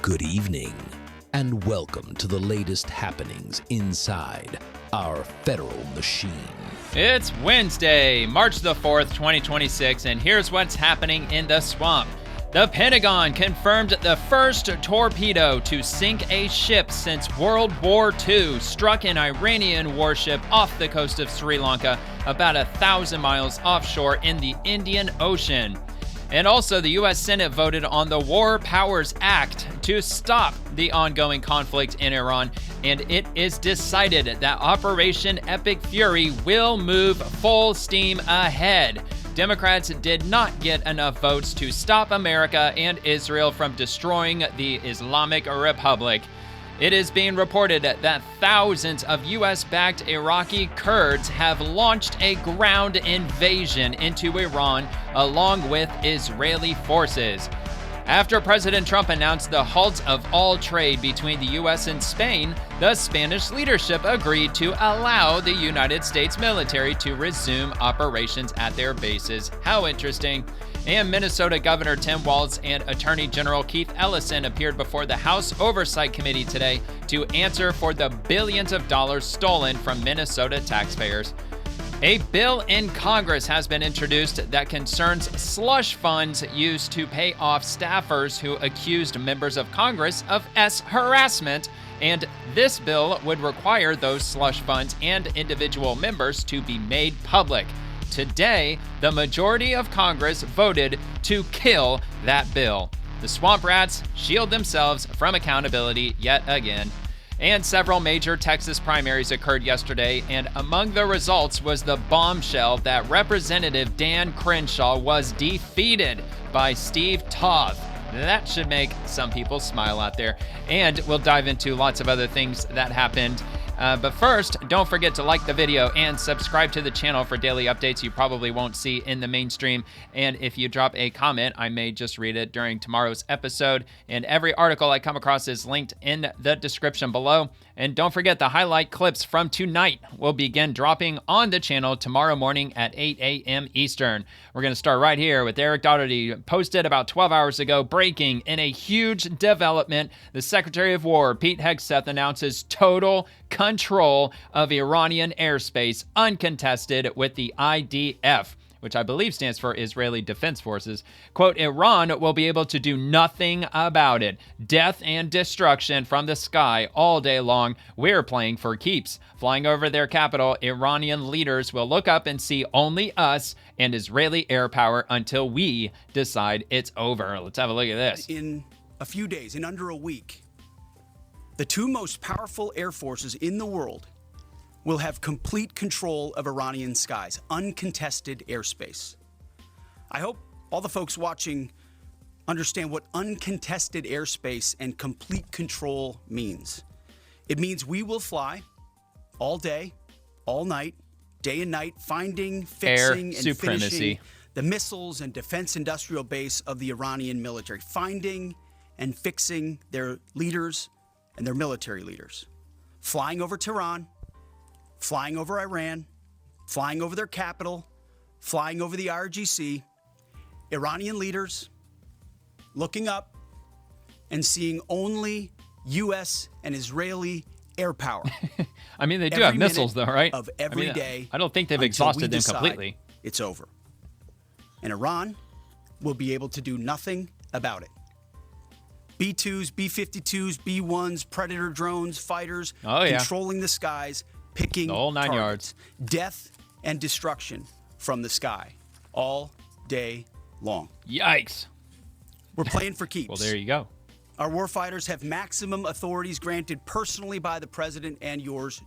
Good evening, and welcome to the latest happenings inside our federal machine. It's Wednesday, March the 4th, 2026, and here's what's happening in the swamp. The Pentagon confirmed the first torpedo to sink a ship since World War II struck an Iranian warship off the coast of Sri Lanka, about 1,000 miles offshore in the Indian Ocean. And also, the U.S. Senate voted on the War Powers Act to stop the ongoing conflict in Iran, and it is decided that Operation Epic Fury will move full steam ahead. Democrats did not get enough votes to stop America and Israel from destroying the Islamic Republic. It is being reported that thousands of US-backed Iraqi Kurds have launched a ground invasion into Iran along with Israeli forces. After President Trump announced the halt of all trade between the US and Spain, the Spanish leadership agreed to allow the United States military to resume operations at their bases. How interesting. And Minnesota Governor Tim Walz and Attorney General Keith Ellison appeared before the House Oversight Committee today to answer for the billions of dollars stolen from Minnesota taxpayers. A bill in Congress has been introduced that concerns slush funds used to pay off staffers who accused members of Congress of harassment, and this bill would require those slush funds and individual members to be made public. Today, the majority of Congress voted to kill that bill. The swamp rats shield themselves from accountability yet again. And several major Texas primaries occurred yesterday, and among the results was the bombshell that Representative Dan Crenshaw was defeated by Steve Toth. That should make some people smile out there. And we'll dive into lots of other things that happened. But first, don't forget to like the video and subscribe to the channel for daily updates you probably won't see in the mainstream. And if you drop a comment, I may just read it during tomorrow's episode. And every article I come across is linked in the description below. And don't forget, the highlight clips from tonight will begin dropping on the channel tomorrow morning at 8 a.m. Eastern. We're going to start right here with Eric Doherty, posted about 12 hours ago, breaking in a huge development. The Secretary of War, Pete Hegseth, announces total control of Iranian airspace, uncontested, with the IDF, which I believe stands for Israeli Defense Forces. Quote, Iran will be able to do nothing about it. Death and destruction from the sky all day long. We're playing for keeps. Flying over their capital, Iranian leaders will look up and see only us and Israeli air power until we decide it's over. Let's have a look at this. In a few days, in under a week, the two most powerful air forces in the world will have complete control of Iranian skies, uncontested airspace. I hope all the folks watching understand what uncontested airspace and complete control means. It means we will fly all day, all night, day and night, finding, fixing, and finishing the missiles and defense industrial base of the Iranian military, finding and fixing their leaders and their military leaders, flying over Tehran, flying over Iran, flying over their capital, flying over the IRGC, Iranian leaders looking up and seeing only U.S. and Israeli air power. I mean, they do have missiles, though, right? Of every day. I don't think they've exhausted them completely. It's over. And Iran will be able to do nothing about it. B-2s, B-52s, B-1s, Predator drones, fighters, controlling the skies, picking the whole 9 yards. Death and destruction from the sky all day long. Yikes. We're playing for keeps. Well, there you go. Our warfighters have maximum authorities granted personally by the president and yours.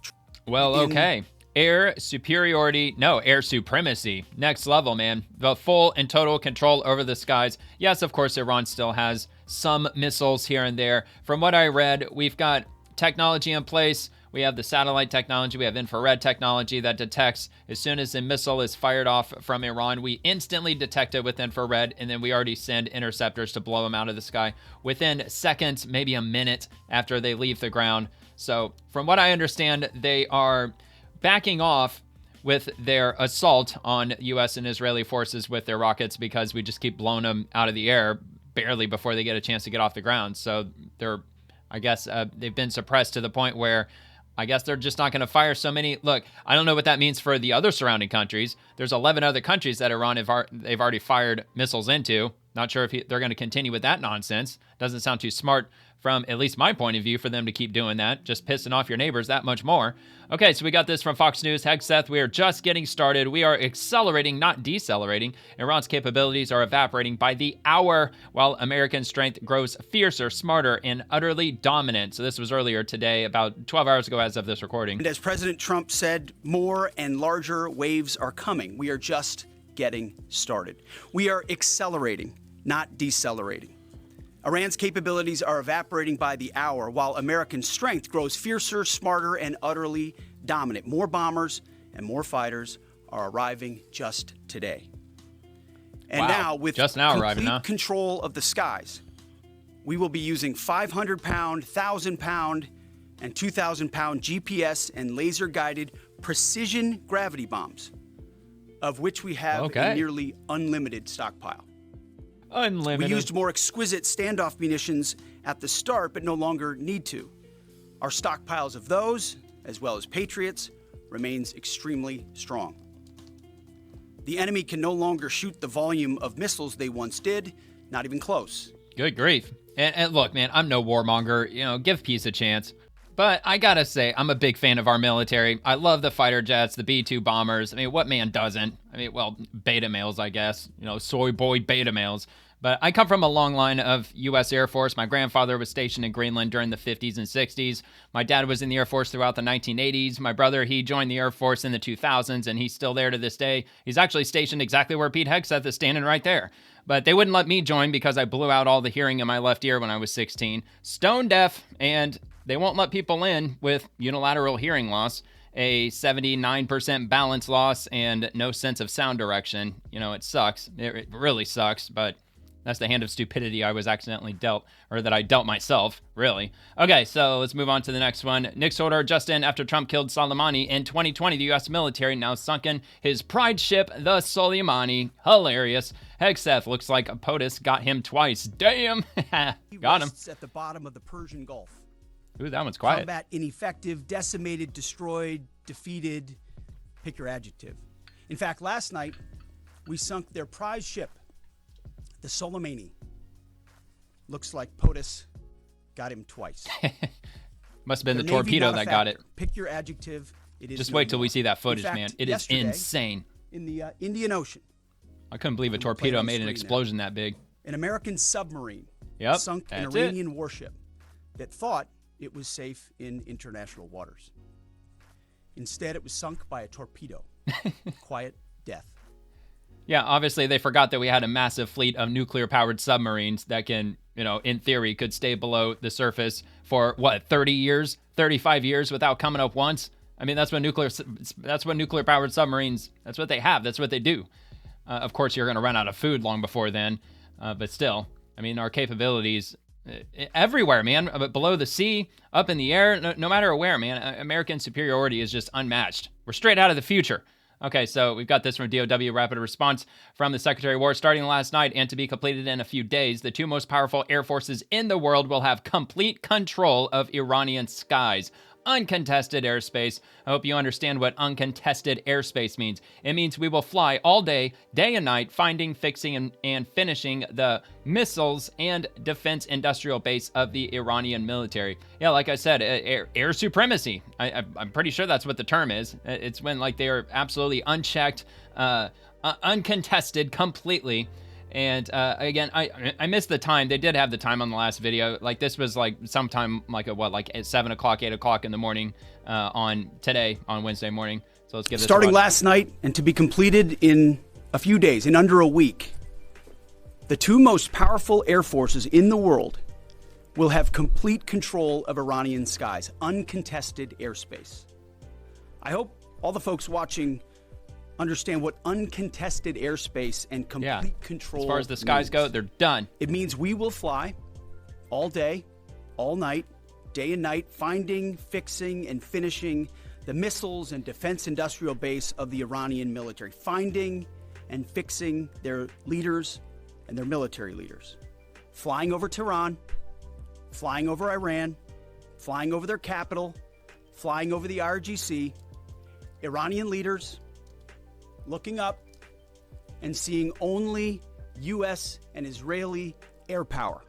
Well, okay. Air supremacy. Next level, man. The full and total control over the skies. Yes, of course, Iran still has some missiles here and there. From what I read, we've got technology in place. We have the satellite technology. We have infrared technology that detects as soon as a missile is fired off from Iran, we instantly detect it with infrared, and then we already send interceptors to blow them out of the sky within seconds, maybe a minute after they leave the ground. So from what I understand, they are backing off with their assault on U.S. and Israeli forces with their rockets because we just keep blowing them out of the air barely before they get a chance to get off the ground. So they're, I guess, they've been suppressed to the point where I guess they're just not going to fire so many. Look, I don't know what that means for the other surrounding countries. There's 11 other countries that Iran they've already fired missiles into. Not sure if they're going to continue with that nonsense. Doesn't sound too smart from at least my point of view for them to keep doing that, just pissing off your neighbors that much more. Okay, so we got this from Fox News. Hegseth, we are just getting started. We are accelerating, not decelerating. Iran's capabilities are evaporating by the hour, while American strength grows fiercer, smarter, and utterly dominant. So this was earlier today, about 12 hours ago as of this recording. And as President Trump said, more and larger waves are coming. We are just getting started. We are accelerating, not decelerating. Iran's capabilities are evaporating by the hour, while American strength grows fiercer, smarter, and utterly dominant. More bombers and more fighters are arriving just today. And now, with complete control of the skies, we will be using 500-pound, 1,000-pound, and 2,000-pound GPS and laser-guided precision gravity bombs, of which we have a nearly unlimited stockpile. Unlimited. We used more exquisite standoff munitions at the start, but no longer need to. Our stockpiles of those, as well as Patriots, remains extremely strong. The enemy can no longer shoot the volume of missiles they once did, not even close. Good grief. And look, man, I'm no warmonger. Give peace a chance. But I gotta say, I'm a big fan of our military. I love the fighter jets, the B-2 bombers. I mean, what man doesn't? I mean, well, beta males, I guess. Soy boy beta males. But I come from a long line of U.S. Air Force. My grandfather was stationed in Greenland during the 50s and 60s. My dad was in the Air Force throughout the 1980s. My brother, he joined the Air Force in the 2000s, and he's still there to this day. He's actually stationed exactly where Pete Hegseth is standing right there. But they wouldn't let me join because I blew out all the hearing in my left ear when I was 16. Stone deaf, and they won't let people in with unilateral hearing loss, a 79% balance loss, and no sense of sound direction. It sucks. It really sucks, but that's the hand of stupidity I was accidentally dealt, or that I dealt myself, really. Okay, so let's move on to the next one. Nick's order just in after Trump killed Soleimani in 2020. The U.S. military now sunken his pride ship, the Soleimani. Hilarious. Hegseth looks like POTUS got him twice. Damn. Got him. At the bottom of the Persian Gulf. Ooh, that one's quiet. Combat ineffective, decimated, destroyed, defeated. Pick your adjective. In fact, last night, we sunk their prize ship, the Soleimani. Looks like POTUS got him twice. Must have been the torpedo that got it. Pick your adjective. It is just wait till we see that footage, fact, man. It is insane. In the Indian Ocean. I couldn't believe a torpedo made an explosion that big. An American submarine sunk an Iranian warship that thought it was safe in international waters. Instead, it was sunk by a torpedo. Quiet death. Yeah, obviously they forgot that we had a massive fleet of nuclear-powered submarines that can, in theory, could stay below the surface for, 30 years, 35 years without coming up once? I mean, that's what nuclear-powered submarines, that's what they have. That's what they do. Of course, you're going to run out of food long before then. But still, I mean, our capabilities everywhere, man. But below the sea, up in the air, no matter where, man. American superiority is just unmatched. We're straight out of the future. Okay, so we've got this from DOW, rapid response from the Secretary of War starting last night and to be completed in a few days. The two most powerful air forces in the world will have complete control of Iranian skies. Uncontested airspace. I hope you understand what uncontested airspace means. It means we will fly all day, day and night, finding, fixing, and finishing the missiles and defense industrial base of the Iranian military. Yeah, like I said, air supremacy. I'm pretty sure that's what the term is. It's when they are absolutely unchecked, uncontested completely. And again, I missed the time. They did have the time on the last video. This was sometime at 7 o'clock, 8 o'clock in the morning on Wednesday morning. So let's give this starting last night and to be completed in a few days, in under a week. The two most powerful air forces in the world will have complete control of Iranian skies, uncontested airspace. I hope all the folks watching understand what uncontested airspace and complete control as far as the skies go, they're done. It means we will fly all day, all night, day and night, finding, fixing, and finishing the missiles and defense industrial base of the Iranian military, finding and fixing their leaders and their military leaders, flying over Tehran, flying over Iran, flying over their capital, flying over the IRGC, Iranian leaders looking up and seeing only U.S. and Israeli air power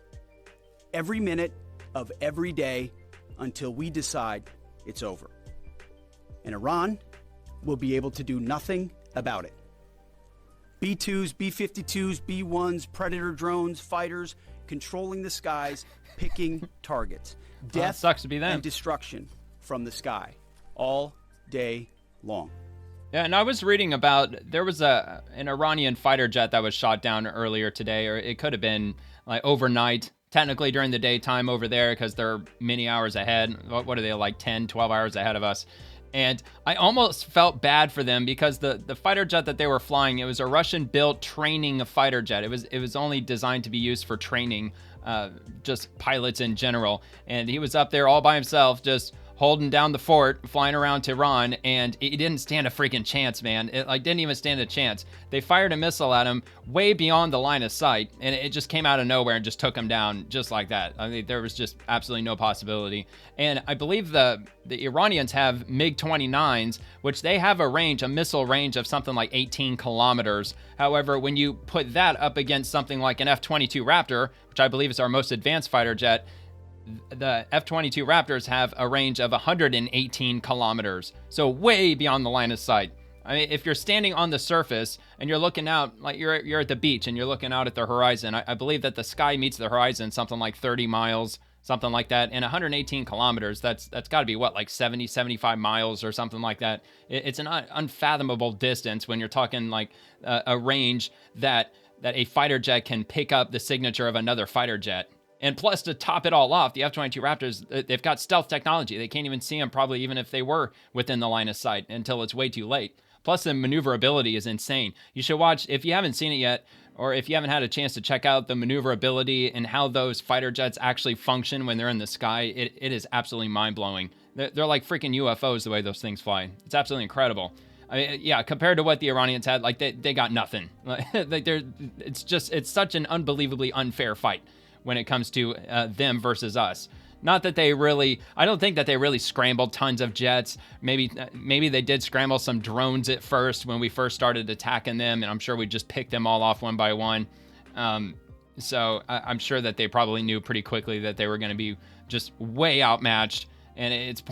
every minute of every day until we decide it's over. And Iran will be able to do nothing about it. B-2s, B-52s, B-1s, Predator drones, fighters, controlling the skies, picking targets. Death sucks to be them. And destruction from the sky all day long. Yeah, and I was reading about, there was an Iranian fighter jet that was shot down earlier today, or it could have been like overnight, technically during the daytime over there, because they're many hours ahead. What are they, like 10, 12 hours ahead of us? And I almost felt bad for them because the fighter jet that they were flying, it was a Russian-built training fighter jet. It was only designed to be used for training, just pilots in general. And he was up there all by himself, just holding down the fort, flying around Tehran, and he didn't stand a freaking chance, man. It didn't even stand a chance. They fired a missile at him way beyond the line of sight, and it just came out of nowhere and just took him down just like that. I mean, there was just absolutely no possibility. And I believe the Iranians have MiG-29s, which they have a missile range of something like 18 kilometers. However, when you put that up against something like an F-22 Raptor, which I believe is our most advanced fighter jet, the F-22 Raptors have a range of 118 kilometers, so way beyond the line of sight. I mean, if you're standing on the surface and you're looking out, like you're at the beach and you're looking out at the horizon, I believe that the sky meets the horizon something like 30 miles, something like that, and 118 kilometers, that's got to be what, like 70, 75 miles or something like that. It's an unfathomable distance when you're talking like a range that a fighter jet can pick up the signature of another fighter jet. And plus, to top it all off, the F-22 Raptors, they've got stealth technology. They can't even see them, probably even if they were within the line of sight, until it's way too late. Plus, the maneuverability is insane. You should watch, if you haven't seen it yet, or if you haven't had a chance to check out the maneuverability and how those fighter jets actually function when they're in the sky, it is absolutely mind-blowing. They're like freaking UFOs the way those things fly. It's absolutely incredible. I mean, yeah, compared to what the Iranians had, like they got nothing. It's such an unbelievably unfair fight when it comes to them versus us. Not that I don't think that they really scrambled tons of jets. Maybe they did scramble some drones at first when we first started attacking them, and I'm sure we just picked them all off one by one. So I'm sure that they probably knew pretty quickly that they were going to be just way outmatched, and it's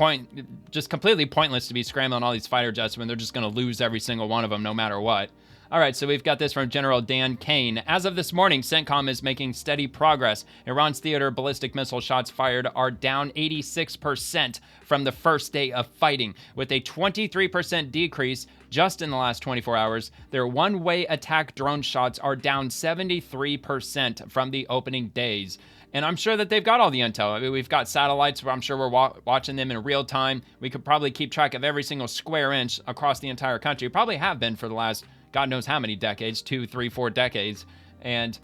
just completely pointless to be scrambling all these fighter jets when they're just going to lose every single one of them no matter what. All right, so we've got this from General Dan Kane. As of this morning, CENTCOM is making steady progress. Iran's theater ballistic missile shots fired are down 86% from the first day of fighting, with a 23% decrease just in the last 24 hours. Their one-way attack drone shots are down 73% from the opening days. And I'm sure that they've got all the intel. I mean, we've got satellites where I'm sure we're watching them in real time. We could probably keep track of every single square inch across the entire country. We probably have been for the last God knows how many decades, 2, 3, 4 decades. And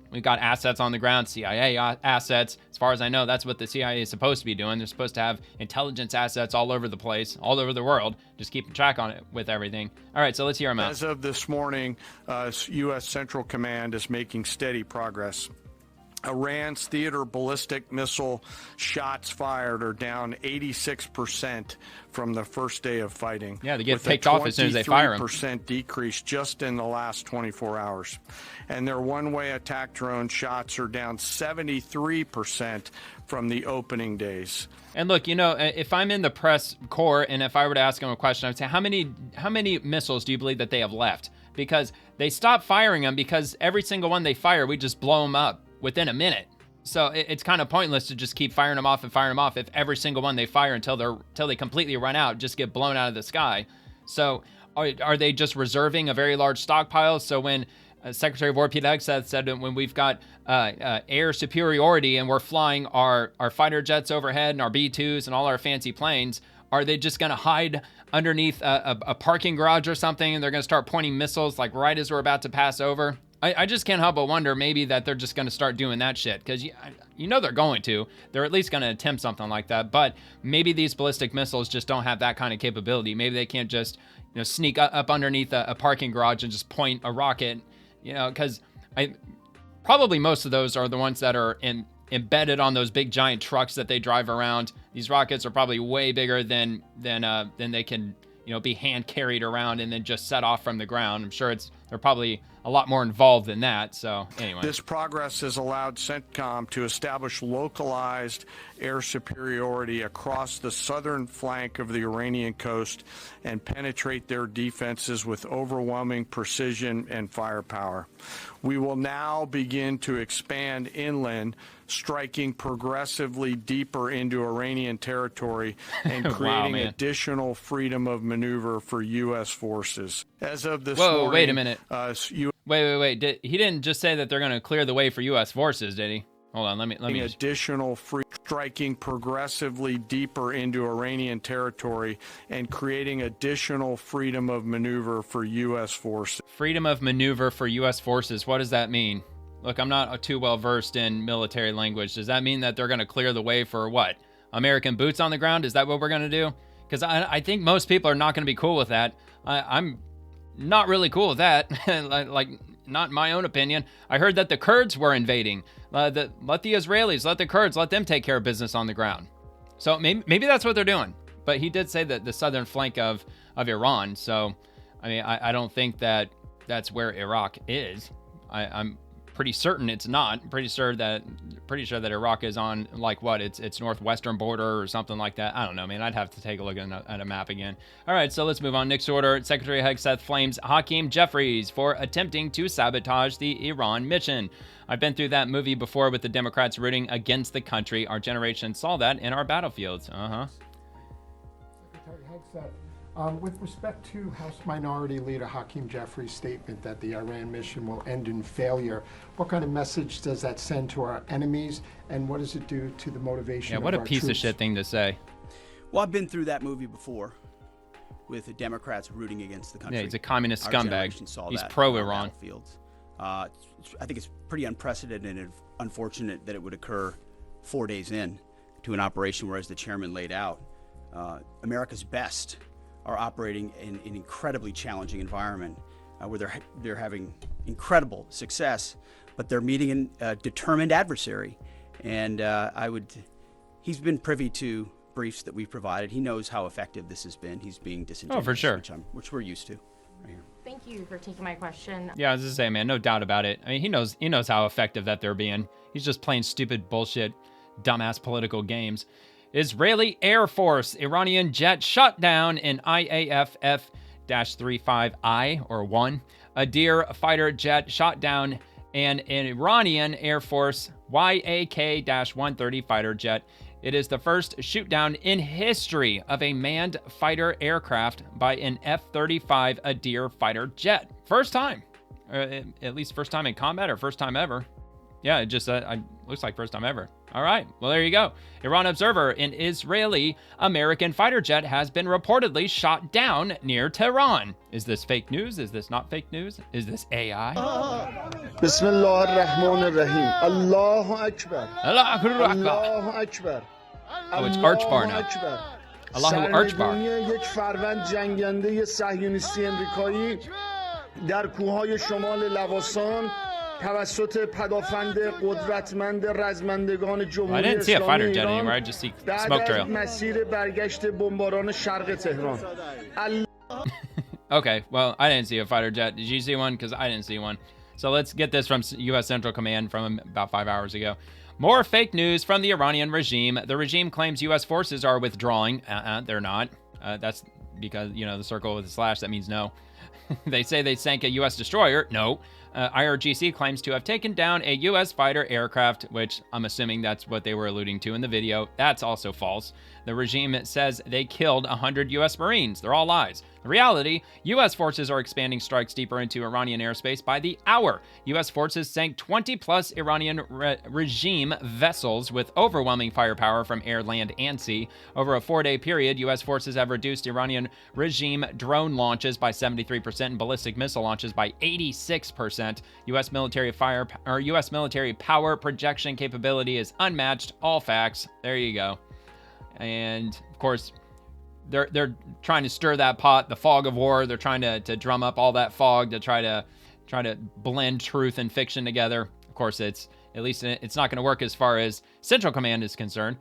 we've got assets on the ground, CIA assets. As far as I know, that's what the CIA is supposed to be doing. They're supposed to have intelligence assets all over the place, all over the world, just keeping track on it with everything. All right, so let's hear them out. As of this morning, U.S. Central Command is making steady progress. Iran's theater ballistic missile shots fired are down 86% from the first day of fighting. Yeah, they get picked off as soon as they fire them. 23% decrease just in the last 24 hours. And their one-way attack drone shots are down 73% from the opening days. And look, you know, if I'm in the press corps and if I were to ask them a question, I would say, how many missiles do you believe that they have left? Because they stopped firing them because every single one they fire, we just blow them up within a minute. So it's kind of pointless to just keep firing them off if every single one they fire until they completely run out, just get blown out of the sky. So are they just reserving a very large stockpile? So when Secretary of War Pete Hegseth said when we've got air superiority and we're flying our fighter jets overhead and our B-2s and all our fancy planes, are they just going to hide underneath a parking garage or something and they're going to start pointing missiles like right as we're about to pass over? I just can't help but wonder maybe that they're just going to start doing that shit, because you know they're going to. They're at least going to attempt something like that, but maybe these ballistic missiles just don't have that kind of capability. Maybe they can't just sneak up underneath a parking garage and just point a rocket, because probably most of those are the ones that are embedded on those big giant trucks that they drive around. These rockets are probably way bigger than they can, be hand carried around and then just set off from the ground. I'm sure they're probably a lot more involved than that. So anyway, this progress has allowed CENTCOM to establish localized air superiority across the southern flank of the Iranian coast and penetrate their defenses with overwhelming precision and firepower. We will now begin to expand inland, striking progressively deeper into Iranian territory and creating additional freedom of maneuver for U.S. forces. As of this morning... wait a minute. Wait. He didn't just say that they're going to clear the way for U.S. forces, did he? Hold on, let me additional striking progressively deeper into Iranian territory and creating additional freedom of maneuver for U.S. forces. Freedom of maneuver for U.S. forces. What does that mean? Look, I'm not too well versed in military language. Does that mean that they're going to clear the way for what? American boots on the ground? Is that what we're going to do? Because I think most people are not going to be cool with that. I'm not really cool with that. like, not my own opinion. I heard that the Kurds were invading. Let the Israelis, let the Kurds, let them take care of business on the ground. So maybe that's what they're doing. But he did say that the southern flank of Iran. So, I mean, I don't think that that's where Iraq is. I'm pretty certain it's not. I'm pretty sure that Iraq is on its northwestern border or something like that. I don't know, man. I'd have to take a look at a map again. All right, so let's move on. Next order, Secretary Hegseth flames Hakeem Jeffries for attempting to sabotage the Iran mission. I've been through that movie before with the Democrats rooting against the country. Our generation saw that in our battlefields. Secretary Hegseth. With respect to House Minority Leader Hakeem Jeffries' statement that the Iran mission will end in failure, what kind of message does that send to our enemies, and what does it do to the motivation of our troops? Yeah, what a piece of shit thing to say. Well, I've been through that movie before with the Democrats rooting against the country. Yeah, he's a communist scumbag. He's pro-Iran. I think it's pretty unprecedented and unfortunate that it would occur 4 days in to an operation where, as the chairman laid out, America's best are operating in an incredibly challenging environment where they're having incredible success, but they're meeting a determined adversary. And he's been privy to briefs that we've provided. He knows how effective this has been. He's being disingenuous. Oh, for sure. Which we're used to right here. Thank you for taking my question. Yeah, I was just saying, man, no doubt about it. I mean, he knows how effective that they're being. He's just playing stupid bullshit, dumbass political games. Israeli Air Force Iranian jet shot down in IAF-F-35I or 1. A Deer fighter jet shot down an Iranian Air Force YAK-130 fighter jet. It is the first shootdown in history of a manned fighter aircraft by an F-35 Adir fighter jet. First time. At least first time in combat or first time ever. Yeah, it just looks like first time ever. All right, well, there you go. Iran Observer, an Israeli-American fighter jet has been reportedly shot down near Tehran. Is this fake news? Is this not fake news? Is this AI? Bismillah ar-Rahman ar-Rahim. Allahu Akbar. Allahu Akbar. Allahu Akbar. Oh, it's Archbar now. Allahu Archbar. یک فروند جنگنده صهیونیستی امریکایی در کوههای شمال لواسان توسط پدافند قدرتمند رزمندگان جمهوری اسلامی ایران بعد از مسیر برگشت بمباران شرق تهران. Okay, well, I didn't see a fighter jet. Did you see one? Because I didn't see one. So let's get this from U.S. Central Command from about 5 hours ago. More fake news from the Iranian regime. The regime claims U.S. forces are withdrawing. They're not. That's because, the circle with a slash, that means no. They say they sank a U.S. destroyer. No. IRGC claims to have taken down a U.S. fighter aircraft, which I'm assuming that's what they were alluding to in the video. That's also false. The regime says they killed 100 U.S. Marines. They're all lies. The reality, U.S. forces are expanding strikes deeper into Iranian airspace by the hour. U.S. forces sank 20-plus Iranian regime vessels with overwhelming firepower from air, land, and sea. Over a 4-day period, U.S. forces have reduced Iranian regime drone launches by 73% and ballistic missile launches by 86%. U.S. military power projection capability is unmatched. All facts. There you go. And of course, they're trying to stir that pot, the fog of war. They're trying to drum up all that fog to try to blend truth and fiction together. of course, it's not going to work as far as Central Command is concerned.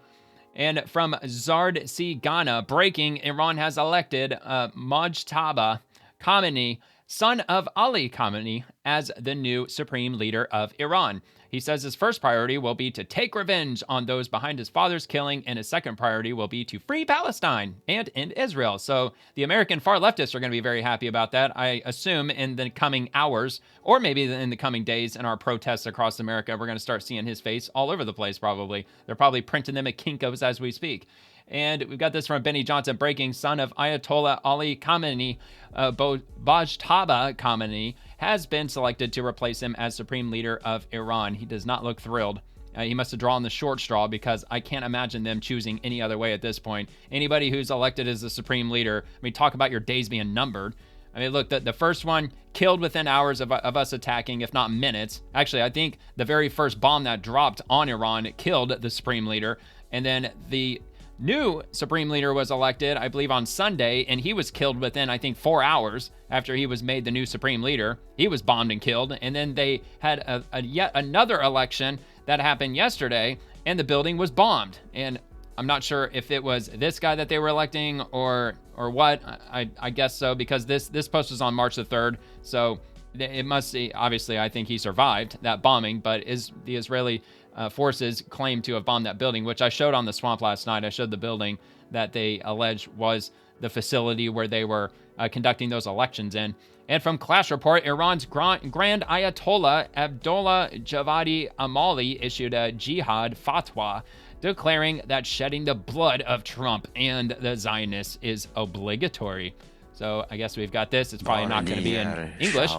And from Zard C. Ghana, breaking, Iran has elected Mojtaba Khamenei, son of Ali Khamenei, as the new supreme leader of Iran. He says his first priority will be to take revenge on those behind his father's killing, and his second priority will be to free Palestine and end Israel. So the American far leftists are going to be very happy about that, I assume, in the coming hours, or maybe in the coming days in our protests across America. We're going to start seeing his face all over the place, probably. They're probably printing them at Kinko's as we speak. And we've got this from Benny Johnson, breaking, son of Ayatollah Ali Khamenei, Mojtaba Khamenei, has been selected to replace him as supreme leader of Iran. He does not look thrilled. He must have drawn the short straw, because I can't imagine them choosing any other way at this point. Anybody who's elected as the supreme leader, I mean, talk about your days being numbered. I mean, look, the first one killed within hours of us attacking, if not minutes. Actually, I think the very first bomb that dropped on Iran killed the supreme leader. And then the new supreme leader was elected, I believe, on Sunday, and he was killed within, I think, 4 hours after he was made the new supreme leader. He was bombed and killed. And then they had yet another election that happened yesterday, and the building was bombed. And I'm not sure if it was this guy that they were electing or what. I guess so, because this post was on March the 3rd. So it must be, obviously, I think he survived that bombing, but the Israeli forces claim to have bombed that building, which I showed on the swamp last night. I showed the building that they allege was the facility where they were conducting those elections in. And from Clash Report, Iran's Grand Ayatollah Abdullah Javadi Amali issued a jihad fatwa declaring that shedding the blood of Trump and the Zionists is obligatory. So I guess we've got this. It's probably not going to be in English.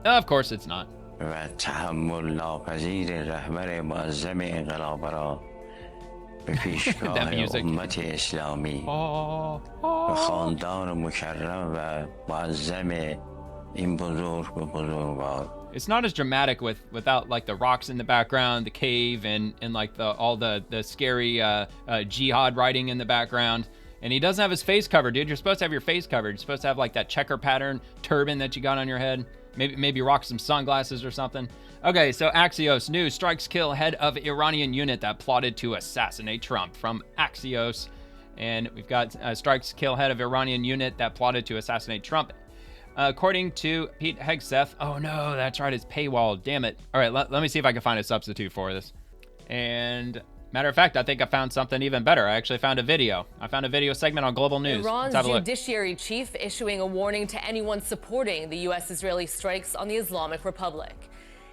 Of course it's not. و تحمل ناپذیر رهبر معظم انقلاب را به پیشگاه امت اسلامی و خاندان مکرم و معظم این بزرگ و بزرگوار. It's not as dramatic without like the rocks in the background, the cave, and like all the scary jihad writing in the background. And he doesn't have his face covered, dude. You're supposed to have your face covered. You're supposed to have like that checker pattern turban that you got on your head. Maybe rock some sunglasses or something. Okay, so Axios News strikes kill head of Iranian unit that plotted to assassinate Trump. From Axios. And we've got strikes kill head of Iranian unit that plotted to assassinate Trump. According to Pete Hegseth. Oh no, that's right, it's paywall. Damn it. All right, let me see if I can find a substitute for this. And matter of fact, I think I found something even better. I actually found a video. I found a video segment on Global News. Iran's judiciary chief issuing a warning to anyone supporting the U.S.-Israeli strikes on the Islamic Republic.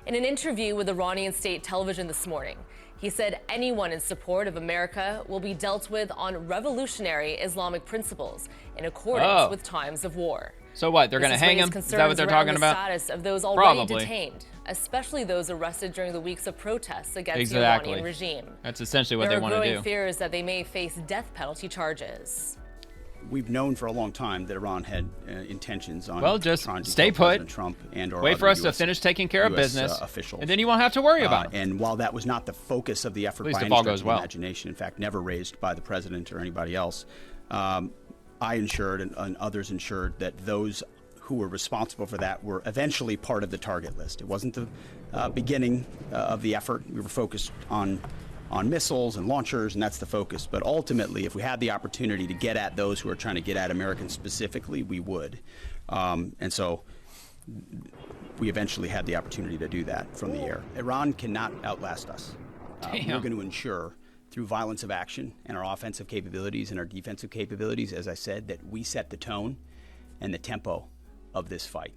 In an interview with Iranian state television this morning, he said anyone in support of America will be dealt with on revolutionary Islamic principles in accordance with times of war. So what, they're going to hang him? Is that what they're talking about? The status of those already detained, especially those arrested during the weeks of protests against the Iranian regime. That's essentially what they want to do. There are growing fears that they may face death penalty charges. We've known for a long time that Iran had intentions on just trying to stay kill put. President Trump and or wait for us US, to finish taking care of business, officials. and then you won't have to worry about it. And while that was not the focus of the effort by any stretch of the imagination, in fact, never raised by the president or anybody else, I ensured and others ensured that those who were responsible for that were eventually part of the target list. It wasn't the beginning of the effort. We were focused on missiles and launchers, and that's the focus. But ultimately, if we had the opportunity to get at those who are trying to get at Americans specifically, we would. And so we eventually had the opportunity to do that from the air. Iran cannot outlast us. We're going to ensure through violence of action and our offensive capabilities and our defensive capabilities, as I said, that we set the tone and the tempo of this fight.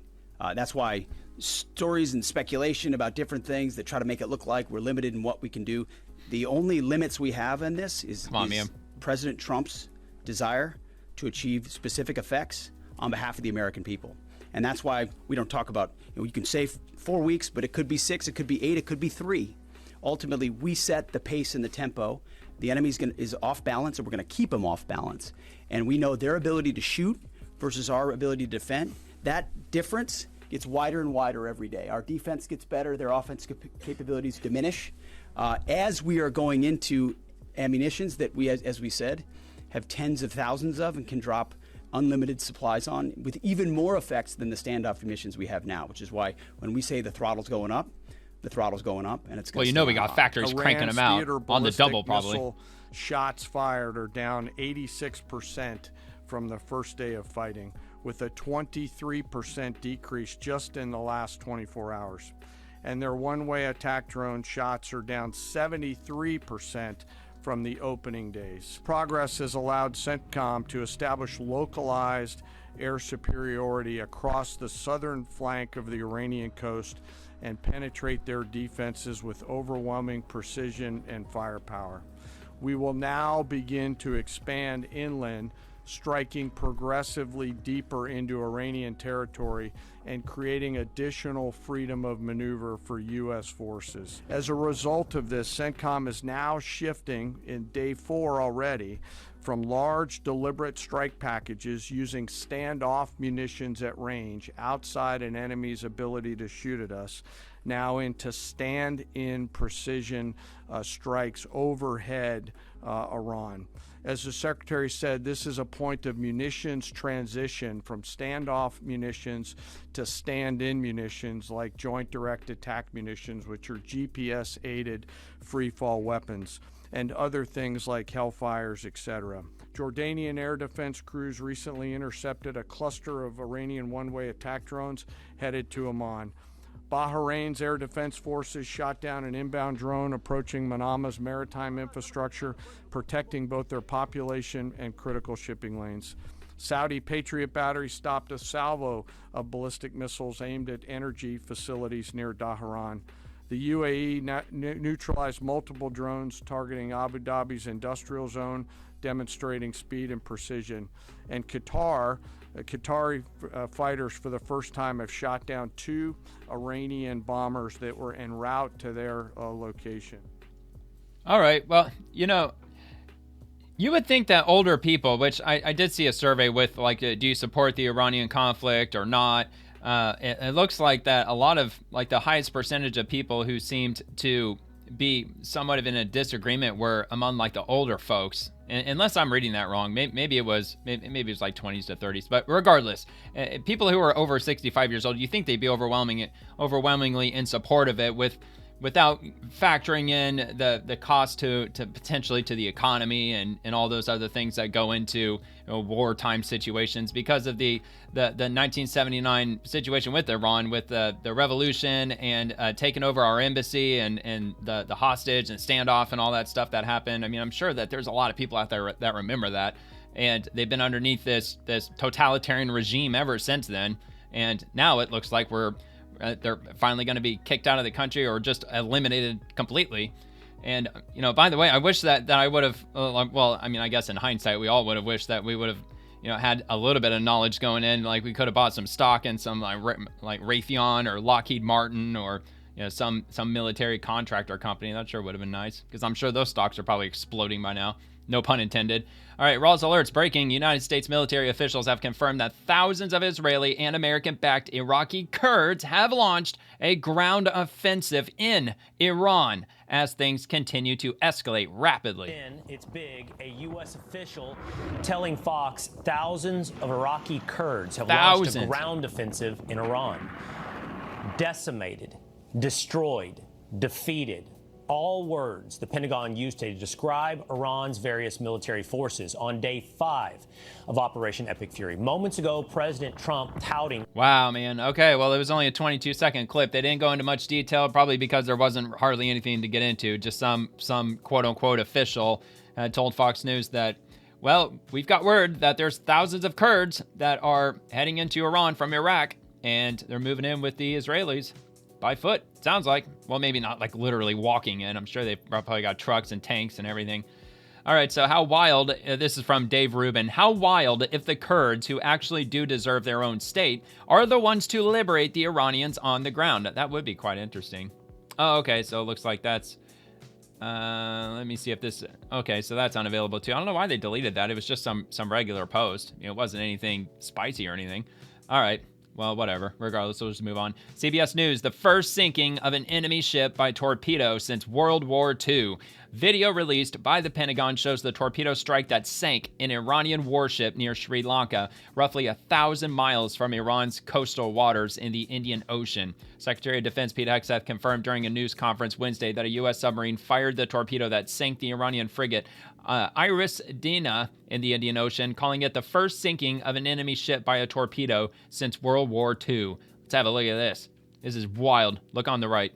That's why stories and speculation about different things that try to make it look like we're limited in what we can do. The only limits we have in this is President Trump's desire to achieve specific effects on behalf of the American people. And that's why we don't talk about, you can say 4 weeks, but it could be 6, it could be 8, it could be 3. Ultimately, we set the pace and the tempo. The enemy is off balance, and we're going to keep them off balance. And we know their ability to shoot versus our ability to defend. That difference gets wider and wider every day. Our defense gets better, their offensive capabilities diminish. As we are going into ammunitions that we, as we said, have tens of thousands of and can drop unlimited supplies on with even more effects than the standoff munitions we have now, which is why when we say the throttle's going up, the throttle's going up, and it's going to we got factories cranking them out on the double probably. Shots fired are down 86% from the first day of fighting, with a 23% decrease just in the last 24 hours. And their one-way attack drone shots are down 73% from the opening days. Progress has allowed CENTCOM to establish localized air superiority across the southern flank of the Iranian coast and penetrate their defenses with overwhelming precision and firepower. We will now begin to expand inland, striking progressively deeper into Iranian territory and creating additional freedom of maneuver for U.S. forces. As a result of this, CENTCOM is now shifting in day 4 already from large deliberate strike packages using standoff munitions at range outside an enemy's ability to shoot at us, now into stand-in precision strikes overhead Iran. As the Secretary said, this is a point of munitions transition from standoff munitions to stand-in munitions like Joint Direct Attack munitions, which are GPS-aided free-fall weapons, and other things like Hellfires, etc. Jordanian air defense crews recently intercepted a cluster of Iranian one-way attack drones headed to Amman. Bahrain's air defense forces shot down an inbound drone approaching Manama's maritime infrastructure, protecting both their population and critical shipping lanes. Saudi Patriot batteries stopped a salvo of ballistic missiles aimed at energy facilities near Dhahran. The UAE neutralized multiple drones targeting Abu Dhabi's industrial zone, demonstrating speed and precision. And Qatari fighters for the first time have shot down 2 Iranian bombers that were en route to their location. All right. Well, you would think that older people, which I did see a survey with, like, do you support the Iranian conflict or not? It looks like that a lot of, like, the highest percentage of people who seemed to be somewhat of in a disagreement were among, like, the older folks. Unless I'm reading that wrong, maybe it was like 20s to 30s. But regardless, people who are over 65 years old, you think they'd be overwhelmingly in support of it, without factoring in the cost to potentially to the economy and all those other things that go into wartime situations because of the 1979 situation with Iran, with the revolution and taking over our embassy and the hostage and standoff and all that stuff that happened. I mean, I'm sure that there's a lot of people out there that remember that, and they've been underneath this totalitarian regime ever since then. And now it looks like they're finally going to be kicked out of the country or just eliminated completely. And, by the way, I wish that I would have, well, I mean, I guess in hindsight, we all would have wished that we would have, had a little bit of knowledge going in. Like, we could have bought some stock in some like Raytheon or Lockheed Martin or, some military contractor company. That sure would have been nice, because I'm sure those stocks are probably exploding by now. No pun intended. All right, Walz alerts breaking. United States military officials have confirmed that thousands of Israeli and American-backed Iraqi Kurds have launched a ground offensive in Iran as things continue to escalate rapidly. It's big. A U.S. official telling Fox thousands of Iraqi Kurds have launched a ground offensive in Iran. Decimated, destroyed, defeated. All words the Pentagon used to describe Iran's various military forces on day 5 of Operation Epic Fury. Moments ago, President Trump touting... Wow, man. Okay, well, it was only a 22-second clip. They didn't go into much detail, probably because there wasn't hardly anything to get into. Just some quote-unquote official told Fox News that, well, we've got word that there's thousands of Kurds that are heading into Iran from Iraq, and they're moving in with the Israelis. By foot, sounds like. Well, maybe not like literally walking in. I'm sure they've probably got trucks and tanks and everything. All right, so how wild, this is from Dave Rubin, how wild if the Kurds, who actually do deserve their own state, are the ones to liberate the Iranians on the ground? That would be quite interesting. Oh, okay, so it looks like that's, let me see if this, okay, so that's unavailable too. I don't know why they deleted that. It was just some regular post. It wasn't anything spicy or anything. All right. Well, whatever. Regardless, we'll just move on. CBS News, the first sinking of an enemy ship by torpedo since World War II. Video released by the Pentagon shows the torpedo strike that sank an Iranian warship near Sri Lanka, roughly 1,000 miles from Iran's coastal waters in the Indian Ocean. Secretary of Defense Pete Hegseth confirmed during a news conference Wednesday that a U.S. submarine fired the torpedo that sank the Iranian frigate Iris Dina in the Indian Ocean, calling it the first sinking of an enemy ship by a torpedo since World War II. Let's have a look at this. This is wild. Look on the right.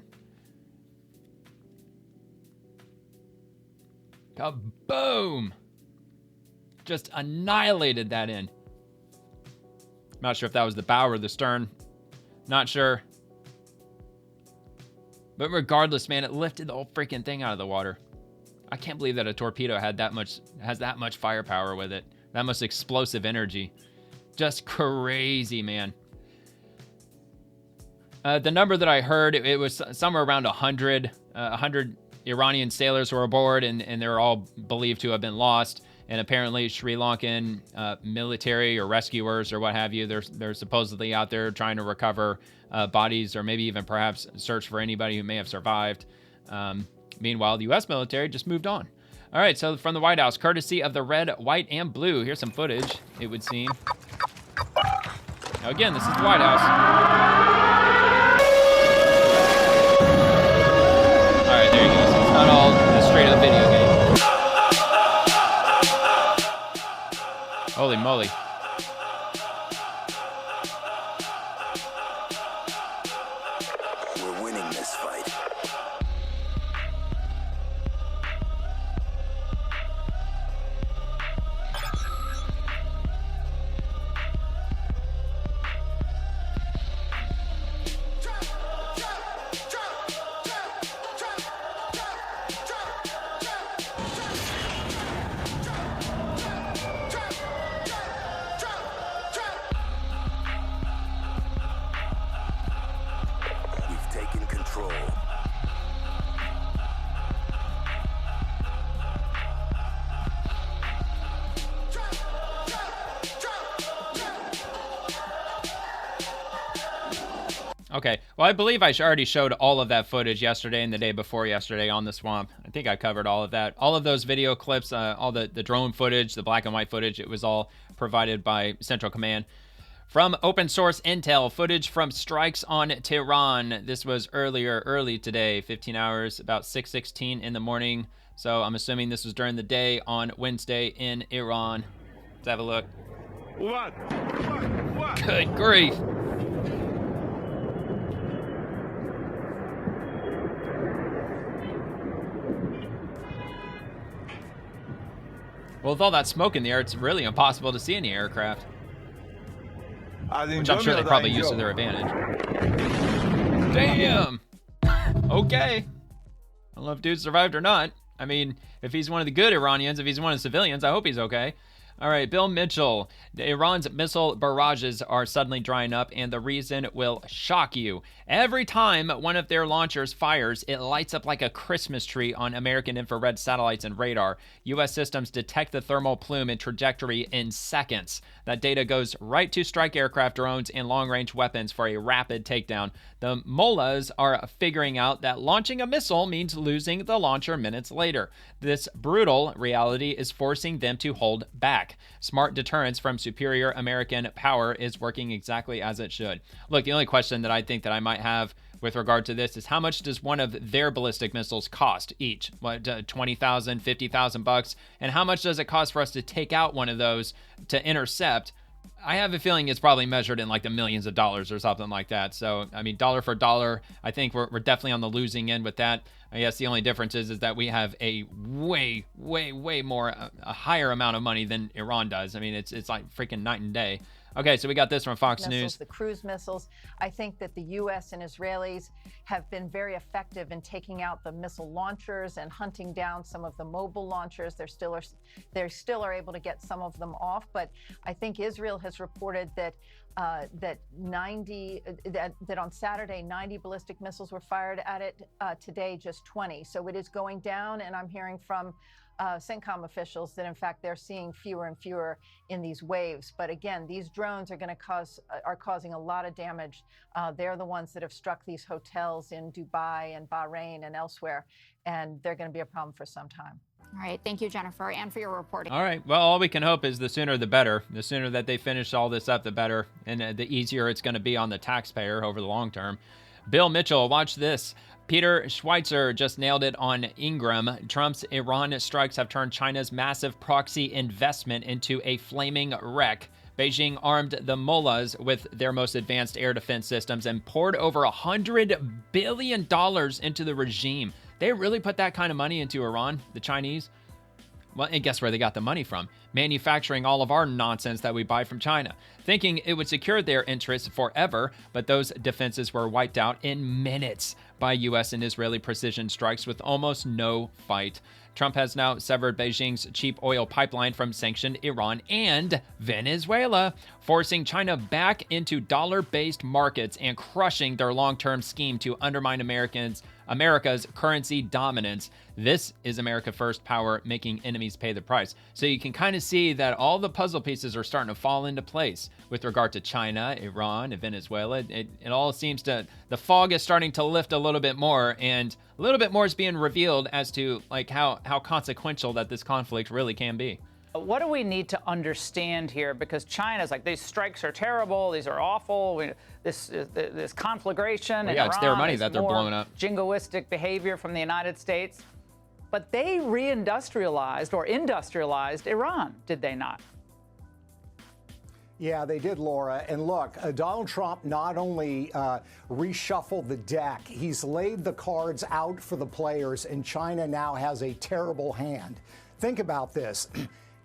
Kaboom! Just annihilated that end. Not sure if that was the bow or the stern. Not sure. But regardless, man, it lifted the whole freaking thing out of the water. I can't believe that a torpedo has that much firepower with it. That much explosive energy. Just crazy, man. The number that I heard, it was somewhere around 100 Iranian sailors were aboard, and they're all believed to have been lost. And apparently Sri Lankan military or rescuers or what have you, they're supposedly out there trying to recover bodies, or maybe even perhaps search for anybody who may have survived. Meanwhile, the U.S. military just moved on. All right, so from the White House, courtesy of the red, white, and blue, here's some footage, it would seem. Now again, this is the White House. All right, there you go. So it's not all a straight up video game. Holy moly. We're winning this fight. Okay, well, I believe I already showed all of that footage yesterday and the day before yesterday on the swamp. I think I covered all of that. All of those video clips, all the drone footage, the black and white footage, it was all provided by Central Command. From open source intel, footage from strikes on Tehran. This was early today, 15 hours, about 6:16 in the morning. So I'm assuming this was during the day on Wednesday in Iran. Let's have a look. Good grief. Well, with all that smoke in the air, it's really impossible to see any aircraft. Which I'm sure they probably used to their advantage. Damn! Okay. I don't know if dude survived or not. I mean, if he's one of the good Iranians, if he's one of the civilians, I hope he's okay. All right, Bill Mitchell. Iran's missile barrages are suddenly drying up, and the reason will shock you. Every time one of their launchers fires, it lights up like a Christmas tree on American infrared satellites and radar. U.S. systems detect the thermal plume and trajectory in seconds. That data goes right to strike aircraft, drones, and long-range weapons for a rapid takedown. The mullahs are figuring out that launching a missile means losing the launcher minutes later. This brutal reality is forcing them to hold back. Smart deterrence from superior American power is working exactly as it should. Look, the only question that I think that I might have with regard to this is how much does one of their ballistic missiles cost each? What, $20,000, $50,000? And how much does it cost for us to take out one of those to intercept? I have a feeling it's probably measured in like the millions of dollars or something like that. So, I mean, dollar for dollar, I think we're definitely on the losing end with that. I guess the only difference is that we have a way more, a higher amount of money than Iran does. I mean, it's like freaking night and day. Okay, so we got this from Fox News. The cruise missiles. I think that the U.S. and Israelis have been very effective in taking out the missile launchers and hunting down some of the mobile launchers. They still are able to get some of them off, but I think Israel has reported that that on Saturday 90 ballistic missiles were fired at it. Today, just 20. So it is going down, and I'm hearing from CENTCOM officials that in fact they're seeing fewer and fewer in these waves. But again, these drones are going to are causing a lot of damage. They're the ones that have struck these hotels in Dubai and Bahrain and elsewhere, and they're going to be a problem for some time. All right. Thank you, Jennifer, and for your reporting. All right. Well, all we can hope is the sooner the better. The sooner that they finish all this up, the better. And the easier it's going to be on the taxpayer over the long term. Bill Mitchell, watch this. Peter Schweitzer just nailed it on Ingram. Trump's Iran strikes have turned China's massive proxy investment into a flaming wreck. Beijing armed the mullahs with their most advanced air defense systems and poured over $100 billion into the regime. They really put that kind of money into Iran, the Chinese? Well, and guess where they got the money from? Manufacturing all of our nonsense that we buy from China, thinking it would secure their interests forever, but those defenses were wiped out in minutes by U.S. and Israeli precision strikes with almost no fight. Trump has now severed Beijing's cheap oil pipeline from sanctioned Iran and Venezuela, forcing China back into dollar-based markets and crushing their long-term scheme to undermine America's currency dominance. This is America First power making enemies pay the price. So you can kind of see that all the puzzle pieces are starting to fall into place with regard to China, Iran, and Venezuela. It all seems to, the fog is starting to lift a little bit more, and a little bit more is being revealed as to like how consequential that this conflict really can be. What do we need to understand here? Because China's like, these strikes are terrible, these are awful, this conflagration, well, yeah, it's their money that they're blowing up. Jingoistic behavior from the United States. But they reindustrialized or industrialized Iran, did they not? Yeah, they did, Laura. And look, Donald Trump not only reshuffled the deck, he's laid the cards out for the players, and China now has a terrible hand. Think about this.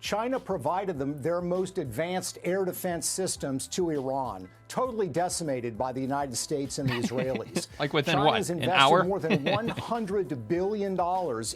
China provided them their most advanced air defense systems to Iran, totally decimated by the United States and the Israelis. Like within China's what, an hour? more than $100 billion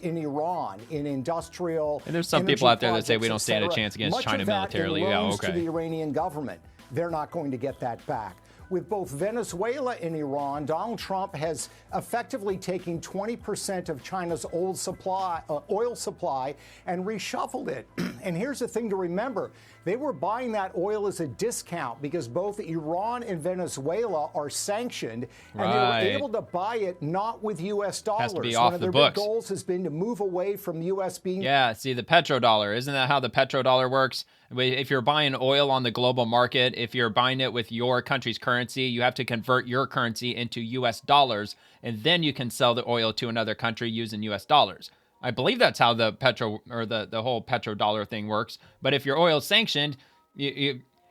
in Iran in industrial. And there's some people out there that say we don't stand a chance against China militarily. Yeah, okay. To the Iranian government. They're not going to get that back. With both Venezuela and Iran, Donald Trump has effectively taken 20% of China's oil supply and reshuffled it. And here's the thing to remember. They were buying that oil as a discount because both Iran and Venezuela are sanctioned, and they were able to buy it not with U.S. dollars. Has to be One off of the their books. big goals has been to move away from U.S. being... Yeah, see, the petrodollar. Isn't that how the petrodollar works? If you're buying oil on the global market, if you're buying it with your country's currency, you have to convert your currency into U.S. dollars, and then you can sell the oil to another country using U.S. dollars. I believe that's how the the whole petrodollar thing works. But if your oil is sanctioned,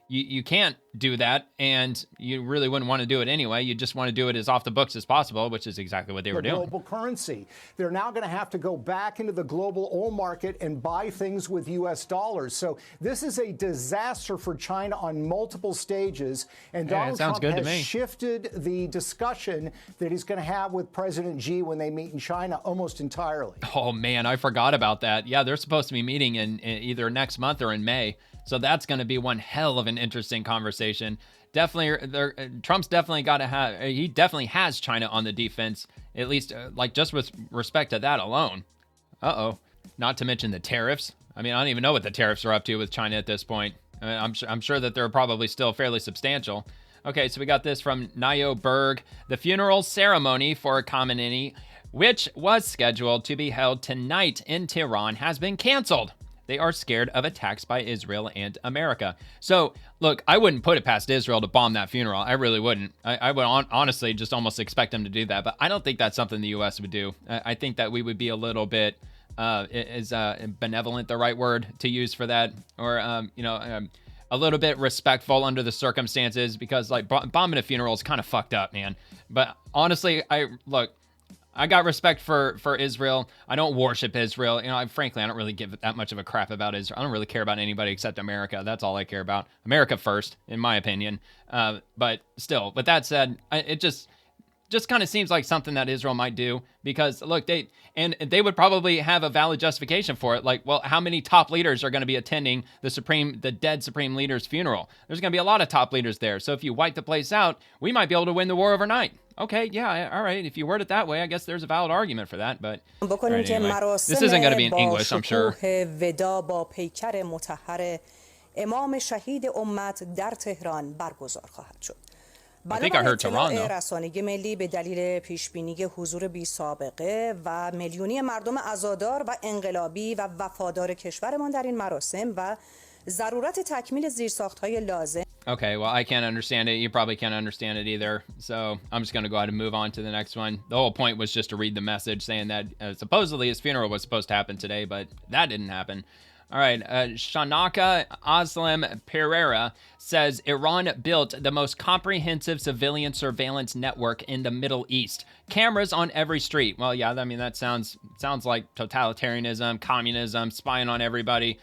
you can't do that, and you really wouldn't want to do it anyway. You just want to do it as off the books as possible, which is exactly what they were doing. Global currency. They're now going to have to go back into the global oil market and buy things with U.S. dollars. So this is a disaster for China on multiple stages, and Donald Trump has shifted the discussion that he's going to have with President Xi when they meet in China almost entirely. Oh, man, I forgot about that. Yeah, they're supposed to be meeting in either next month or in May. So that's going to be one hell of an interesting conversation. Definitely, Trump's definitely got to have, he definitely has China on the defense, at least like just with respect to that alone. Uh-oh. Not to mention the tariffs. I mean, I don't even know what the tariffs are up to with China at this point. I mean, I'm sure that they're probably still fairly substantial. Okay, so we got this from Nayo Berg. The funeral ceremony for Khamenei, which was scheduled to be held tonight in Tehran, has been canceled. They are scared of attacks by Israel and America. So, look, I wouldn't put it past Israel to bomb that funeral. I really wouldn't. I would honestly just almost expect them to do that. But I don't think that's something the U.S. would do. I think that we would be a little bit, is benevolent the right word to use for that? Or, a little bit respectful under the circumstances, because, like, bombing a funeral is kind of fucked up, man. But honestly, I got respect for Israel. I don't worship Israel. Frankly, I don't really give that much of a crap about Israel. I don't really care about anybody except America. That's all I care about. America first, in my opinion. But still, with that said, Just kind of seems like something that Israel might do, because look, they would probably have a valid justification for it. Like, well, how many top leaders are going to be attending the dead supreme leader's funeral? There's going to be a lot of top leaders there. So if you wipe the place out, we might be able to win the war overnight. Okay, yeah, all right. If you word it that way, I guess there's a valid argument for that. But right, anyway, this isn't going to be in English, I'm sure. I think I heard Tehran, though. رسانه‌ای ملی به دلیل پیشبینی حضور بی سابقه و میلیونی مردم عزادار و انقلابی و وفادار کشورمان در این مراسم و ضرورت تکمیل زیرساخت‌های لازم. Okay, well, I can't understand it. You probably can't understand it either. So I'm just going to go ahead and move on to the next one. The whole point was just to read the message saying that supposedly his funeral was supposed to happen today, but that didn't happen. All right, Shanaka Aslam Pereira says Iran built the most comprehensive civilian surveillance network in the Middle East. Cameras on every street. Well, yeah, I mean, that sounds like totalitarianism, communism, spying on everybody,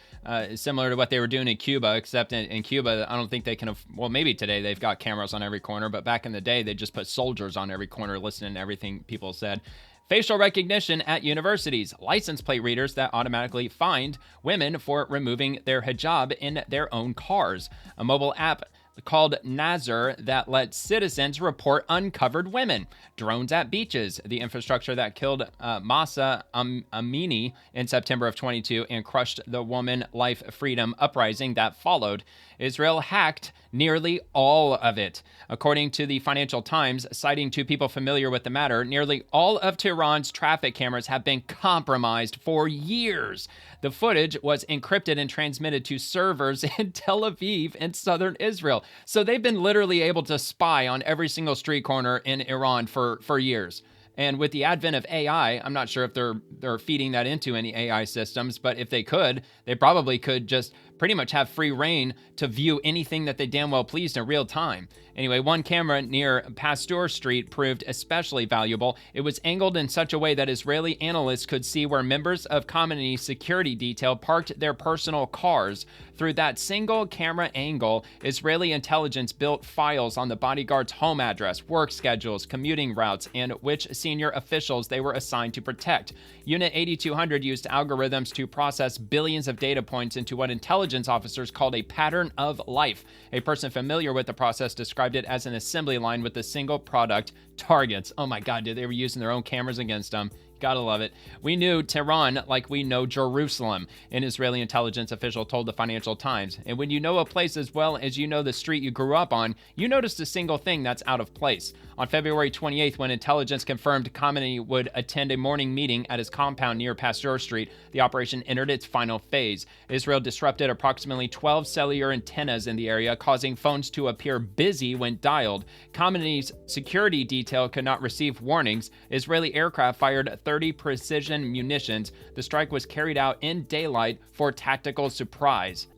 similar to what they were doing in Cuba, except in Cuba, I don't think they can, well, maybe today they've got cameras on every corner, but back in the day, they just put soldiers on every corner listening to everything people said. Facial recognition at universities, license plate readers that automatically find women for removing their hijab in their own cars, a mobile app called Nazar that lets citizens report uncovered women, drones at beaches, the infrastructure that killed Masa Amini in September of 22 and crushed the Woman Life Freedom uprising that followed. Israel hacked nearly all of it. According to the Financial Times, citing two people familiar with the matter, nearly all of Tehran's traffic cameras have been compromised for years. The footage was encrypted and transmitted to servers in Tel Aviv and southern Israel. So they've been literally able to spy on every single street corner in Iran for years. And with the advent of AI, I'm not sure if they're feeding that into any AI systems, but if they could, they probably could just pretty much have free reign to view anything that they damn well pleased in real time. Anyway, one camera near Pasteur Street proved especially valuable. It was angled in such a way that Israeli analysts could see where members of Khamenei's security detail parked their personal cars. Through that single camera angle, Israeli intelligence built files on the bodyguard's home address, work schedules, commuting routes, and which senior officials they were assigned to protect. Unit 8200 used algorithms to process billions of data points into what intelligence officers called a pattern of life. A person familiar with the process described it as an assembly line with a single product targets. Oh my God, dude, they were using their own cameras against them. Gotta love it. We knew Tehran like we know Jerusalem, an Israeli intelligence official told the Financial Times. And when you know a place as well as you know the street you grew up on, you noticed a single thing that's out of place. On February 28th, when intelligence confirmed Khamenei would attend a morning meeting at his compound near Pasteur Street, the operation entered its final phase. Israel disrupted approximately 12 cellular antennas in the area, causing phones to appear busy when dialed. Khamenei's security detail could not receive warnings. Israeli aircraft fired 30 precision munitions. The strike was carried out in daylight for tactical surprise.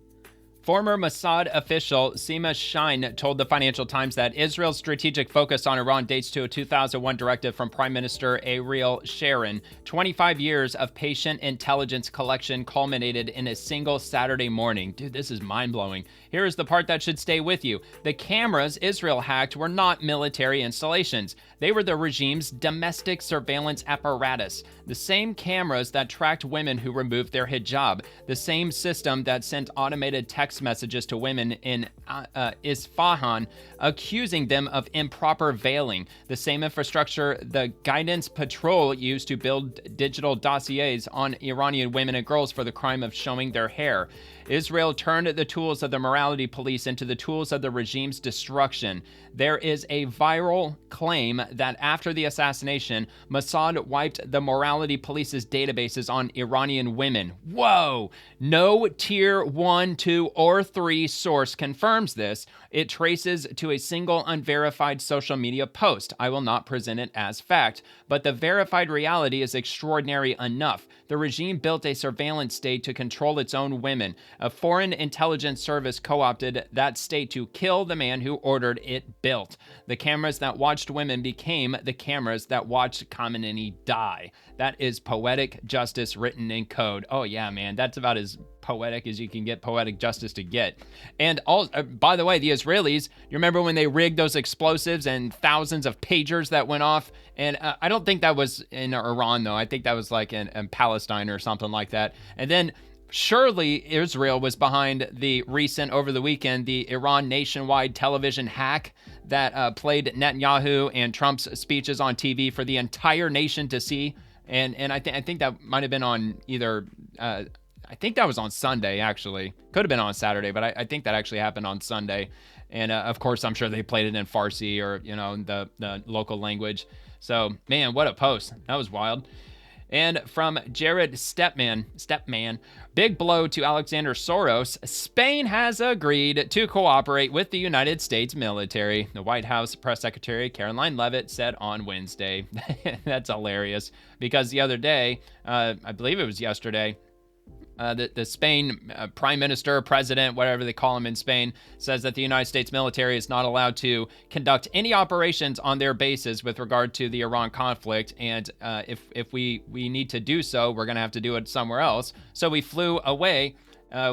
Former Mossad official Sima Shine told the Financial Times that Israel's strategic focus on Iran dates to a 2001 directive from Prime Minister Ariel Sharon. 25 years of patient intelligence collection culminated in a single Saturday morning. Dude, this is mind-blowing. Here is the part that should stay with you. The cameras Israel hacked were not military installations. They were the regime's domestic surveillance apparatus. The same cameras that tracked women who removed their hijab. The same system that sent automated text messages to women in Isfahan, accusing them of improper veiling. The same infrastructure the Guidance Patrol used to build digital dossiers on Iranian women and girls for the crime of showing their hair. Israel turned the tools of the morality police into the tools of the regime's destruction. There is a viral claim that after the assassination, Mossad wiped the morality police's databases on Iranian women. Whoa! No tier 1, 2, or 3 source confirms this. It traces to a single unverified social media post. I will not present it as fact, but the verified reality is extraordinary enough. the regime built a surveillance state to control its own women. A foreign intelligence service co-opted that state to kill the man who ordered it built. The cameras that watched women became the cameras that watched Khamenei die. That is poetic justice written in code. Oh yeah, man, that's about as poetic as you can get poetic justice to get. And all, by the way, the Israelis, you remember when they rigged those explosives and thousands of pagers that went off? And I don't think that was in Iran, though. I think that was like in Palestine or something like that. And then surely Israel was behind the recent, over the weekend, the Iran nationwide television hack that played Netanyahu and Trump's speeches on TV for the entire nation to see. And I think that might have been on either, I think that was on Sunday, actually. Could have been on Saturday, but I think that actually happened on Sunday. And of course, I'm sure they played it in Farsi or, you know, the local language. So, man, what a post. That was wild. And from Jared Stepman, big blow to Alexander Soros. Spain has agreed to cooperate with the United States military. The White House press secretary Caroline Leavitt said on Wednesday. That's hilarious because the other day, I believe it was yesterday, the Spain prime minister, president, whatever they call him in Spain, says that the United States military is not allowed to conduct any operations on their bases with regard to the Iran conflict. And if we need to do so, we're going to have to do it somewhere else. So we flew away.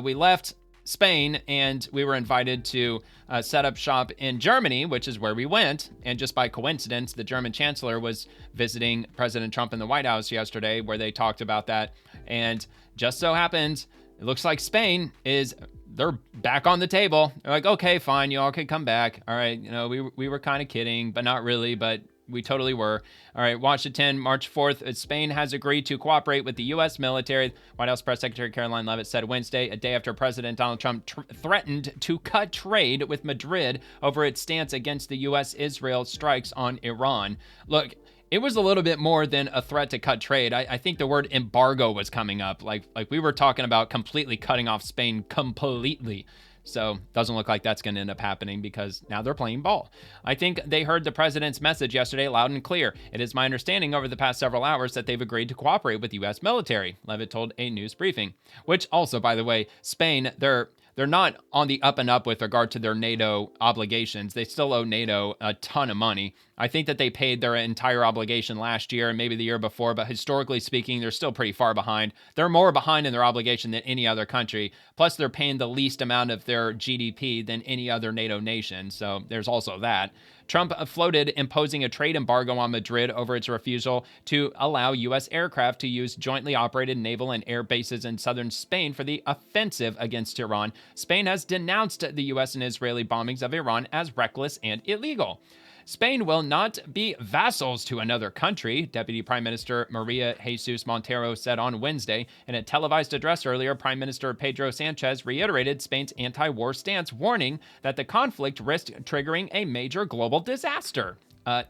We left Spain and we were invited to set up shop in Germany, which is where we went. And just by coincidence, the German chancellor was visiting President Trump in the White House yesterday, where they talked about that. And just so happens, it looks like Spain they're back on the table. They're like, okay, fine, you all can come back. All right, you know, we were kind of kidding, but not really, but we totally were. All right, Washington, March 4th, Spain has agreed to cooperate with the U.S. military. White House Press Secretary Caroline Leavitt said Wednesday, a day after President Donald Trump threatened to cut trade with Madrid over its stance against the U.S.-Israel strikes on Iran. Look, it was a little bit more than a threat to cut trade. I think the word embargo was coming up. Like we were talking about completely cutting off Spain completely. So doesn't look like that's going to end up happening because now they're playing ball. I think they heard the president's message yesterday loud and clear. It is my understanding over the past several hours that they've agreed to cooperate with the U.S. military, Leavitt told a news briefing. Which also, by the way, Spain, they're not on the up and up with regard to their NATO obligations. They still owe NATO a ton of money. I think that they paid their entire obligation last year and maybe the year before, but historically speaking, they're still pretty far behind. They're more behind in their obligation than any other country. Plus, they're paying the least amount of their GDP than any other NATO nation. So there's also that. Trump floated imposing a trade embargo on Madrid over its refusal to allow U.S. aircraft to use jointly operated naval and air bases in southern Spain for the offensive against Iran. Spain has denounced the U.S. and Israeli bombings of Iran as reckless and illegal. Spain will not be vassals to another country, Deputy Prime Minister Maria Jesus Montero said on Wednesday. In a televised address earlier, Prime Minister Pedro Sanchez reiterated Spain's anti-war stance, warning that the conflict risked triggering a major global disaster.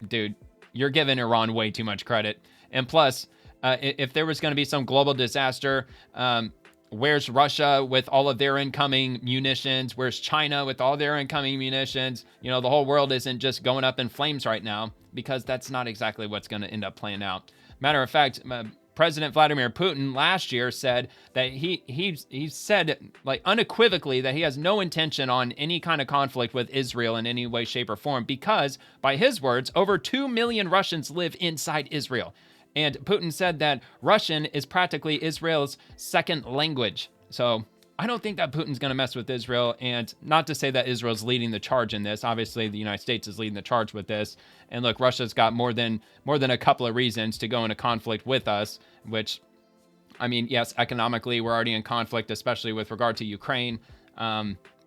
Dude, you're giving Iran way too much credit. And plus, if there was going to be some global disaster, where's Russia with all of their incoming munitions? Where's China with all their incoming munitions? You know, the whole world isn't just going up in flames right now because that's not exactly what's going to end up playing out. Matter of fact, President Vladimir Putin last year said that he said like unequivocally that he has no intention on any kind of conflict with Israel in any way, shape, or form because, by his words, over 2 million Russians live inside Israel. And Putin said that Russian is practically Israel's second language. So I don't think that Putin's going to mess with Israel. And not to say that Israel's leading the charge in this. Obviously, the United States is leading the charge with this. And look, Russia's got more than a couple of reasons to go into conflict with us, which, I mean, yes, economically, we're already in conflict, especially with regard to Ukraine.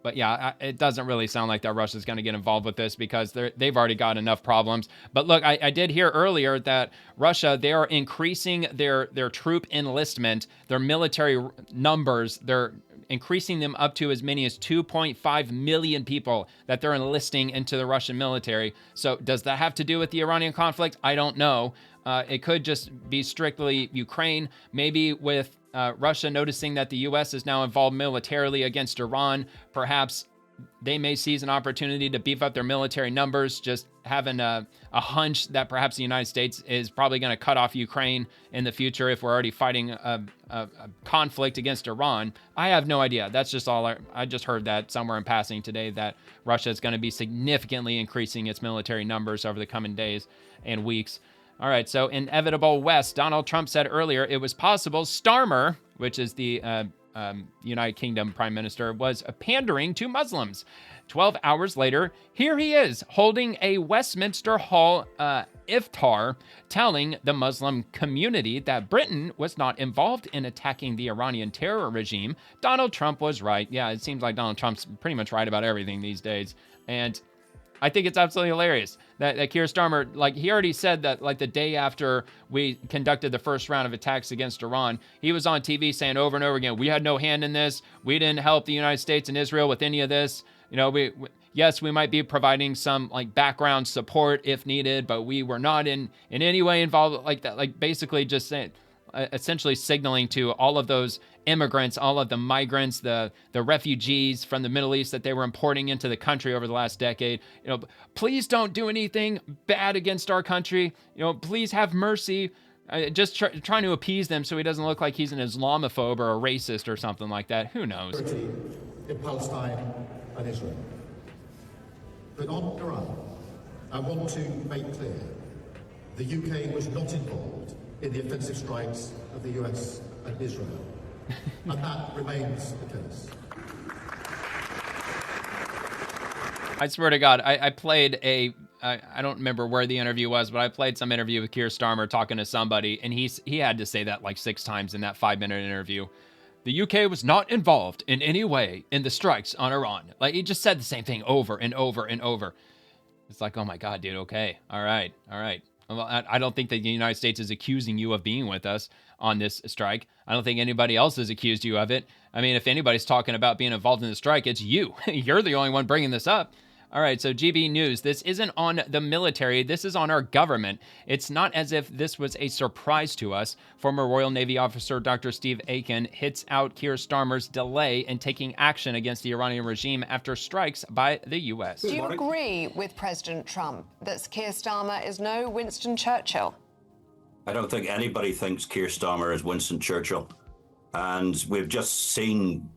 But yeah, it doesn't really sound like that Russia's going to get involved with this because they've already got enough problems. But look, I did hear earlier that Russia, they are increasing their troop enlistment, their military numbers. They're increasing them up to as many as 2.5 million people that they're enlisting into the Russian military. So does that have to do with the Iranian conflict? I don't know. It could just be strictly Ukraine, maybe with Russia noticing that the U.S. is now involved militarily against Iran. Perhaps they may seize an opportunity to beef up their military numbers, just having a hunch that perhaps the United States is probably going to cut off Ukraine in the future if we're already fighting a conflict against Iran. I have no idea. That's just all I just heard that somewhere in passing today, that Russia is going to be significantly increasing its military numbers over the coming days and weeks. All right, so inevitable West. Donald Trump said earlier it was possible Starmer, which is the United Kingdom Prime Minister, was pandering to Muslims. 12 hours later, here he is holding a Westminster Hall iftar, telling the Muslim community that Britain was not involved in attacking the Iranian terror regime. Donald Trump was right. Yeah, it seems like Donald Trump's pretty much right about everything these days. And I think it's absolutely hilarious that Keir Starmer, like, he already said that, like, the day after we conducted the first round of attacks against Iran, he was on TV saying over and over again, we had no hand in this. We didn't help the United States and Israel with any of this. You know, yes, we might be providing some, like, background support if needed, but we were not in any way involved like that. Like, basically just saying, essentially signaling to all of those immigrants, all of the migrants, the refugees from the Middle East that they were importing into the country over the last decade, you know, please don't do anything bad against our country. You know, please have mercy. Just trying to appease them so he doesn't look like he's an Islamophobe or a racist or something like that. Who knows? In Palestine and Israel. But on Iran, I want to make clear the UK was not involved in the offensive strikes of the US and Israel. And that remains the case. I swear to God, I played I don't remember where the interview was, but I played some interview with Keir Starmer talking to somebody, and he had to say that like 6 times in that 5-minute interview. The UK was not involved in any way in the strikes on Iran. Like, he just said the same thing over and over and over. It's like, oh my God, dude, okay. All right. Well, I don't think that the United States is accusing you of being with us on this strike. I don't think anybody else has accused you of it. I mean, if anybody's talking about being involved in the strike, it's you. You're the only one bringing this up. All right, so GB News, this isn't on the military, this is on our government. It's not as if this was a surprise to us. Former Royal Navy officer Dr. Steve Aiken hits out Keir Starmer's delay in taking action against the Iranian regime after strikes by the U.S. Do you agree with President Trump that Keir Starmer is no Winston Churchill? I don't think anybody thinks Keir Starmer is Winston Churchill. And we've just seen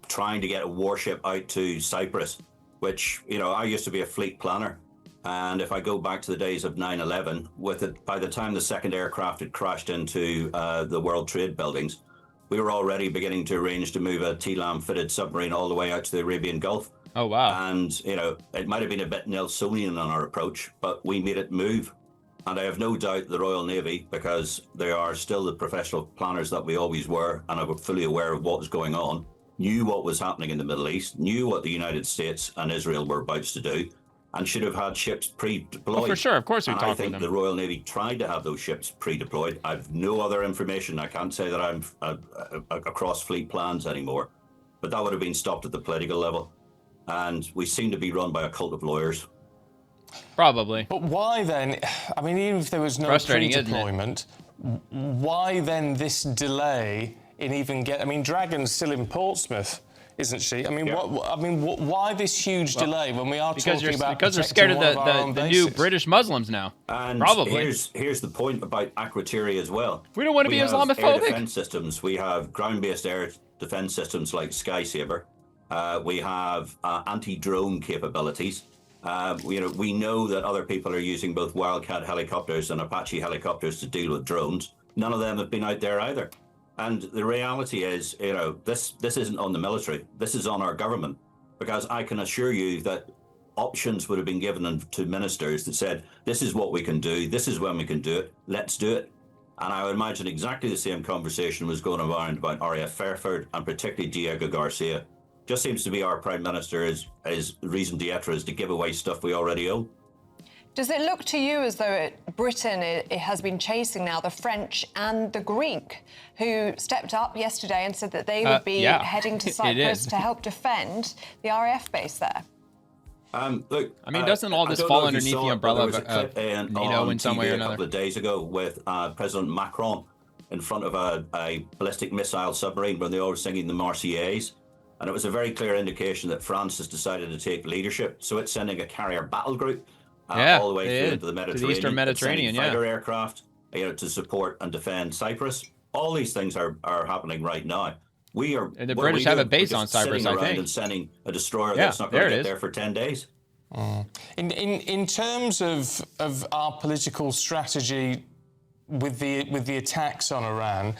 trying to get a warship out to Cyprus, which, you know, I used to be a fleet planner. And if I go back to the days of 9/11, by the time the second aircraft had crashed into the World Trade buildings, we were already beginning to arrange to move a TLAM fitted submarine all the way out to the Arabian Gulf. Oh, wow. And, you know, it might have been a bit Nelsonian on our approach, but we made it move. And I have no doubt the Royal Navy, because they are still the professional planners that we always were, and are fully aware of what was going on, knew what was happening in the Middle East, knew what the United States and Israel were about to do, and should have had ships pre-deployed. Oh, for sure, of course we talked with them. I think the Royal Navy tried to have those ships pre-deployed. I've no other information. I can't say that I'm across fleet plans anymore, but that would have been stopped at the political level. And we seem to be run by a cult of lawyers. Probably. But why then, I mean, even if there was no pre-deployment, why then this delay in even I mean, Dragon's still in Portsmouth, isn't she? I mean, yeah. Why this huge delay when we are talking about because they're scared of the new British Muslims now. And probably. Here's the point about Akrotiri as well. We don't want to be Islamophobic. Air defense systems. We have ground-based air defense systems like Skysaber. We have anti-drone capabilities. We know that other people are using both Wildcat helicopters and Apache helicopters to deal with drones. None of them have been out there either. And the reality is, you know, this isn't on the military. This is on our government, because I can assure you that options would have been given to ministers that said, this is what we can do. This is when we can do it. Let's do it. And I would imagine exactly the same conversation was going around about RAF Fairford and particularly Diego Garcia. Just seems to be our Prime Minister is reason d'etre is to give away stuff we already own. Does it look to you as though Britain it has been chasing now the French and the Greek, who stepped up yesterday and said that they would be heading to Cyprus to help defend the RAF base there? Look, I mean, doesn't all this fall underneath the umbrella of NATO in some way or another? A couple of days ago with President Macron in front of a ballistic missile submarine when they all were singing the Marseillaise. And it was a very clear indication that France has decided to take leadership. So it's sending a carrier battle group all the way through into the Mediterranean. To the Eastern Mediterranean, it's fighter aircraft, to support and defend Cyprus. All these things are happening right now. And the British have a base on Cyprus, I think. And sending a destroyer that's not going to get there for 10 days. In terms of our political strategy with the attacks on Iran,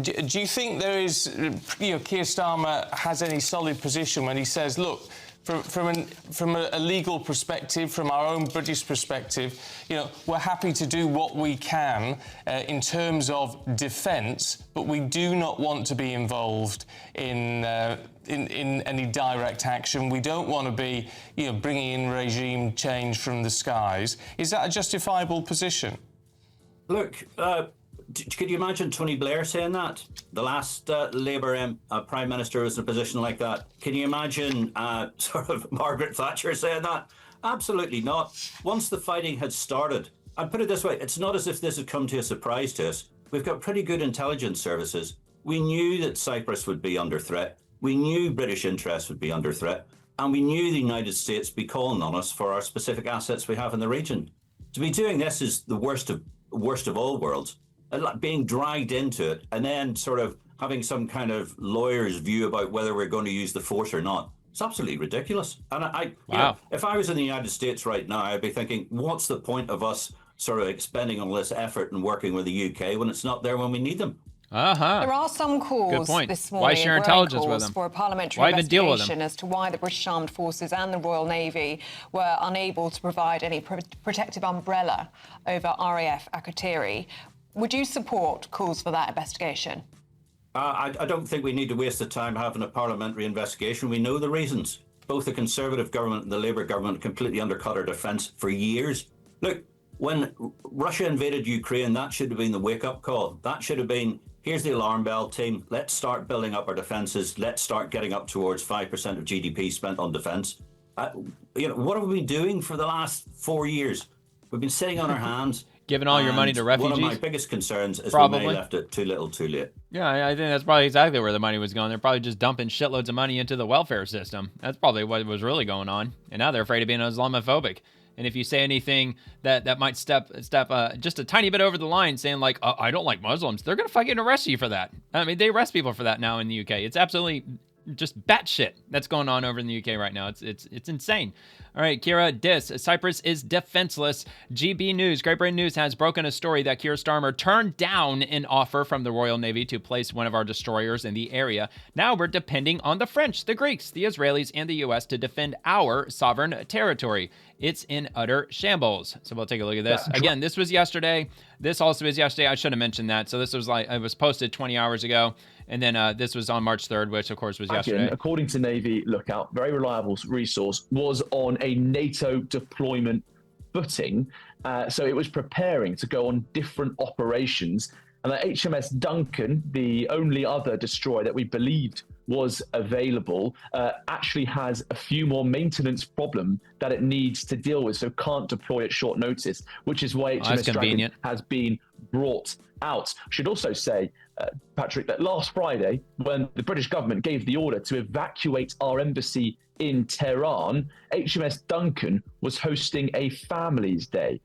do you think there is, Keir Starmer has any solid position when he says, look, from a legal perspective, from our own British perspective, we're happy to do what we can in terms of defence, but we do not want to be involved in any direct action. We don't want to be, bringing in regime change from the skies. Is that a justifiable position? Look, could you imagine Tony Blair saying that? The last Labour Prime Minister was in a position like that. Can you imagine sort of Margaret Thatcher saying that? Absolutely not. Once the fighting had started, I'd put it this way, it's not as if this had come to a surprise to us. We've got pretty good intelligence services. We knew that Cyprus would be under threat. We knew British interests would be under threat. And we knew the United States would be calling on us for our specific assets we have in the region. To be doing this is the worst of all worlds. Being dragged into it and then sort of having some kind of lawyer's view about whether we're going to use the force or not. It's absolutely ridiculous. And if I was in the United States right now, I'd be thinking, what's the point of us sort of expending all this effort and working with the UK when it's not there when we need them? There are some calls this morning. Why share intelligence with them? For a parliamentary investigation as to why the British Armed Forces and the Royal Navy were unable to provide any protective umbrella over RAF Akrotiri. Would you support calls for that investigation? I don't think we need to waste the time having a parliamentary investigation. We know the reasons. Both the Conservative government and the Labour government completely undercut our defence for years. Look, when Russia invaded Ukraine, that should have been the wake-up call. That should have been, here's the alarm bell, team. Let's start building up our defences. Let's start getting up towards 5% of GDP spent on defence. What have we been doing for the last 4 years? We've been sitting on our hands. Giving all your money to refugees. One of my biggest concerns is we may have left it too little too late. Yeah, I think that's probably exactly where the money was going. They're probably just dumping shitloads of money into the welfare system. That's probably what was really going on. And now they're afraid of being Islamophobic. And if you say anything that might step just a tiny bit over the line, saying like, I don't like Muslims, they're going to fucking arrest you for that. I mean, they arrest people for that now in the UK. It's absolutely just batshit that's going on over in the UK right now. It's insane. All right, Kira, Cyprus is defenseless. GB News, Great Britain News has broken a story that Keir Starmer turned down an offer from the Royal Navy to place one of our destroyers in the area. Now we're depending on the French, the Greeks, the Israelis, and the US to defend our sovereign territory. It's in utter shambles. So we'll take a look at this. Again, this was yesterday. This also is yesterday. I should have mentioned that. So this was it was posted 20 hours ago. And then this was on March 3rd, which of course was yesterday. According to Navy Lookout, very reliable resource, was on a NATO deployment footing. So it was preparing to go on different operations. And the HMS Duncan, the only other destroyer that we believed was available, actually has a few more maintenance problems that it needs to deal with, so can't deploy at short notice, which is why HMS Dragon has been brought out. I should also say, Patrick, that last Friday, when the British government gave the order to evacuate our embassy in Tehran, HMS Duncan was hosting a Families Day.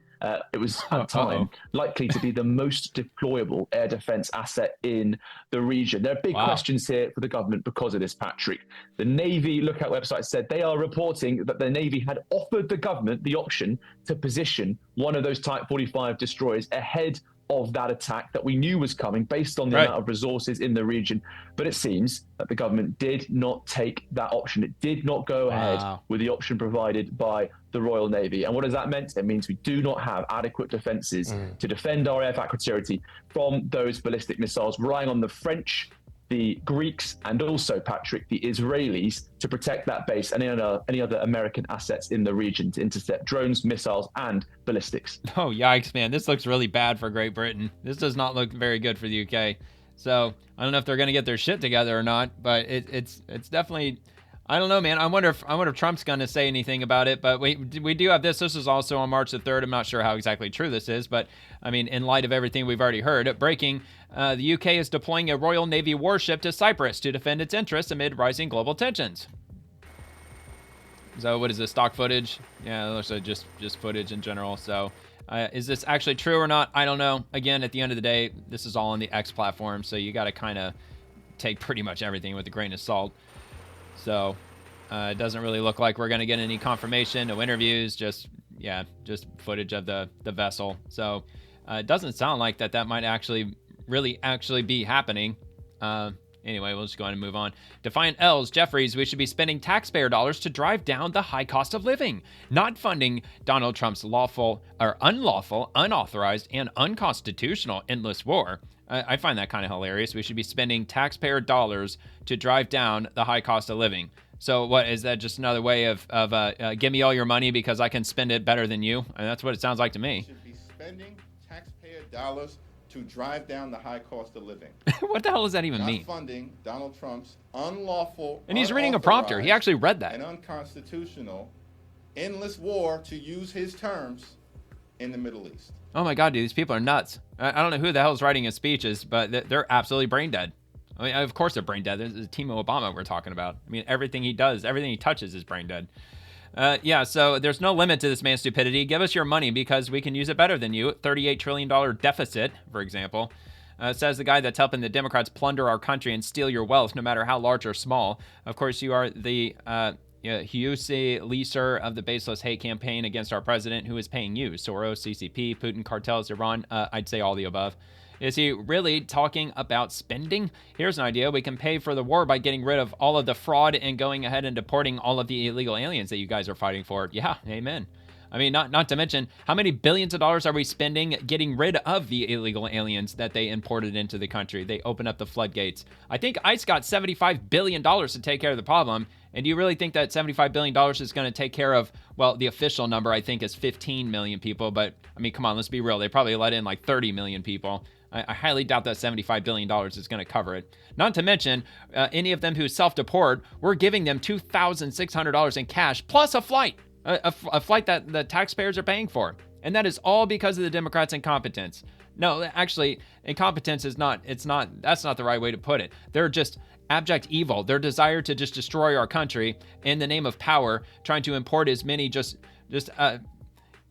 It was at the time likely to be the most deployable air defence asset in the region. There are big questions here for the government because of this, Patrick. The Navy Lookout website said they are reporting that the Navy had offered the government the option to position one of those Type 45 destroyers ahead of that attack that we knew was coming based on the amount of resources in the region. But it seems that the government did not take that option. It did not go ahead with the option provided by the Royal Navy. And what does that mean? It means we do not have adequate defences to defend our air security from those ballistic missiles, relying on the French, the Greeks, and also, Patrick, the Israelis to protect that base and any other American assets in the region to intercept drones, missiles, and ballistics. Oh, yikes, man. This looks really bad for Great Britain. This does not look very good for the UK. So I don't know if they're going to get their shit together or not, but it's definitely I don't know, man. I wonder if Trump's going to say anything about it. But we do have this. This is also on March the 3rd. I'm not sure how exactly true this is, but I mean, in light of everything we've already heard, breaking, the UK is deploying a Royal Navy warship to Cyprus to defend its interests amid rising global tensions. So what is this, stock footage? Yeah, it looks like just footage in general. So is this actually true or not? I don't know. Again, at the end of the day, this is all on the X platform, so you got to kind of take pretty much everything with a grain of salt. So it doesn't really look like we're going to get any confirmation, no interviews, just footage of the vessel. So it doesn't sound like that might actually be happening. Anyway, we'll just go ahead and move on. Defiant L's, Jeffries, we should be spending taxpayer dollars to drive down the high cost of living, not funding Donald Trump's lawful or unlawful, unauthorized, and unconstitutional endless war. I find that kind of hilarious. We should be spending taxpayer dollars to drive down the high cost of living. So what, is that just another way of give me all your money because I can spend it better than you? I mean, that's what it sounds like to me. We should be spending taxpayer dollars to drive down the high cost of living. What the hell does that even Not mean? Funding Donald Trump's unlawful, and he's reading a prompter. He actually read that. And unconstitutional endless war, to use his terms, in the Middle East. Oh my God, dude, these people are nuts. I don't know who the hell is writing his speeches, but they're absolutely brain dead. I mean, of course they're brain dead. There's a team of Obama we're talking about. I mean, everything he does, everything he touches is brain dead. So there's no limit to this man's stupidity. Give us your money because we can use it better than you. $38 trillion deficit, for example. Says the guy that's helping the Democrats plunder our country and steal your wealth, no matter how large or small. Of course, you are the Husey leaser of the baseless hate campaign against our president, who is paying you. Soros, CCP, Putin, cartels, Iran. I'd say all the above. Is he really talking about spending? Here's an idea. We can pay for the war by getting rid of all of the fraud and going ahead and deporting all of the illegal aliens that you guys are fighting for. Yeah, amen. I mean, not to mention, how many billions of dollars are we spending getting rid of the illegal aliens that they imported into the country? They opened up the floodgates. I think ICE got $75 billion to take care of the problem. And do you really think that $75 billion is going to take care of, well, the official number, I think, is 15 million people. But, I mean, come on, let's be real. They probably let in like 30 million people. I highly doubt that $75 billion is going to cover it. Not to mention, any of them who self-deport, we're giving them $2,600 in cash plus a flight. A flight that the taxpayers are paying for. And that is all because of the Democrats' incompetence. No, actually, incompetence that's not the right way to put it. They're just abject evil. Their desire to just destroy our country in the name of power, trying to import as many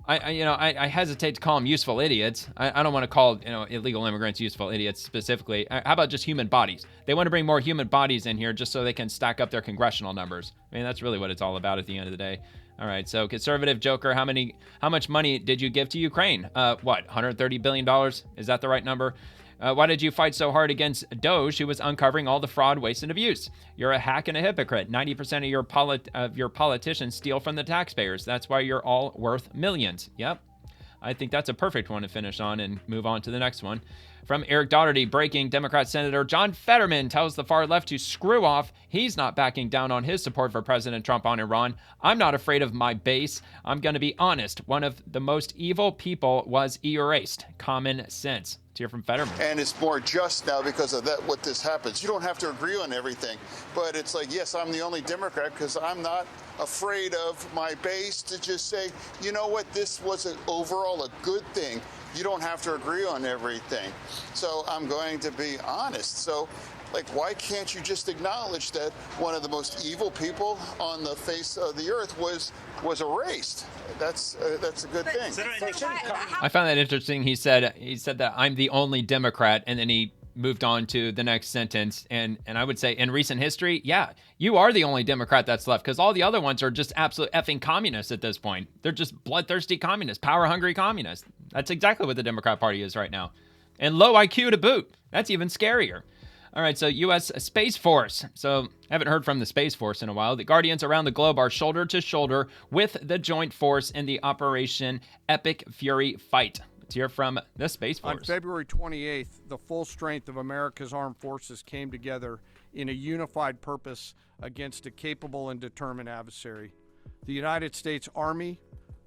I hesitate to call them useful idiots. I don't want to call illegal immigrants useful idiots specifically. How about just human bodies? They want to bring more human bodies in here just so they can stack up their congressional numbers. I mean, that's really what it's all about at the end of the day. All right, so conservative joker, how much money did you give to Ukraine? $130 billion? Is that the right number? Why did you fight so hard against Doge, who was uncovering all the fraud, waste, and abuse? You're a hack and a hypocrite. 90% of your politicians steal from the taxpayers. That's why you're all worth millions. Yep. I think that's a perfect one to finish on and move on to the next one. From Eric Daugherty, breaking, Democrat Senator John Fetterman tells the far left to screw off. He's not backing down on his support for President Trump on Iran. I'm not afraid of my base. I'm going to be honest. One of the most evil people was erased. Common sense. Let's hear from Fetterman. And it's more just now because of that. What this happens. You don't have to agree on everything, but it's like, yes, I'm the only Democrat because I'm not afraid of my base to just say, you know what, this was overall a good thing. You don't have to agree on everything. So I'm going to be honest. So, like, why can't you just acknowledge that one of the most evil people on the face of the earth was erased? That's a good thing. I found that interesting. He said that I'm the only Democrat, and then he moved on to the next sentence. And I would say in recent history, yeah, you are the only Democrat that's left because all the other ones are just absolute effing communists at this point. They're just bloodthirsty communists, power-hungry communists. That's exactly what the Democrat Party is right now. And low IQ to boot. That's even scarier. All right, so U.S. Space Force. So I haven't heard from the Space Force in a while. The Guardians around the globe are shoulder to shoulder with the joint force in the Operation Epic Fury fight. Let's hear from the Space Force. On February 28th, the full strength of America's armed forces came together in a unified purpose against a capable and determined adversary. The United States Army,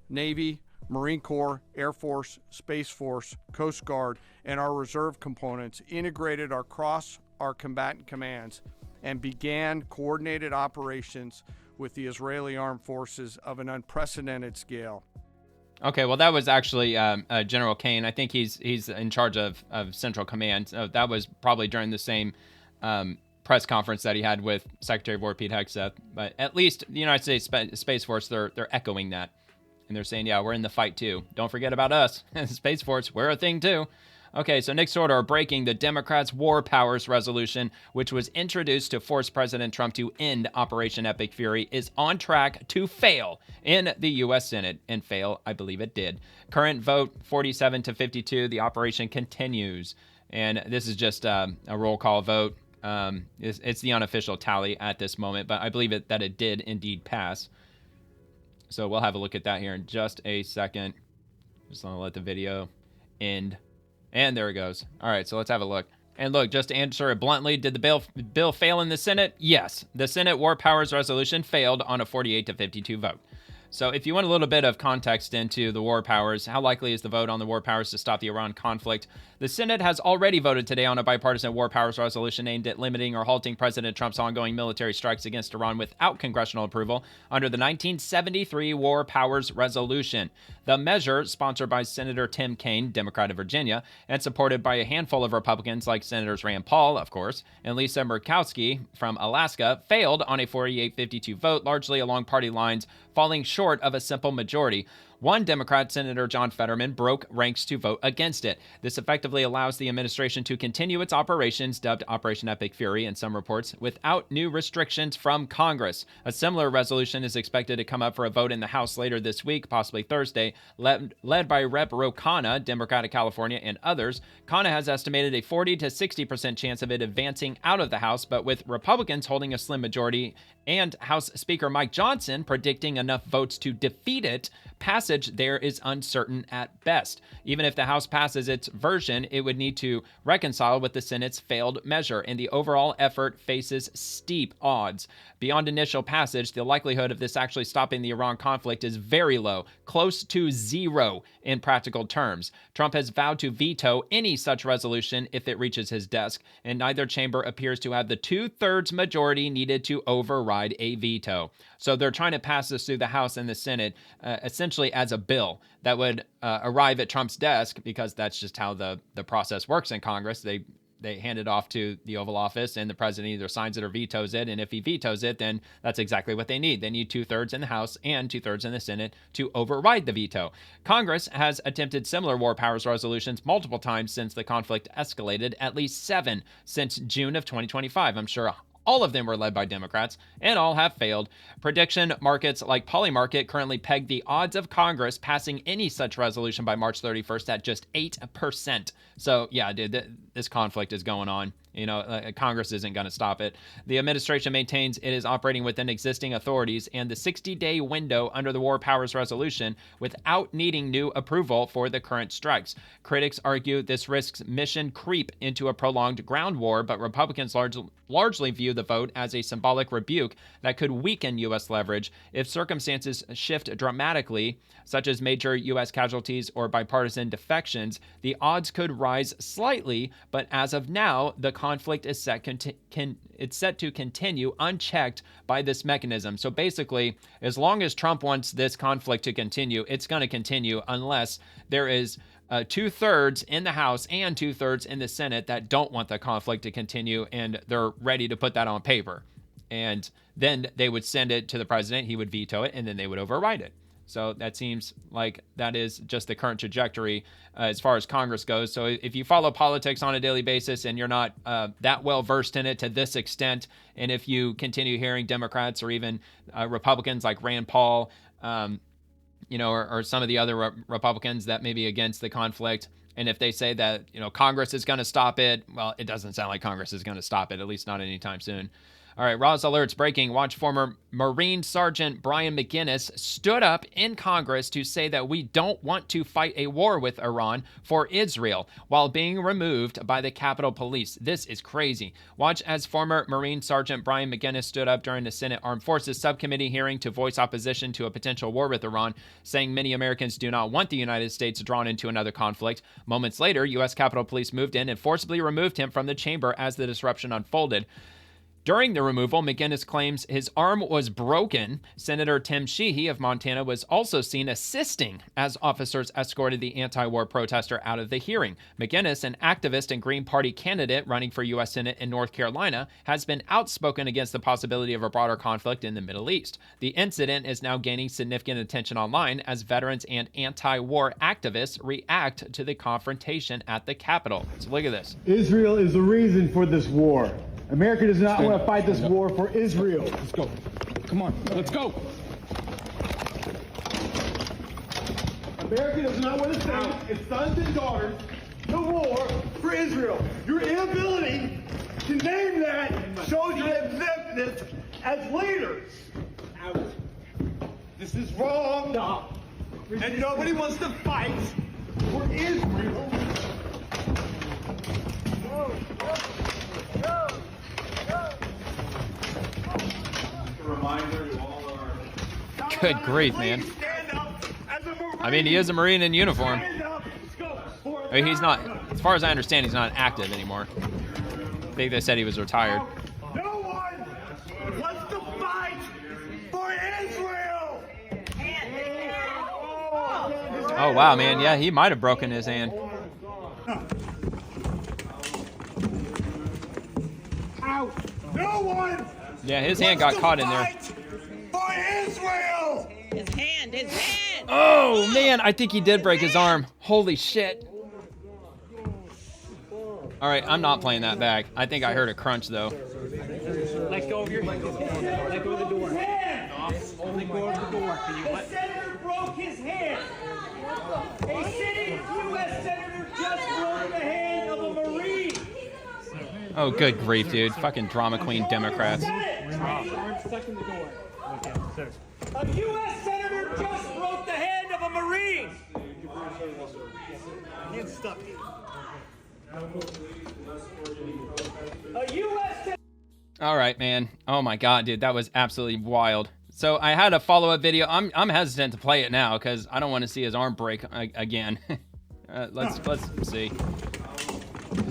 Navy, Marine Corps, Air Force, Space Force, Coast Guard, and our reserve components integrated across our combatant commands and began coordinated operations with the Israeli armed forces of an unprecedented scale. Okay, well, that was actually General Kane. I think he's in charge of Central Command. So that was probably during the same press conference that he had with Secretary of War Pete Hegseth. But at least the United States Space Force, they're echoing that. And they're saying, yeah, we're in the fight too. Don't forget about us. Space Force, we're a thing too. Okay, so Nick Sordo are breaking the Democrats' War Powers resolution, which was introduced to force President Trump to end Operation Epic Fury, is on track to fail in the U.S. Senate. And fail, I believe it did. Current vote, 47-52. The operation continues. And this is just a roll call vote. It's the unofficial tally at this moment, but I believe that it did indeed pass. So we'll have a look at that here in just a second. Just want to let the video end. And there it goes. All right, so let's have a look. And look, just to answer it bluntly, did the bill fail in the Senate? Yes. The Senate War Powers resolution failed on a 48-52 vote. So if you want a little bit of context into the war powers, how likely is the vote on the war powers to stop the Iran conflict? The Senate has already voted today on a bipartisan war powers resolution aimed at limiting or halting President Trump's ongoing military strikes against Iran without congressional approval under the 1973 War Powers Resolution. The measure, sponsored by Senator Tim Kaine, Democrat of Virginia, and supported by a handful of Republicans like Senators Rand Paul, of course, and Lisa Murkowski from Alaska, failed on a 48-52 vote, largely along party lines, falling short of a simple majority. One Democrat, Senator John Fetterman, broke ranks to vote against it. This effectively allows the administration to continue its operations, dubbed Operation Epic Fury in some reports, without new restrictions from Congress. A similar resolution is expected to come up for a vote in the House later this week, possibly Thursday, led by Rep. Ro Khanna, Democrat of California, and others. Khanna has estimated a 40-60% chance of it advancing out of the House, but with Republicans holding a slim majority and House Speaker Mike Johnson predicting enough votes to defeat it, passage there is uncertain at best. Even if the House passes its version, it would need to reconcile with the Senate's failed measure, and the overall effort faces steep odds. Beyond initial passage, the likelihood of this actually stopping the Iran conflict is very low, close to zero in practical terms. Trump has vowed to veto any such resolution if it reaches his desk, and neither chamber appears to have the two-thirds majority needed to override a veto. So they're trying to pass this through the House and the Senate essentially as a bill that would arrive at Trump's desk, because that's just how the process works in Congress. They hand it off to the Oval Office, and the president either signs it or vetoes it. And if he vetoes it, then that's exactly what they need. They need two-thirds in the House and two-thirds in the Senate to override the veto. Congress has attempted similar war powers resolutions multiple times since the conflict escalated, at least 7 since June of 2025. I'm sure all of them were led by Democrats, and all have failed. Prediction markets like Polymarket currently peg the odds of Congress passing any such resolution by March 31st at just 8%. So, yeah, dude, this conflict is going on. Congress isn't going to stop it. The administration maintains it is operating within existing authorities and the 60-day window under the War Powers Resolution without needing new approval for the current strikes. Critics argue this risks mission creep into a prolonged ground war, but Republicans largely view the vote as a symbolic rebuke that could weaken U.S. leverage if circumstances shift dramatically, such as major U.S. casualties or bipartisan defections. The odds could rise slightly, but as of now, the conflict is set to continue unchecked by this mechanism. So basically, as long as Trump wants this conflict to continue, it's going to continue unless there is 2/3 in the House and 2/3 in the Senate that don't want the conflict to continue, and they're ready to put that on paper. And then they would send it to the president, he would veto it, and then they would override it. So that seems like that is just the current trajectory as far as Congress goes. So if you follow politics on a daily basis and you're not that well versed in it to this extent, and if you continue hearing Democrats or even Republicans like Rand Paul, or some of the other Republicans that may be against the conflict, and if they say that, Congress is going to stop it, well, it doesn't sound like Congress is going to stop it, at least not anytime soon. All right, Roz Alerts breaking. Watch former Marine Sergeant Brian McGinnis stood up in Congress to say that we don't want to fight a war with Iran for Israel while being removed by the Capitol Police. This is crazy. Watch as former Marine Sergeant Brian McGinnis stood up during the Senate Armed Forces Subcommittee hearing to voice opposition to a potential war with Iran, saying many Americans do not want the United States drawn into another conflict. Moments later, U.S. Capitol Police moved in and forcibly removed him from the chamber as the disruption unfolded. During the removal, McGinnis claims his arm was broken. Senator Tim Sheehy of Montana was also seen assisting as officers escorted the anti-war protester out of the hearing. McGinnis, an activist and Green Party candidate running for U.S. Senate in North Carolina, has been outspoken against the possibility of a broader conflict in the Middle East. The incident is now gaining significant attention online as veterans and anti-war activists react to the confrontation at the Capitol. So look at this. Israel is the reason for this war. America does not want to fight this war for Israel. Let's go. Come on, let's go. America does not want to send its sons and daughters to war for Israel. Your inability to name that shows your exemptness as leaders. This is wrong. No. And nobody wants to fight for Israel. Good grief, man. I mean, he is a Marine in uniform. I mean, he's not, as far as I understand, he's not active anymore. I think they said he was retired. No one wants to fight for Israel. Oh, wow, man. Yeah, he might have broken his hand. No one. Yeah, his hand got caught in there. For Israel. His hand. Oh, man, I think he did break his arm. Holy shit. All right, I'm not playing that back. I think I heard a crunch, though. Let go of your hand. Let go of the door. Let go of the door. The senator broke his hand. A sitting U.S. senator just broke the hand of a Marine. Oh, good grief, dude. Fucking drama queen Democrats. Stuck in the door. A U.S. senator just broke the hand of a Marine. Hand stuck. A U.S. All right, man. Oh my God, dude, that was absolutely wild. So I had a follow-up video. I'm hesitant to play it now because I don't want to see his arm break again. Let's see.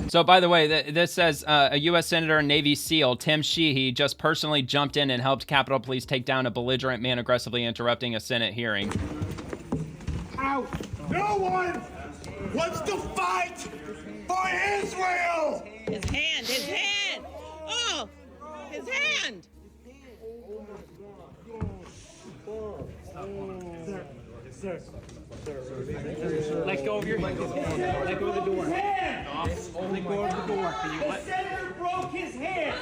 So, by the way, this says a U.S. Senator and Navy SEAL, Tim Sheehy, just personally jumped in and helped Capitol Police take down a belligerent man aggressively interrupting a Senate hearing. Out. No one wants to fight for Israel. His hand. Oh, his hand. Sir. Let go of your hand. Let go of the door. Let go of the door. The senator broke his hand.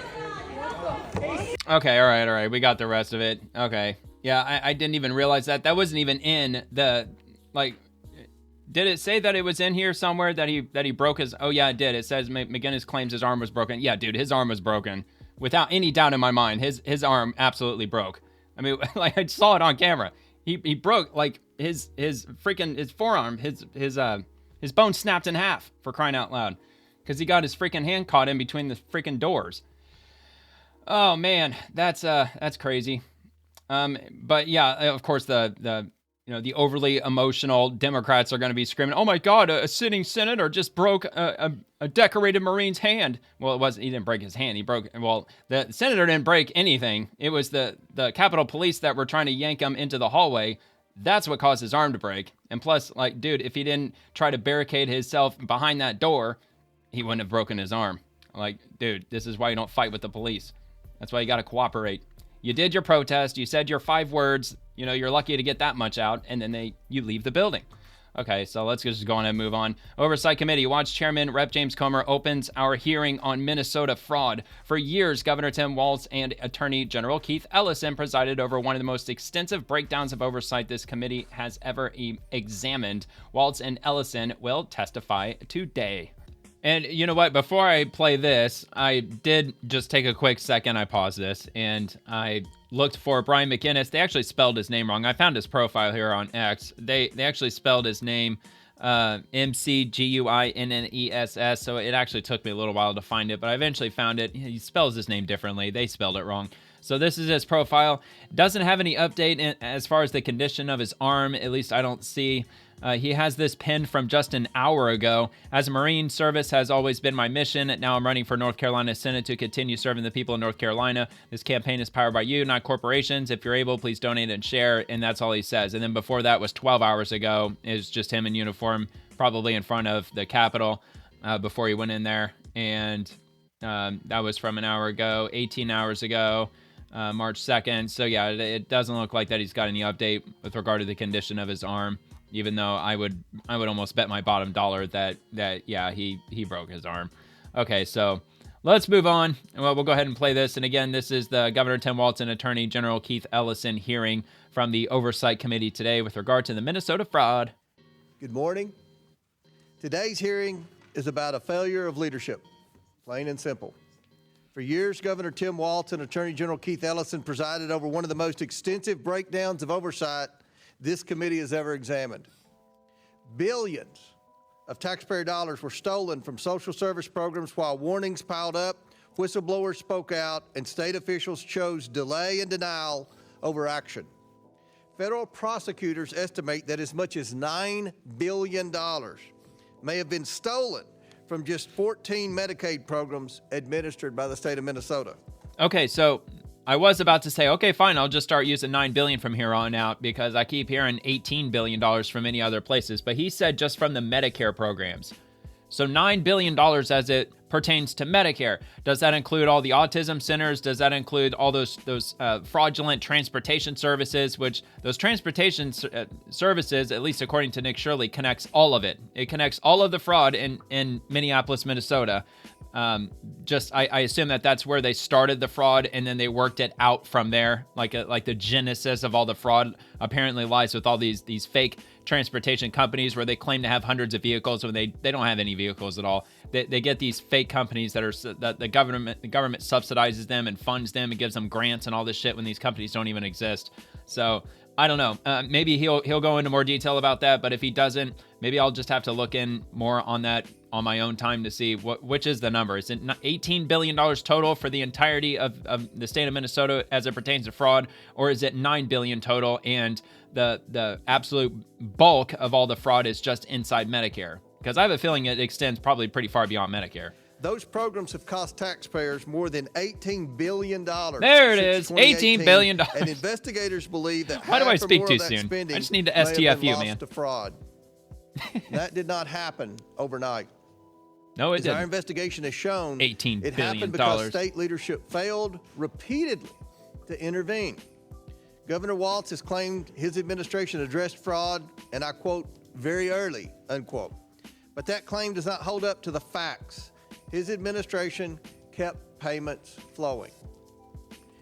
Okay, all right. We got the rest of it. Okay. Yeah, I didn't even realize that. That wasn't even in the, like, did it say that it was in here somewhere that he broke his, oh yeah, it did. It says McGinnis claims his arm was broken. Yeah, dude, his arm was broken. Without any doubt in my mind, his arm absolutely broke. I mean, like, I saw it on camera. He broke, like, his forearm, his bone snapped in half, for crying out loud, because he got his freaking hand caught in between the freaking doors. Oh man, that's crazy. But yeah, of course the overly emotional Democrats are going to be screaming, "Oh my God, a sitting senator just broke a decorated Marine's hand." Well, he didn't break his hand. The senator didn't break anything. It was the Capitol Police that were trying to yank him into the hallway. That's what caused his arm to break. And plus, like, dude, if he didn't try to barricade himself behind that door, he wouldn't have broken his arm. Like, dude, this is why you don't fight with the police. That's why you got to cooperate. You did your protest. You said your 5 words. You know, you're lucky to get that much out, and then you leave the building. Okay, so let's just go on and move on. Oversight Committee. Watch Chairman Rep. James Comer opens our hearing on Minnesota fraud. For years, Governor Tim Walz and Attorney General Keith Ellison presided over one of the most extensive breakdowns of oversight this committee has ever examined. Walz and Ellison will testify today. And you know what? Before I play this, I did just take a quick second. I paused this and I looked for Brian McGinnis. They actually spelled his name wrong. I found his profile here on X. They actually spelled his name McGuiness. So it actually took me a little while to find it, but I eventually found it. He spells his name differently. They spelled it wrong. So this is his profile. Doesn't have any update as far as the condition of his arm. At least I don't see. He has this pinned from just an hour ago. As a Marine, service has always been my mission. Now I'm running for North Carolina Senate to continue serving the people of North Carolina. This campaign is powered by you, not corporations. If you're able, please donate and share. And that's all he says. And then before that was 12 hours ago. It was just him in uniform, probably in front of the Capitol before he went in there. And that was from an hour ago, 18 hours ago. March 2nd. So yeah, it doesn't look like that he's got any update with regard to the condition of his arm, even though I would almost bet my bottom dollar that yeah, he broke his arm. Okay, so let's move on. Well, we'll go ahead and play this. And again, this is the Governor Tim Walz and Attorney General Keith Ellison hearing from the Oversight Committee today with regard to the Minnesota fraud. Good morning. Today's hearing is about a failure of leadership, plain and simple. For years, Governor Tim Walz and Attorney General Keith Ellison presided over one of the most extensive breakdowns of oversight this committee has ever examined. Billions of taxpayer dollars were stolen from social service programs while warnings piled up, whistleblowers spoke out, and state officials chose delay and denial over action. Federal prosecutors estimate that as much as $9 billion may have been stolen from just 14 Medicaid programs administered by the state of Minnesota. Okay, so I was about to say, okay, fine, I'll just start using $9 billion from here on out because I keep hearing $18 billion from many other places. But he said just from the Medicare programs. So $9 billion as it pertains to Medicare. Does that include all the autism centers? Does that include all those fraudulent transportation services, which those transportation services, at least according to Nick Shirley, connects all of it. It connects all of the fraud in Minneapolis, Minnesota. I assume that's where they started the fraud and then they worked it out from there. Like the genesis of all the fraud apparently lies with all these fake transportation companies where they claim to have hundreds of vehicles when they don't have any vehicles at all. They get these fake companies that the government subsidizes them and funds them and gives them grants and all this shit when these companies don't even exist. So I don't know. Maybe he'll go into more detail about that, but if he doesn't, maybe I'll just have to look in more on that on my own time to see which is the number. Is it $18 billion total for the entirety of the state of Minnesota as it pertains to fraud, or is it $9 billion total and the absolute bulk of all the fraud is just inside Medicare? Because I have a feeling it extends probably pretty far beyond Medicare. Those programs have cost taxpayers more than $18 billion. There it is, $18 billion. And investigators believe that why do I speak too soon? I just need to STFU, man. To fraud. That did not happen overnight. No, it didn't. Our investigation has shown $18 billion. It happened because state leadership failed repeatedly to intervene. Governor Walz has claimed his administration addressed fraud, and I quote, very early, unquote. But that claim does not hold up to the facts. His administration kept payments flowing.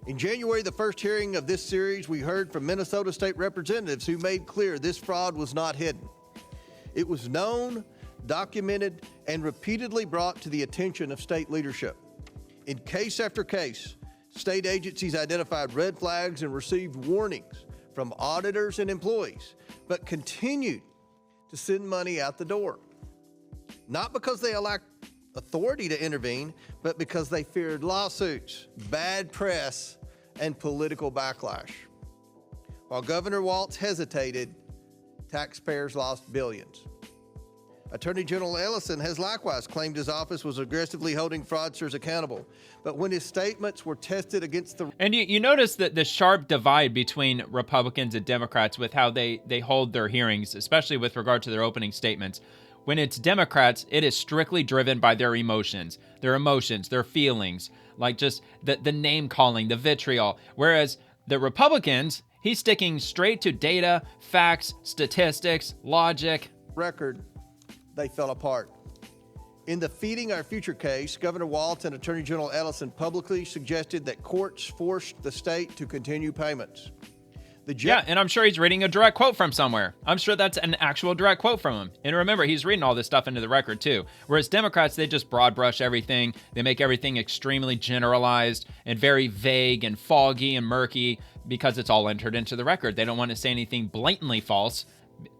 In January, the first hearing of this series, we heard from Minnesota state representatives who made clear this fraud was not hidden. It was known, documented, and repeatedly brought to the attention of state leadership. In case after case, state agencies identified red flags and received warnings from auditors and employees, but continued to send money out the door. Not because they lacked authority to intervene, but because they feared lawsuits, bad press, and political backlash. While Governor Walz hesitated, taxpayers lost billions. Attorney General Ellison has likewise claimed his office was aggressively holding fraudsters accountable. But when his statements were tested against the... And you notice that the sharp divide between Republicans and Democrats with how they hold their hearings, especially with regard to their opening statements. When it's Democrats, it is strictly driven by their emotions, their feelings, like just the name calling, the vitriol. Whereas the Republicans, he's sticking straight to data, facts, statistics, logic. Record, they fell apart. In the Feeding Our Future case, Governor Walz and Attorney General Ellison publicly suggested that courts forced the state to continue payments. Yeah, and I'm sure he's reading a direct quote from somewhere. I'm sure that's an actual direct quote from him. And remember, he's reading all this stuff into the record too. Whereas Democrats, they just broad brush everything. They make everything extremely generalized and very vague and foggy and murky because it's all entered into the record. They don't want to say anything blatantly false.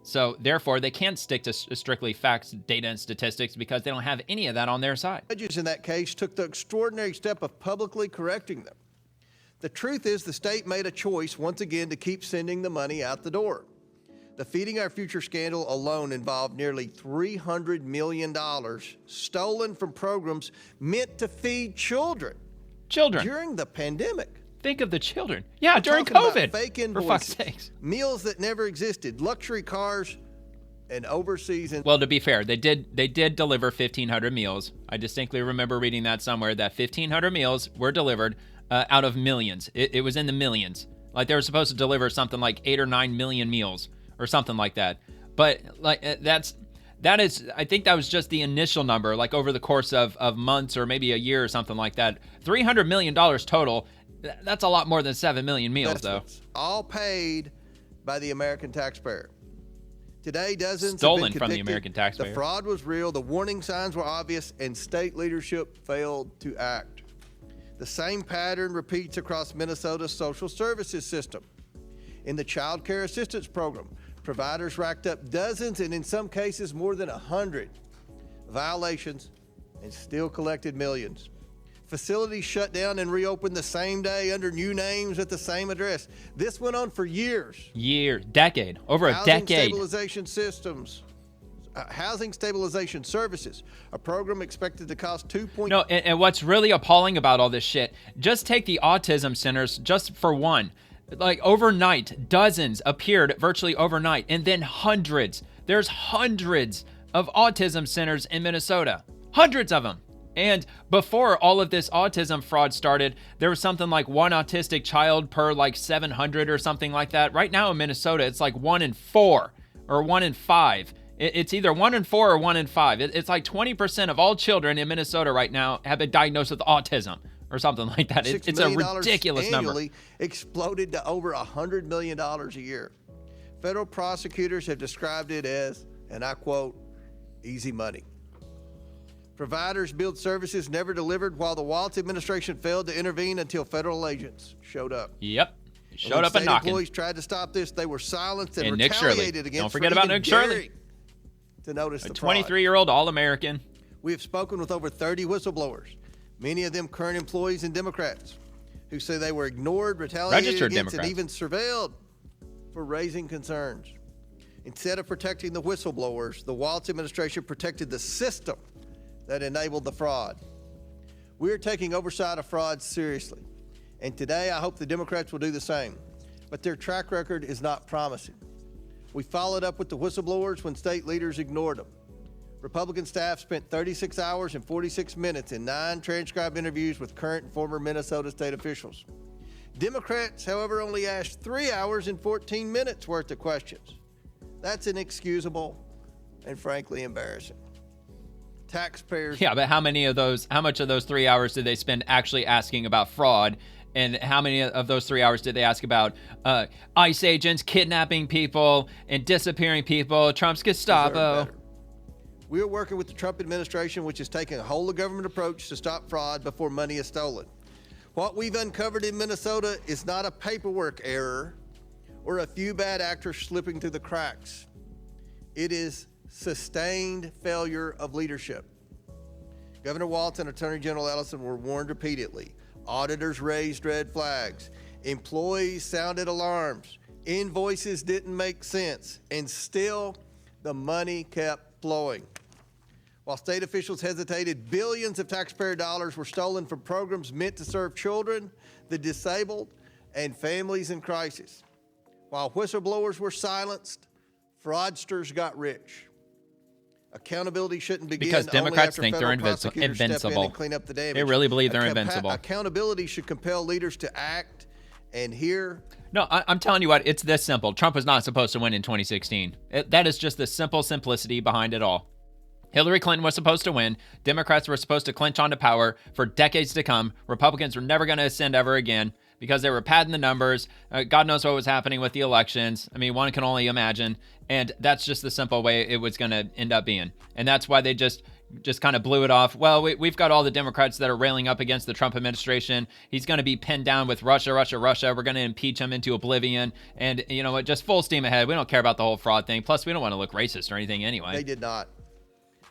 So therefore, they can't stick to strictly facts, data, and statistics because they don't have any of that on their side. Judges in that case took the extraordinary step of publicly correcting them. The truth is the state made a choice once again to keep sending the money out the door. The Feeding Our Future scandal alone involved nearly $300 million stolen from programs meant to feed children. Children. During the pandemic. Think of the children. Yeah, during COVID. Fake invoices, for fuck's sakes. Meals that never existed, luxury cars, and overseas. Well, to be fair, they did deliver 1,500 meals. I distinctly remember reading that somewhere, that 1,500 meals were delivered out of millions. It was in the millions. Like they were supposed to deliver something like 8 or 9 million meals or something like that. But like that is, I think that was just the initial number, like over the course of months or maybe a year or something like that. $300 million total. That's a lot more than 7 million meals, though. All paid by the American taxpayer. Today, dozens stolen have been from the American taxpayer. The fraud was real, the warning signs were obvious, and state leadership failed to act. The same pattern repeats across Minnesota's social services system. In the Child Care Assistance Program, providers racked up dozens and in some cases more than 100 violations and still collected millions. Facilities shut down and reopened the same day under new names at the same address. This went on for years. Decade, over a decade. Housing Stabilization Services, a program expected to cost No, and what's really appalling about all this shit, just take the autism centers just for one. Like overnight, dozens appeared virtually overnight, and then hundreds. There's hundreds of autism centers in Minnesota. Hundreds of them. And before all of this autism fraud started, there was something like 1 autistic child per like 700 or something like that. Right now in Minnesota, it's like 1 in 4 or 1 in 5. It's either 1 in 4 or 1 in 5. It's like 20% of all children in Minnesota right now have been diagnosed with autism or something like that. It's a ridiculous number. Exploded to over $100 million a year. Federal prosecutors have described it as, and I quote, easy money. Providers billed services never delivered while the Walz administration failed to intervene until federal agents showed up. Yep. Showed up and knocking. Employees tried to stop this. They were silenced and Nick retaliated against. Don't forget about Nick Shirley. To notice a the fraud. 23-year-old All-American. We have spoken with over 30 whistleblowers, many of them current employees and Democrats, who say they were ignored, retaliated Registered against, Democrats. and even surveilled for raising concerns. Instead of protecting the whistleblowers, the Walz administration protected the system that enabled the fraud. We are taking oversight of fraud seriously, and today I hope the Democrats will do the same, but their track record is not promising. We followed up with the whistleblowers when state leaders ignored them. Republican staff spent 36 hours and 46 minutes in 9 transcribed interviews with current and former Minnesota state officials. Democrats, however, only asked 3 hours and 14 minutes worth of questions. That's inexcusable and frankly embarrassing. Taxpayers. Yeah, but how much of those 3 hours did they spend actually asking about fraud? And how many of those 3 hours did they ask about ICE agents kidnapping people and disappearing people, Trump's Gestapo? We are working with the Trump administration, which is taking a whole-of-government approach to stop fraud before money is stolen. What we've uncovered in Minnesota is not a paperwork error or a few bad actors slipping through the cracks. It is sustained failure of leadership. Governor Walz and Attorney General Ellison were warned repeatedly. Auditors raised red flags. Employees sounded alarms. Invoices didn't make sense. And still, the money kept flowing. While state officials hesitated, billions of taxpayer dollars were stolen from programs meant to serve children, the disabled, and families in crisis. While whistleblowers were silenced, fraudsters got rich. Accountability shouldn't begin because Democrats only think after they're federal prosecutors step in invincible. and clean up the damage. They really believe they're invincible. Accountability should compel leaders to act, and here. No, I'm telling you what, it's this simple. Trump was not supposed to win in 2016. That is just the simple simplicity behind it all. Hillary Clinton was supposed to win. Democrats were supposed to clinch onto power for decades to come. Republicans were never going to ascend ever again because they were padding the numbers. God knows what was happening with the elections. I mean, one can only imagine. And that's just the simple way it was going to end up being. And that's why they just kind of blew it off. Well, we've got all the Democrats that are railing up against the Trump administration. He's going to be pinned down with Russia. We're going to impeach him into oblivion. And you know what? Just full steam ahead. We don't care about the whole fraud thing. Plus, we don't want to look racist or anything anyway. They did not.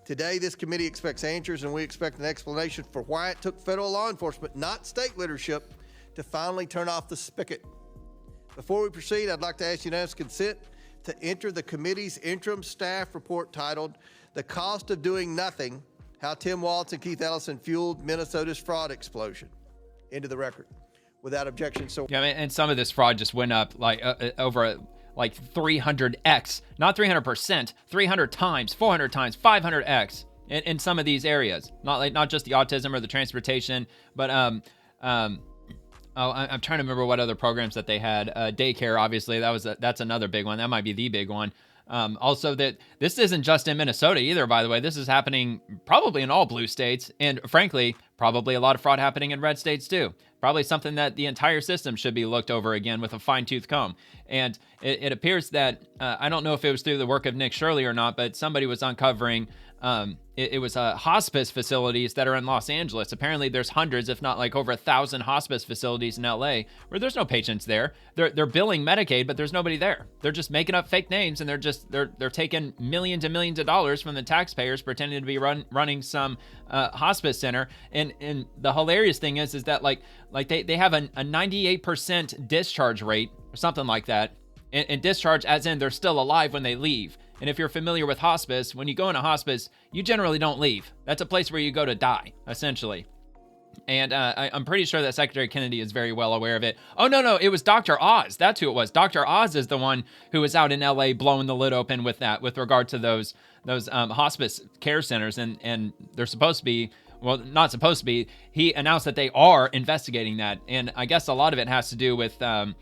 Today, this committee expects answers, and we expect an explanation for why it took federal law enforcement, not state leadership, to finally turn off the spigot. Before we proceed, I'd like to ask unanimous consent to enter the committee's interim staff report titled "The Cost of Doing Nothing: How Tim Walz and Keith Ellison Fueled Minnesota's Fraud Explosion" into the record. Without objection, so. Yeah, and some of this fraud just went up like over like 300x, not 300%, 300 times, 400 times, 500x in some of these areas. Not just the autism or the transportation, but I'm trying to remember what other programs that they had. Daycare, obviously, that's another big one. That might be the big one. Also, that this isn't just in Minnesota either, by the way. This is happening probably in all blue states, and frankly, probably a lot of fraud happening in red states too. Probably something that the entire system should be looked over again with a fine-tooth comb. And it appears that, I don't know if it was through the work of Nick Shirley or not, but somebody was uncovering it was hospice facilities that are in Los Angeles. Apparently there's hundreds, if not like over 1,000 hospice facilities in LA where there's no patients there. They're billing Medicaid, but there's nobody there. They're just making up fake names, and they're taking millions and millions of dollars from the taxpayers pretending to be running some hospice center. And the hilarious thing is that like they have a 98% discharge rate or something like that. And discharge as in they're still alive when they leave. And if you're familiar with hospice, when you go into hospice, you generally don't leave. That's a place where you go to die, essentially. And I'm pretty sure that Secretary Kennedy is very well aware of it. Oh, no, it was Dr. Oz. That's who it was. Dr. Oz is the one who was out in LA blowing the lid open with that, with regard to those hospice care centers. And they're supposed to be, well, not supposed to be. He announced that they are investigating that. And I guess a lot of it has to do with the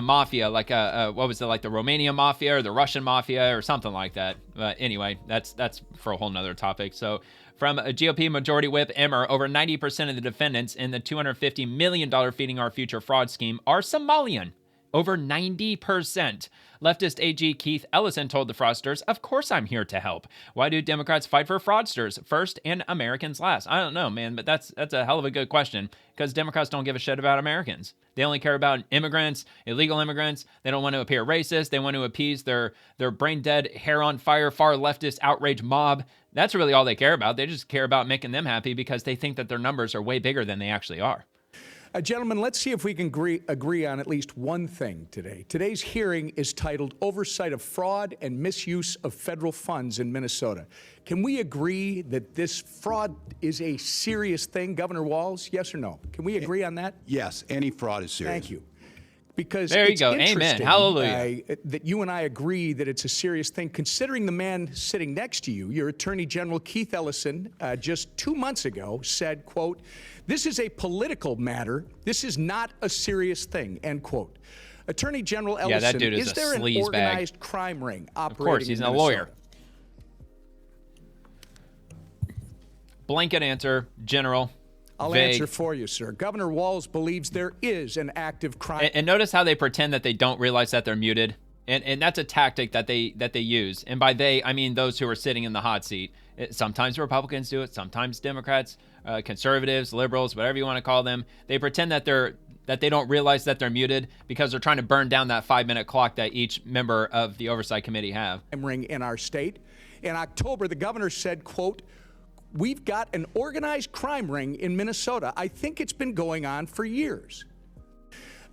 mafia, like what was it, like the Romanian mafia or the Russian mafia or something like that. But anyway, that's for a whole nother topic. So from a GOP Majority Whip Emmer, over 90% of the defendants in the $250 million Feeding Our Future fraud scheme are Somalian. Over 90%. Leftist AG Keith Ellison told the fraudsters, "Of course I'm here to help. Why do Democrats fight for fraudsters first and Americans last?" I don't know, man, but that's a hell of a good question, because Democrats don't give a shit about Americans. They only care about immigrants, illegal immigrants. They don't want to appear racist. They want to appease their brain-dead, hair-on-fire, far leftist outrage mob. That's really all they care about. They just care about making them happy because they think that their numbers are way bigger than they actually are. Gentlemen, let's see if we can agree on at least one thing today. Today's hearing is titled Oversight of Fraud and Misuse of Federal Funds in Minnesota. Can we agree that this fraud is a serious thing, Governor Walz? Yes or no? Can we agree on that? Yes, any fraud is serious. Thank you. Because there you it's go. Amen. Hallelujah. That you and I agree that it's a serious thing, considering the man sitting next to you, your Attorney General Keith Ellison, just 2 months ago said, quote, "This is a political matter. This is not a serious thing," end quote. Attorney General Ellison, that dude is there an organized crime ring operating? Of course, he's in a Minnesota? lawyer. Blanket answer, General. I'll answer for you, sir. Governor Walz believes there is an active crime. And notice how they pretend that they don't realize that they're muted. And that's a tactic that they use. And by they, I mean those who are sitting in the hot seat. Sometimes Republicans do it. Sometimes Democrats, conservatives, liberals, whatever you want to call them. They pretend that they don't realize that they're muted because they're trying to burn down that 5-minute clock that each member of the Oversight Committee have. Ring in our state. In October, the governor said, quote, "We've got an organized crime ring in Minnesota. I think it's been going on for years."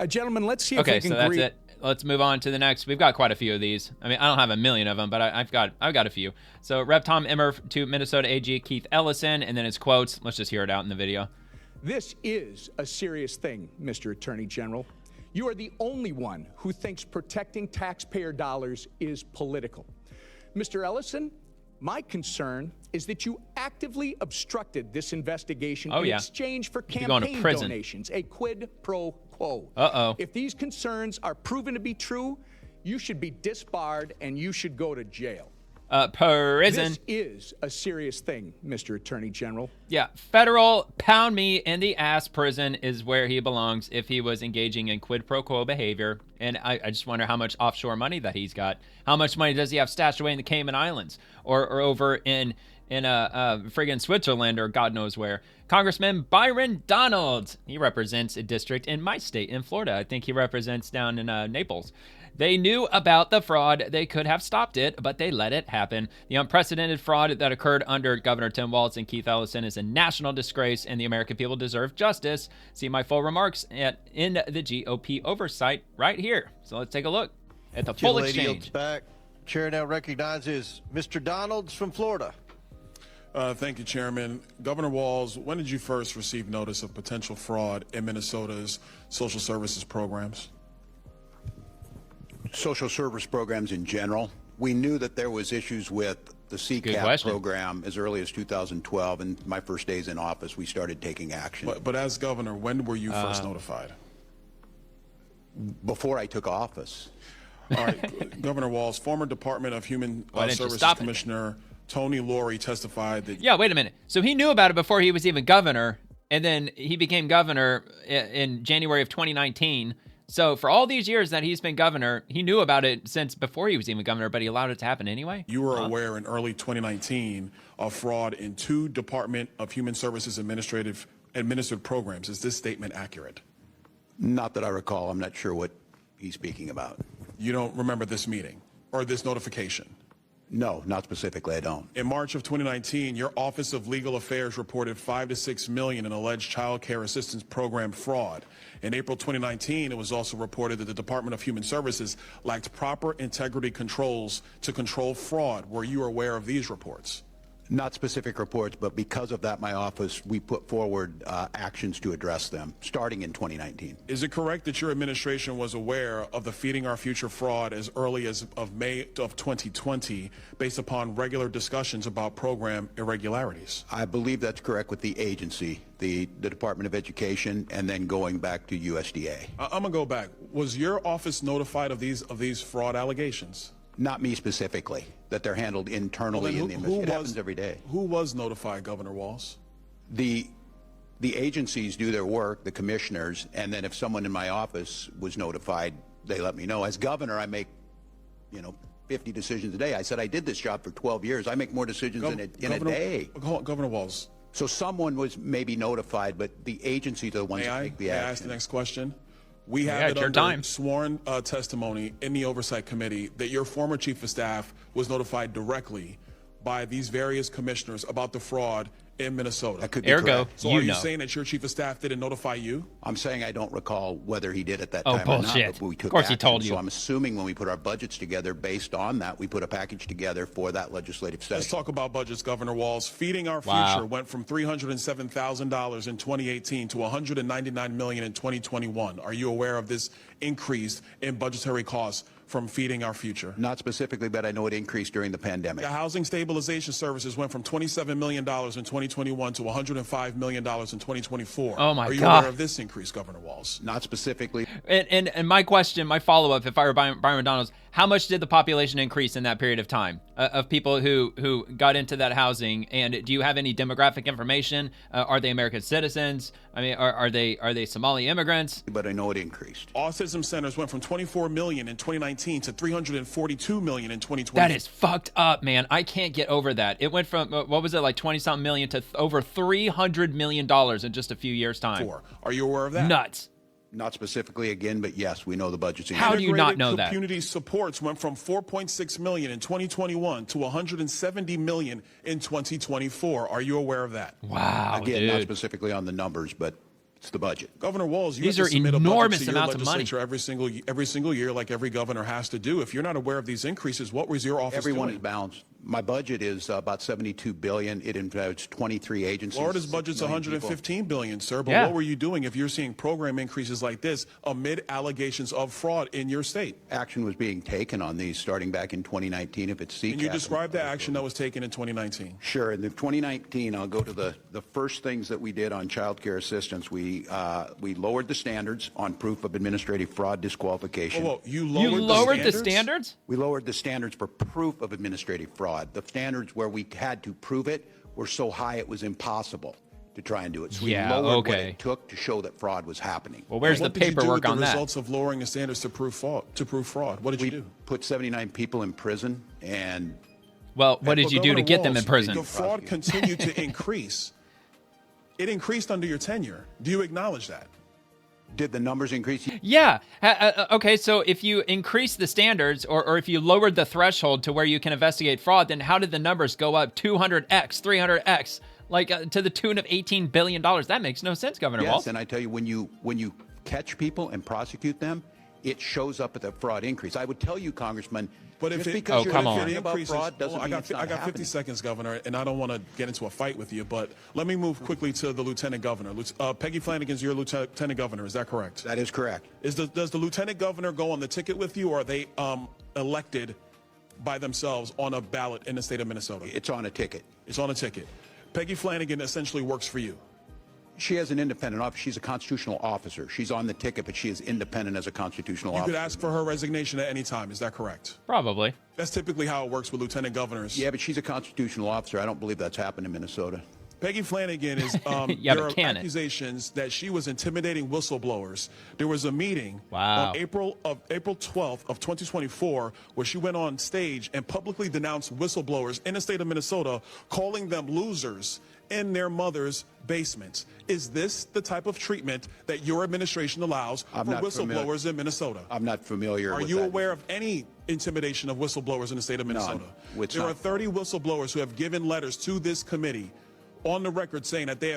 Gentlemen, let's see if we can agree. Okay, so that's it. Let's move on to the next. We've got quite a few of these. I mean, I don't have a million of them, but I've got a few. So Rep. Tom Emmer to Minnesota AG Keith Ellison, and then his quotes. Let's just hear it out in the video. "This is a serious thing, Mr. Attorney General. You are the only one who thinks protecting taxpayer dollars is political. Mr. Ellison, my concern is that you actively obstructed this investigation in exchange for campaign donations, a quid pro quo. If these concerns are proven to be true, you should be disbarred and you should go to jail. Prison. This is a serious thing, Mr. Attorney General." Yeah, federal pound me in the ass prison is where he belongs if he was engaging in quid pro quo behavior. And I just wonder how much offshore money that he's got. How much money does he have stashed away in the Cayman Islands or over in in friggin' Switzerland or God knows where. Congressman Byron Donalds, he represents a district in my state in Florida. I think he represents down in Naples. They knew about the fraud. They could have stopped it, but they let it happen. The unprecedented fraud that occurred under Governor Tim Walz and Keith Ellison is a national disgrace, and the American people deserve justice. See my full remarks in the GOP oversight right here. So let's take a look at the full exchange. Back. Chair now recognizes Mr. Donalds from Florida. Thank you, Chairman. Governor Walz, when did you first receive notice of potential fraud in Minnesota's social services programs? Social service programs in general. We knew that there was issues with the CCAP program as early as 2012, and my first days in office, we started taking action. But as governor, when were you first notified? Before I took office. All right, Governor Walz, former Department of Human Services Commissioner Tony Laurie testified that... Yeah, wait a minute. So he knew about it before he was even governor, and then he became governor in January of 2019. So for all these years that he's been governor, he knew about it since before he was even governor, but he allowed it to happen anyway? You were aware in early 2019 of fraud in 2 Department of Human Services administered programs. Is this statement accurate? Not that I recall. I'm not sure what he's speaking about. You don't remember this meeting or this notification? No, not specifically. I don't. In March of 2019, your Office of Legal Affairs reported $5 to $6 million in alleged child care assistance program fraud. In April 2019, it was also reported that the Department of Human Services lacked proper integrity controls to control fraud. Were you aware of these reports? Not specific reports, but because of that, my office, we put forward actions to address them, starting in 2019. Is it correct that your administration was aware of the Feeding Our Future fraud as early as of May of 2020, based upon regular discussions about program irregularities? I believe that's correct with the agency, the Department of Education, and then going back to USDA. I'm gonna go back. Was your office notified of these fraud allegations? Not me specifically, that they're handled internally in the administration. It happens every day. Who was notified, Governor Walz? The agencies do their work, the commissioners, and then if someone in my office was notified, they let me know. As governor, I make, 50 decisions a day. I said I did this job for 12 years. I make more decisions in a day. Governor Walz. So someone was maybe notified, but the agencies are the ones that take the action. May I ask the next question? We have it under sworn testimony in the Oversight Committee that your former chief of staff was notified directly by these various commissioners about the fraud in Minnesota. That could be correct. So are you saying that your chief of staff didn't notify you? I'm saying I don't recall whether he did at that time or not, but we took Of course action. he told you. So I'm assuming when we put our budgets together, based on that, we put a package together for that legislative session. Let's talk about budgets, Governor Walz. Feeding Our Future went from $307,000 in 2018 to $199 million in 2021. Are you aware of this increase in budgetary costs from Feeding Our Future? Not specifically, but I know it increased during the pandemic. The Housing Stabilization Services went from $27 million in 2021 to $105 million in 2024. Oh, my God. Are you aware of this increase, Governor Walz? Not specifically. And my question, my follow-up, if I were Byron Donalds, how much did the population increase in that period of time of people who got into that housing? And do you have any demographic information? Are they American citizens? I mean, are they Somali immigrants? But I know it increased. Autism centers went from $24 million in 2019 to $342 million in 2020. That is fucked up, man. I can't get over that. It went from, what was it, like 20-something million to over $300 million in just a few years' time. Are you aware of that? Nuts. Not specifically again, but yes, we know the budget's How do you not know that? Community supports went from $4.6 million in 2021 to $170 million in 2024. Are you aware of that? Wow, Again, not specifically on the numbers, but it's the budget. Governor Walz, you These have are to submit enormous a budget to your amounts of money. legislature every single year, like every governor has to do. If you're not aware of these increases, what was your office Everyone doing? is balanced. My budget is about $72 billion. It includes 23 agencies. Florida's budget's $115 billion, sir. But what were you doing if you're seeing program increases like this amid allegations of fraud in your state? Action was being taken on these starting back in 2019. If it's CCAP. Can you describe the action that was taken in 2019? Sure. In 2019, I'll go to the first things that we did on child care assistance. We lowered the standards on proof of administrative fraud disqualification. Whoa, you lowered the standards? We lowered the standards for proof of administrative fraud. The standards where we had to prove it were so high it was impossible to try and do it. So we lowered what it took to show that fraud was happening. Well, where's the paperwork on that? What did you do with the results of lowering the standards to prove fraud? What did you do? Put 79 people in prison and Well, what did you do to get them in prison? The fraud continued to increase. It increased under your tenure. Do you acknowledge that? Did the numbers increase? Yeah. Okay, so if you increase the standards or if you lowered the threshold to where you can investigate fraud, then how did the numbers go up 200x, 300x, like to the tune of $18 billion? That makes no sense, Governor Walz. Yes, and I tell you, when you catch people and prosecute them, it shows up at the fraud increase. I would tell you, Congressman, but if just it, because you're learning about increases, fraud doesn't mean it's not I got 50 happening. seconds, Governor, and I don't want to get into a fight with you, but let me move quickly to the Lieutenant Governor. Peggy Flanagan's your Lieutenant Governor, is that correct? That is correct. Does the Lieutenant Governor go on the ticket with you, or are they elected by themselves on a ballot in the state of Minnesota? It's on a ticket. It's on a ticket. Peggy Flanagan essentially works for you. She has an independent office. She's a constitutional officer. She's on the ticket, but she is independent as a constitutional officer. You could ask for her resignation at any time. Is that correct? Probably. That's typically how it works with lieutenant governors. Yeah, but she's a constitutional officer. I don't believe that's happened in Minnesota. Peggy Flanagan is there are accusations that she was intimidating whistleblowers. There was a meeting on April 12th of 2024 where she went on stage and publicly denounced whistleblowers in the state of Minnesota, calling them losers in their mother's basements. Is this the type of treatment that your administration allows for whistleblowers in Minnesota? I'm not familiar with that. Are you aware of any intimidation of whistleblowers in the state of Minnesota? There are 30 whistleblowers who have given letters to this committee on the record saying that they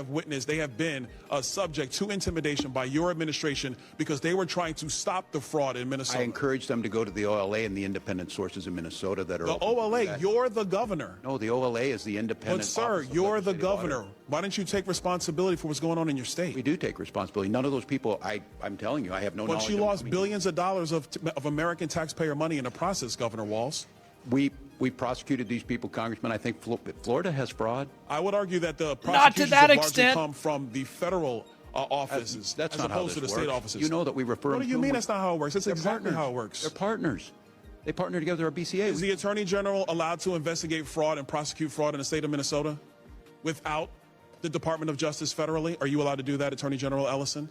have been subject to intimidation by your administration because they were trying to stop the fraud in Minnesota. I encourage them to go to the OLA and the independent sources in Minnesota that are the OLA. You're the governor. No, the OLA is the independent. But sir, you're the governor. Why don't you take responsibility for what's going on in your state? We do take responsibility. None of those people. I'm telling you, I have no knowledge. But you lost billions of dollars of American taxpayer money in the process, Governor Walz. We prosecuted these people, Congressman. I think Florida has fraud. I would argue that the prosecutions not to that have extent. largely come from the federal offices That's as not how opposed to the this state works. offices. You know that we refer. What do you mean that's not how it works? That's exactly partners. how it works. They're partners. They partner together. Our BCA. Is the Attorney General allowed to investigate fraud and prosecute fraud in the state of Minnesota without the Department of Justice federally? Are you allowed to do that, Attorney General Ellison?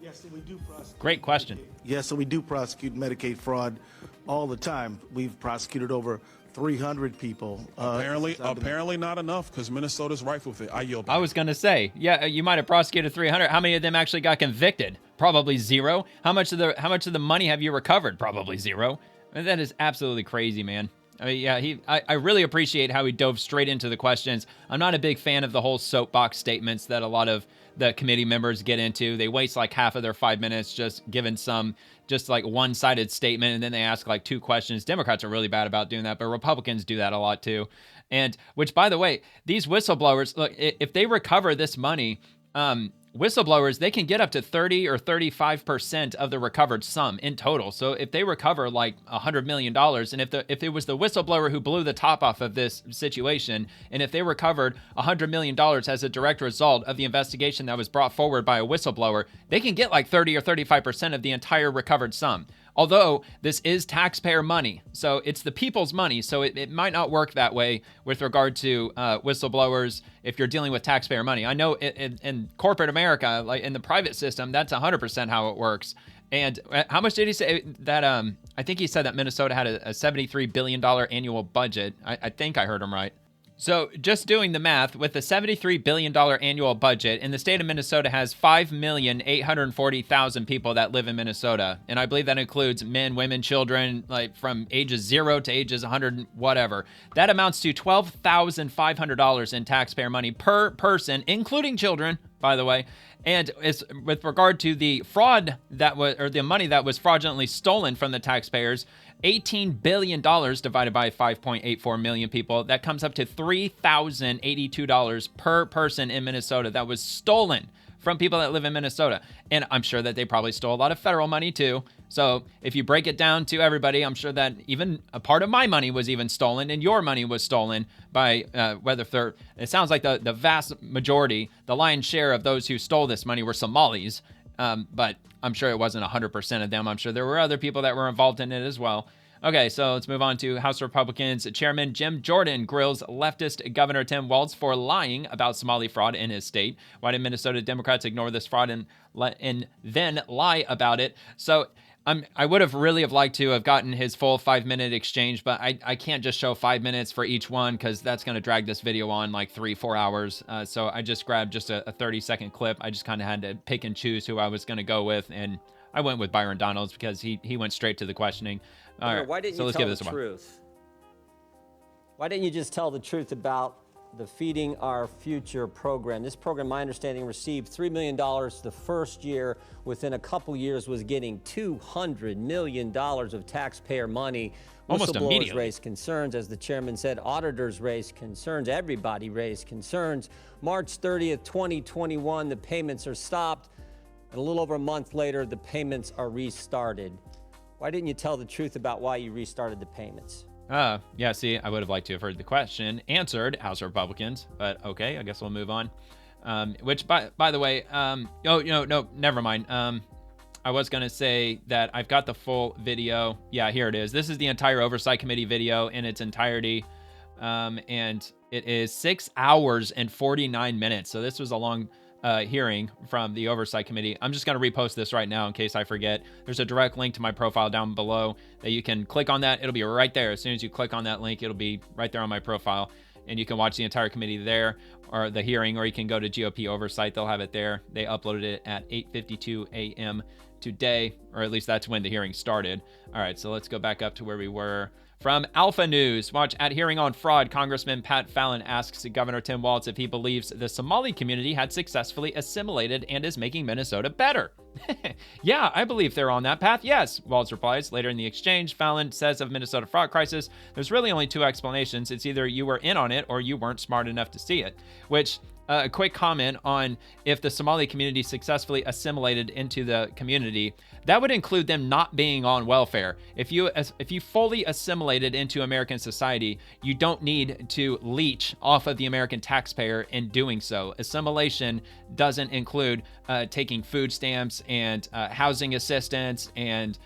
Yes, so we do prosecute. Great question. Yes, so we do prosecute Medicaid fraud all the time. We've prosecuted over 300 people. Apparently not enough, because Minnesota's rife with it. I yield back. I was going to say, yeah, you might have prosecuted 300. How many of them actually got convicted? Probably zero. How much of the money have you recovered? Probably zero. And that is absolutely crazy, man. I mean, yeah, I really appreciate how he dove straight into the questions. I'm not a big fan of the whole soapbox statements that a lot of the committee members get into. They waste like half of their 5 minutes just giving just like one-sided statement, and then they ask like two questions. Democrats are really bad about doing that, but Republicans do that a lot too. And which, by the way, these whistleblowers, look, if they recover this money, whistleblowers, they can get up to 30 or 35% of the recovered sum in total. So if they recover like $100 million, and if it was the whistleblower who blew the top off of this situation, and if they recovered $100 million as a direct result of the investigation that was brought forward by a whistleblower, they can get like 30 or 35% of the entire recovered sum. Although this is taxpayer money, so it's the people's money, so it might not work that way with regard to whistleblowers if you're dealing with taxpayer money. I know in corporate America, like in the private system, that's 100% how it works. And how much did he say that? I think he said that Minnesota had a $73 billion annual budget. I think I heard him right. So just doing the math, with the $73 billion annual budget, and the state of Minnesota has 5,840,000 people that live in Minnesota. And I believe that includes men, women, children, like from ages 0 to ages 100, whatever. That amounts to $12,500 in taxpayer money per person, including children, by the way. And it's with regard to the fraud that was, or the money that was fraudulently stolen from the taxpayers, $18 billion divided by 5.84 million people. That comes up to $3,082 per person in Minnesota that was stolen from people that live in Minnesota. And I'm sure that they probably stole a lot of federal money too. So if you break it down to everybody, I'm sure that even a part of my money was even stolen, and your money was stolen by it sounds like the vast majority, the lion's share of those who stole this money were Somalis. But I'm sure it wasn't 100% of them. I'm sure there were other people that were involved in it as well. Okay, so let's move on to House Republicans. Chairman Jim Jordan grills leftist Governor Tim Walz for lying about Somali fraud in his state. Why did Minnesota Democrats ignore this fraud and then lie about it? So I would have really liked to have gotten his full 5-minute exchange, but I can't just show 5 minutes for each one because that's going to drag this video on like 3-4 hours. So I just grabbed just a 30-second clip. I just kind of had to pick and choose who I was going to go with, and I went with Byron Donalds because he went straight to the questioning. All right, why didn't so you let's tell give the this truth? Why didn't you just tell the truth about the Feeding Our Future program? This program, my understanding, received $3 million the first year. Within a couple years was getting $200 million of taxpayer money. Almost Whistleblowers immediately. raised concerns, as the chairman said. Auditors raised concerns. Everybody raised concerns. March 30th, 2021, the payments are stopped. And a little over a month later, the payments are restarted. Why didn't you tell the truth about why you restarted the payments? Yeah, see, I would have liked to have heard the question answered, House Republicans, but okay, I guess we'll move on. Which, by the way, no, never mind. I was going to say that I've got the full video. Yeah, here it is. This is the entire Oversight Committee video in its entirety, and it is 6 hours and 49 minutes. So this was a long hearing from the Oversight Committee. I'm just going to repost this right now in case I forget. There's a direct link to my profile down below that you can click on that. It'll be right there. As soon as you click on that link, it'll be right there on my profile, and you can watch the entire committee there, or the hearing, or you can go to GOP Oversight. They'll have it there. They uploaded it at 8:52 a.m. today, or at least that's when the hearing started. All right, so let's go back up to where we were. From Alpha News, watch at hearing on fraud, Congressman Pat Fallon asks Governor Tim Walz if he believes the Somali community had successfully assimilated and is making Minnesota better. Yeah, I believe they're on that path, yes, Walz replies. Later in the exchange, Fallon says of Minnesota fraud crisis, there's really only two explanations. It's either you were in on it or you weren't smart enough to see it, which... a quick comment on if the Somali community successfully assimilated into the community, that would include them not being on welfare. If you fully assimilated into American society, you don't need to leech off of the American taxpayer in doing so. Assimilation doesn't include taking food stamps and housing assistance and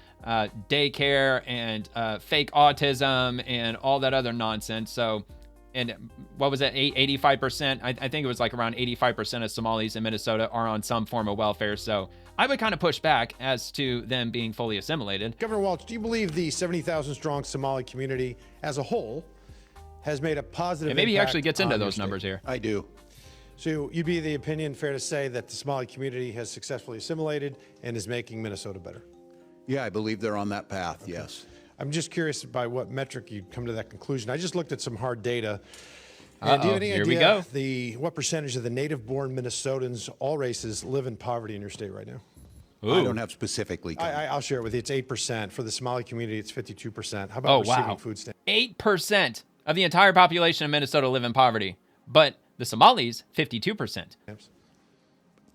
daycare and fake autism and all that other nonsense. So, and what was it, 85%? I think it was like around 85% of Somalis in Minnesota are on some form of welfare. So I would kind of push back as to them being fully assimilated. Governor Walz, do you believe the 70,000 strong Somali community as a whole has made a positive maybe he impact actually gets into on those your numbers state? here. I do. So you'd be the opinion, fair to say, that the Somali community has successfully assimilated and is making Minnesota better? Yeah, I believe they're on that path, yes. I'm just curious by what metric you'd come to that conclusion. I just looked at some hard data. And do you have any Here we idea go. what percentage of the native-born Minnesotans, all races, live in poverty in your state right now? Ooh. I don't have specifically. I'll share it with you. It's 8%. For the Somali community, it's 52%. How about receiving food stamps? 8% of the entire population of Minnesota live in poverty, but the Somalis, 52%.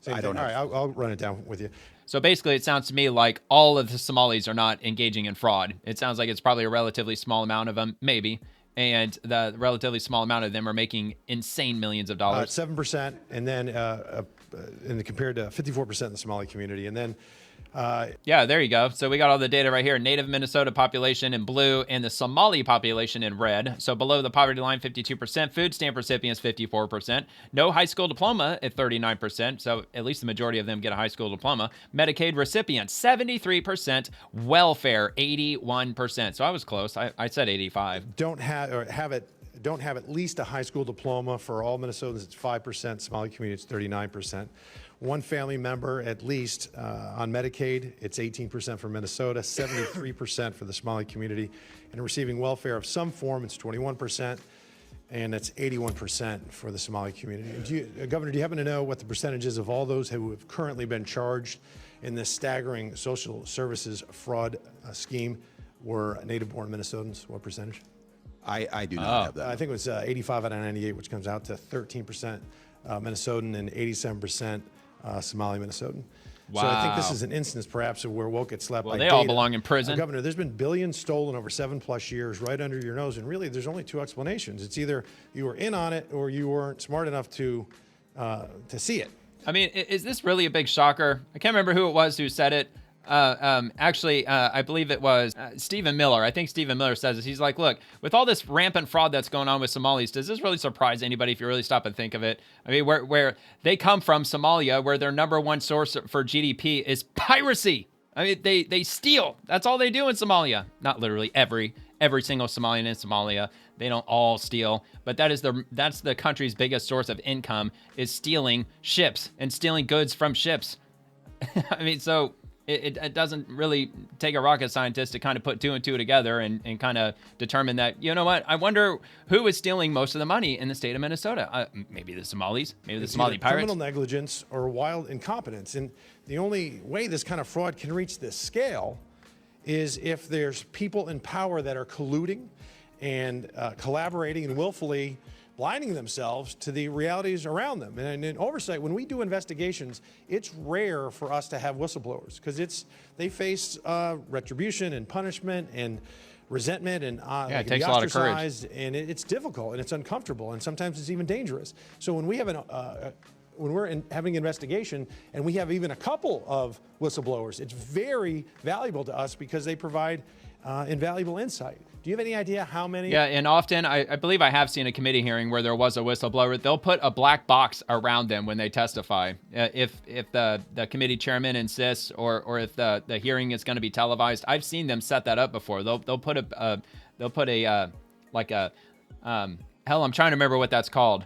I don't know. All right, I'll run it down with you. So basically, it sounds to me like all of the Somalis are not engaging in fraud. It sounds like it's probably a relatively small amount of them, maybe, and the relatively small amount of them are making insane millions of dollars. 7%, and then compared to 54% in the Somali community, and then. Yeah, there you go. So we got all the data right here. Native Minnesota population in blue and the Somali population in red. So below the poverty line, 52%. Food stamp recipients, 54%. No high school diploma at 39%. So at least the majority of them get a high school diploma. Medicaid recipients, 73%. Welfare, 81%. So I was close. I said 85. Don't have at least a high school diploma. For all Minnesotans, it's 5%. Somali community, it's 39%. One family member at least on Medicaid, it's 18% for Minnesota, 73% for the Somali community, and receiving welfare of some form, it's 21%, and that's 81% for the Somali community. Governor, do you happen to know what the percentage is of all those who have currently been charged in this staggering social services fraud scheme were native-born Minnesotans? What percentage? I do not have that. I think it was 85 out of 98, which comes out to 13% Minnesotan and 87% Somali Minnesotan. Wow. So I think this is an instance perhaps of where woke get slapped by they data. all belong in prison. Governor, there's been billions stolen over 7+ years right under your nose, and really there's only two explanations. It's either you were in on it or you weren't smart enough to see it. I mean, is this really a big shocker? I can't remember who it was who said it. Actually, I believe it was Stephen Miller. I think Stephen Miller says this. He's like, look, with all this rampant fraud that's going on with Somalis, does this really surprise anybody if you really stop and think of it? I mean, where they come from, Somalia, where their number one source for GDP is piracy. I mean, they steal. That's all they do in Somalia. Not literally every single Somalian in Somalia. They don't all steal, but that's the country's biggest source of income is stealing ships and stealing goods from ships. I mean, so it doesn't really take a rocket scientist to kind of put two and two together and kind of determine that, you know what, I wonder who is stealing most of the money in the state of Minnesota. Maybe the Somalis, maybe the Somali pirates. Criminal negligence or wild incompetence. And the only way this kind of fraud can reach this scale is if there's people in power that are colluding and collaborating and willfully blinding themselves to the realities around them. And in oversight, when we do investigations, it's rare for us to have whistleblowers because they face retribution and punishment and resentment and it takes a lot of courage. And it's difficult and it's uncomfortable and sometimes it's even dangerous. So when we have when we're having an investigation and we have even a couple of whistleblowers, it's very valuable to us because they provide invaluable insight. Do you have any idea how many? Yeah, and often, I believe I have seen a committee hearing where there was a whistleblower. They'll put a black box around them when they testify. If the committee chairman insists or if the hearing is going to be televised, I've seen them set that up before. They'll put a hell, I'm trying to remember what that's called.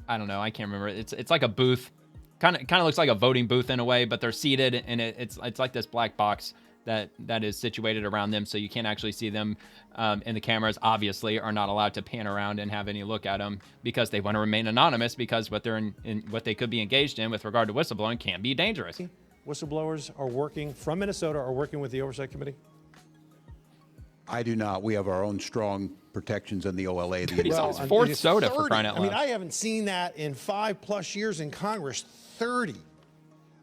I don't know, I can't remember. It's like a booth. Kind of looks like a voting booth in a way, but they're seated and it's like this black box that is situated around them, so you can't actually see them. And the cameras obviously are not allowed to pan around and have any look at them because they want to remain anonymous because what they're in what they could be engaged in with regard to whistleblowing can be dangerous. Whistleblowers are working from Minnesota are working with the Oversight Committee? I do not. We have our own strong protections in the OLA. It's fourth soda for crying out loud. I mean, I haven't seen that in 5+ years in Congress. 30.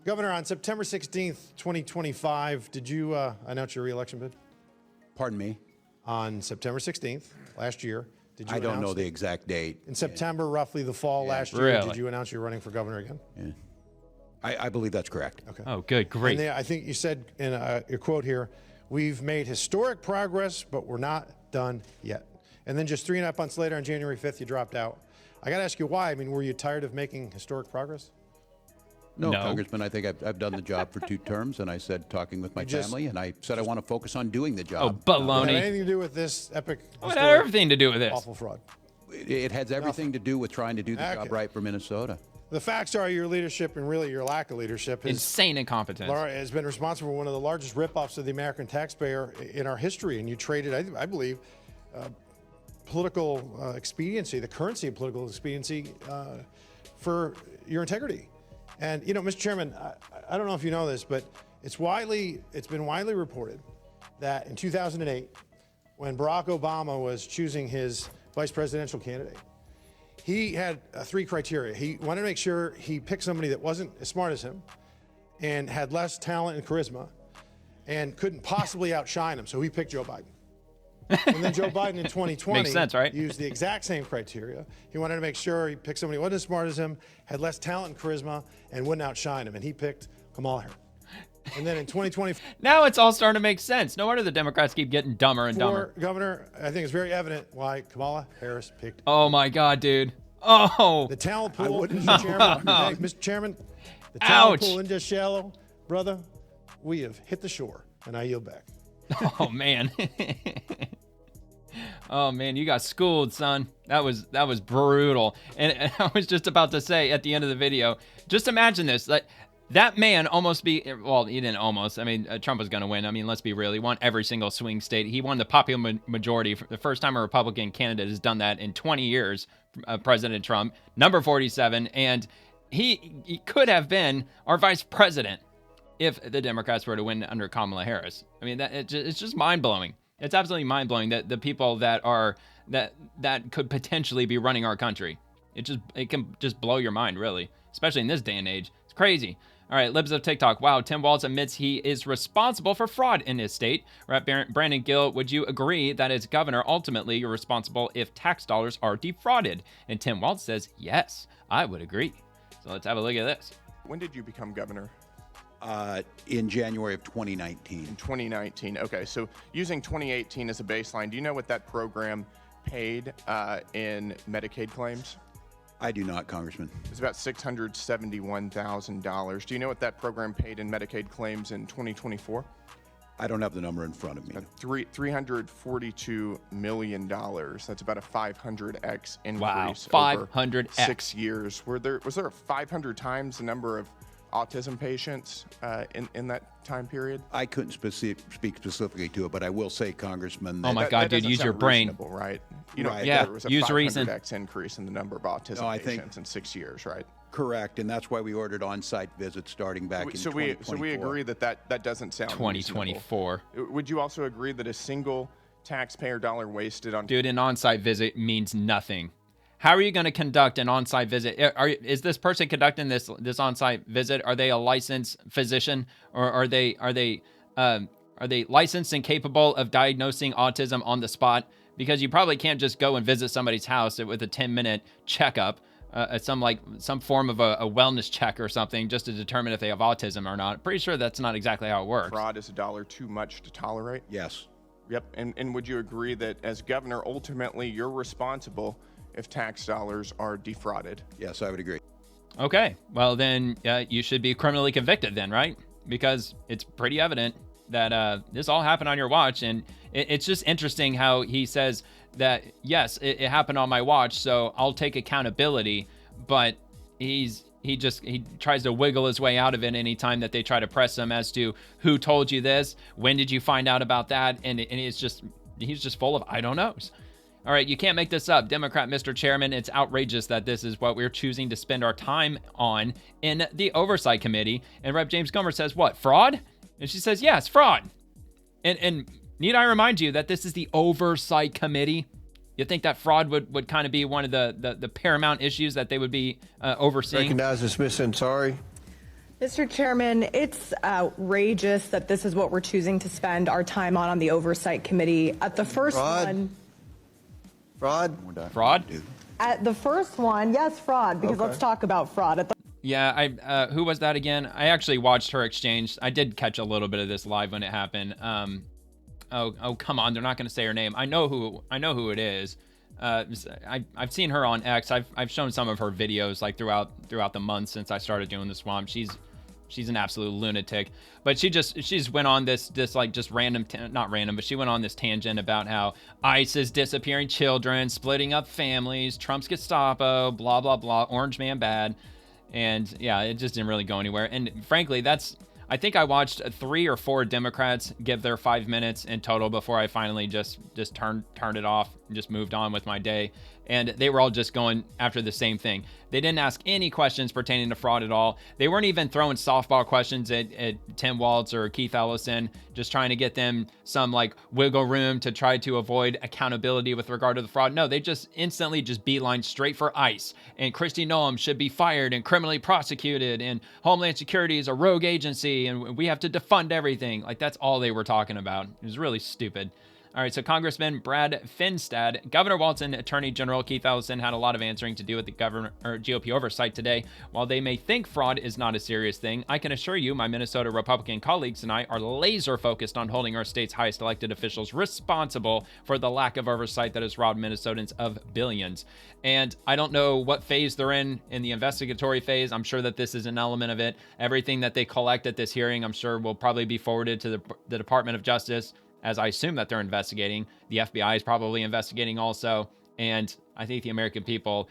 Governor, on September 16th, 2025, did you announce your re-election bid? Pardon me? On September 16th, last year, did you I don't know the exact date. In September, roughly the fall last year, did you announce you're running for governor again? Yeah. I believe that's correct. Okay. Oh, good, great. And I think you said in your quote here, we've made historic progress, but we're not done yet. And then just 3.5 months later, on January 5th, you dropped out. I got to ask you why. I mean, were you tired of making historic progress? No, Congressman, I think I've done the job for 2 terms, and I said talking with my family, and I said I want to focus on doing the job. Oh, baloney. It had anything to do with this epic, it had everything to do with this. Awful fraud. It has everything to do with trying to do the job right for Minnesota. The facts are your leadership and really your lack of leadership insane incompetence has been responsible for one of the largest ripoffs of the American taxpayer in our history. And you traded, I believe, political expediency, the currency of political expediency, for your integrity. And, you know, Mr. Chairman, I don't know if you know this, but it's been widely reported that in 2008, when Barack Obama was choosing his vice presidential candidate, he had 3 criteria. He wanted to make sure he picked somebody that wasn't as smart as him and had less talent and charisma and couldn't possibly outshine him. So he picked Joe Biden. And then Joe Biden in 2020 Makes sense, right? used the exact same criteria. He wanted to make sure he picked somebody who wasn't as smart as him, had less talent and charisma, and wouldn't outshine him. And he picked Kamala Harris. And then in 2020... Now it's all starting to make sense. No wonder the Democrats keep getting dumber and dumber. Governor, I think it's very evident why Kamala Harris picked... Oh, my God, dude. Oh. The talent pool, Mr. Chairman, the talent pool isn't just shallow. Brother, we have hit the shore, and I yield back. Oh, man. Oh, man, you got schooled, son. That was brutal. And I was just about to say at the end of the video, just imagine this. Like, that man he didn't almost. I mean, Trump was going to win. I mean, let's be real. He won every single swing state. He won the popular majority. For the first time a Republican candidate has done that in 20 years, President Trump, number 47. And he could have been our vice president if the Democrats were to win under Kamala Harris. I mean, it's just mind-blowing. It's absolutely mind-blowing that the people that could potentially be running our country, it can just blow your mind, really, especially in this day and age. It's crazy. All right, Libs of TikTok. Wow, Tim Walz admits he is responsible for fraud in his state. Right, Brandon Gill, would you agree that as governor, ultimately you're responsible if tax dollars are defrauded? And Tim Walz says, yes, I would agree. So let's have a look at this. When did you become governor? In January of 2019. In 2019. Okay, so using 2018 as a baseline, do you know what that program paid in Medicaid claims? I do not, Congressman. It's about $671,000. Do you know what that program paid in Medicaid claims in 2024? I don't have the number in front of me. $342 million. That's about a 500x increase. Wow, over 500x. 6 years. Was there 500 times the number of autism patients in that time period? I couldn't speak specifically to it, but I will say, Congressman. Oh my God, dude, use your brain. Right? Right. Yeah, there was a use 500x reason. increase in the number of autism patients in 6 years, right? Correct, and that's why we ordered on-site visits starting back in 2024. So we agree that doesn't sound 2024. reasonable. Would you also agree that a single taxpayer dollar wasted on... Dude, an on-site visit means nothing. How are you going to conduct an on-site visit? Is this person conducting this on-site visit? Are they a licensed physician, or are they licensed and capable of diagnosing autism on the spot? Because you probably can't just go and visit somebody's house with a 10-minute checkup, some form of a wellness check or something, just to determine if they have autism or not. Pretty sure that's not exactly how it works. Fraud is a dollar too much to tolerate? Yes. Yep. And would you agree that as governor, ultimately you're responsible if tax dollars are defrauded? Yes, I would agree. Okay. Well, then you should be criminally convicted then, right? Because it's pretty evident that this all happened on your watch. And it's just interesting how he says that, yes, it happened on my watch, so I'll take accountability. But he tries to wiggle his way out of it anytime that they try to press him as to who told you this, when did you find out about that, and he's just full of I don't knows. All right, you can't make this up. Democrat Mr. Chairman, it's outrageous that this is what we're choosing to spend our time on in the Oversight Committee. And Rep. James Comer says, what, fraud? And she says, yes, fraud. And need I remind you that this is the Oversight Committee? You think that fraud would kind of be one of the paramount issues that they would be overseeing? Recognize, dismiss, and sorry. Mr. Chairman, it's outrageous that this is what we're choosing to spend our time on the Oversight Committee. At the first one... Fraud? Fraud? At the first one, yes, fraud, because let's talk about fraud. Yeah, who was that again? I actually watched her exchange. I did catch a little bit of this live when it happened. Oh, come on, they're not going to say her name. I know who it is. I've seen her on X. I've shown some of her videos like throughout the months since I started doing the Swamp. She's an absolute lunatic. But she just went on this like just random, not random, but she went on this tangent about how ICE is disappearing children, splitting up families, Trump's Gestapo, blah, blah, blah, Orange Man bad. And yeah, it just didn't really go anywhere. And frankly, I think I watched 3 or 4 Democrats give their 5 minutes in total before I finally just turned it off and just moved on with my day. And they were all just going after the same thing. They didn't ask any questions pertaining to fraud at all. They weren't even throwing softball questions at Tim Walz or Keith Ellison, just trying to get them some like wiggle room to try to avoid accountability with regard to the fraud. No, they just instantly just beeline straight for ICE. And Kristi Noem should be fired and criminally prosecuted. And Homeland Security is a rogue agency and we have to defund everything. Like that's all they were talking about. It was really stupid. All right, so Congressman Brad Finstad, Governor Walz and Attorney General Keith Ellison had a lot of answering to do with the GOP oversight today. While they may think fraud is not a serious thing, I can assure you my Minnesota Republican colleagues and I are laser focused on holding our state's highest elected officials responsible for the lack of oversight that has robbed Minnesotans of billions. And I don't know what phase they're in the investigatory phase. I'm sure that this is an element of it. Everything that they collect at this hearing, I'm sure will probably be forwarded to the Department of Justice, as I assume that they're investigating. The FBI is probably investigating also. And I think the American people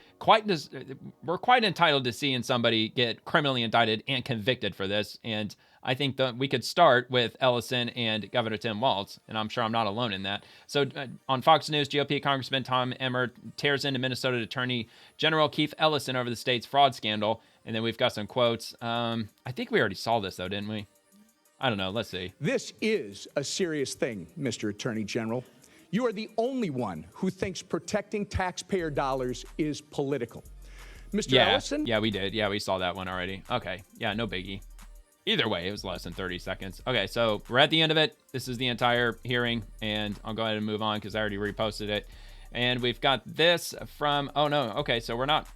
we're quite entitled to seeing somebody get criminally indicted and convicted for this. And I think that we could start with Ellison and Governor Tim Walz, and I'm sure I'm not alone in that. So on Fox News, GOP Congressman Tom Emmer tears into Minnesota Attorney General Keith Ellison over the state's fraud scandal. And then we've got some quotes. I think we already saw this though, didn't we? I don't know. Let's see. This is a serious thing, Mr. Attorney General. You are the only one who thinks protecting taxpayer dollars is political. Mr. Ellison? Yeah, we did. Yeah, we saw that one already. Okay. Yeah, no biggie. Either way, it was less than 30 seconds. Okay, so we're at the end of it. This is the entire hearing, and I'll go ahead and move on because I already reposted it. And we've got this from, oh no, okay, so we're not,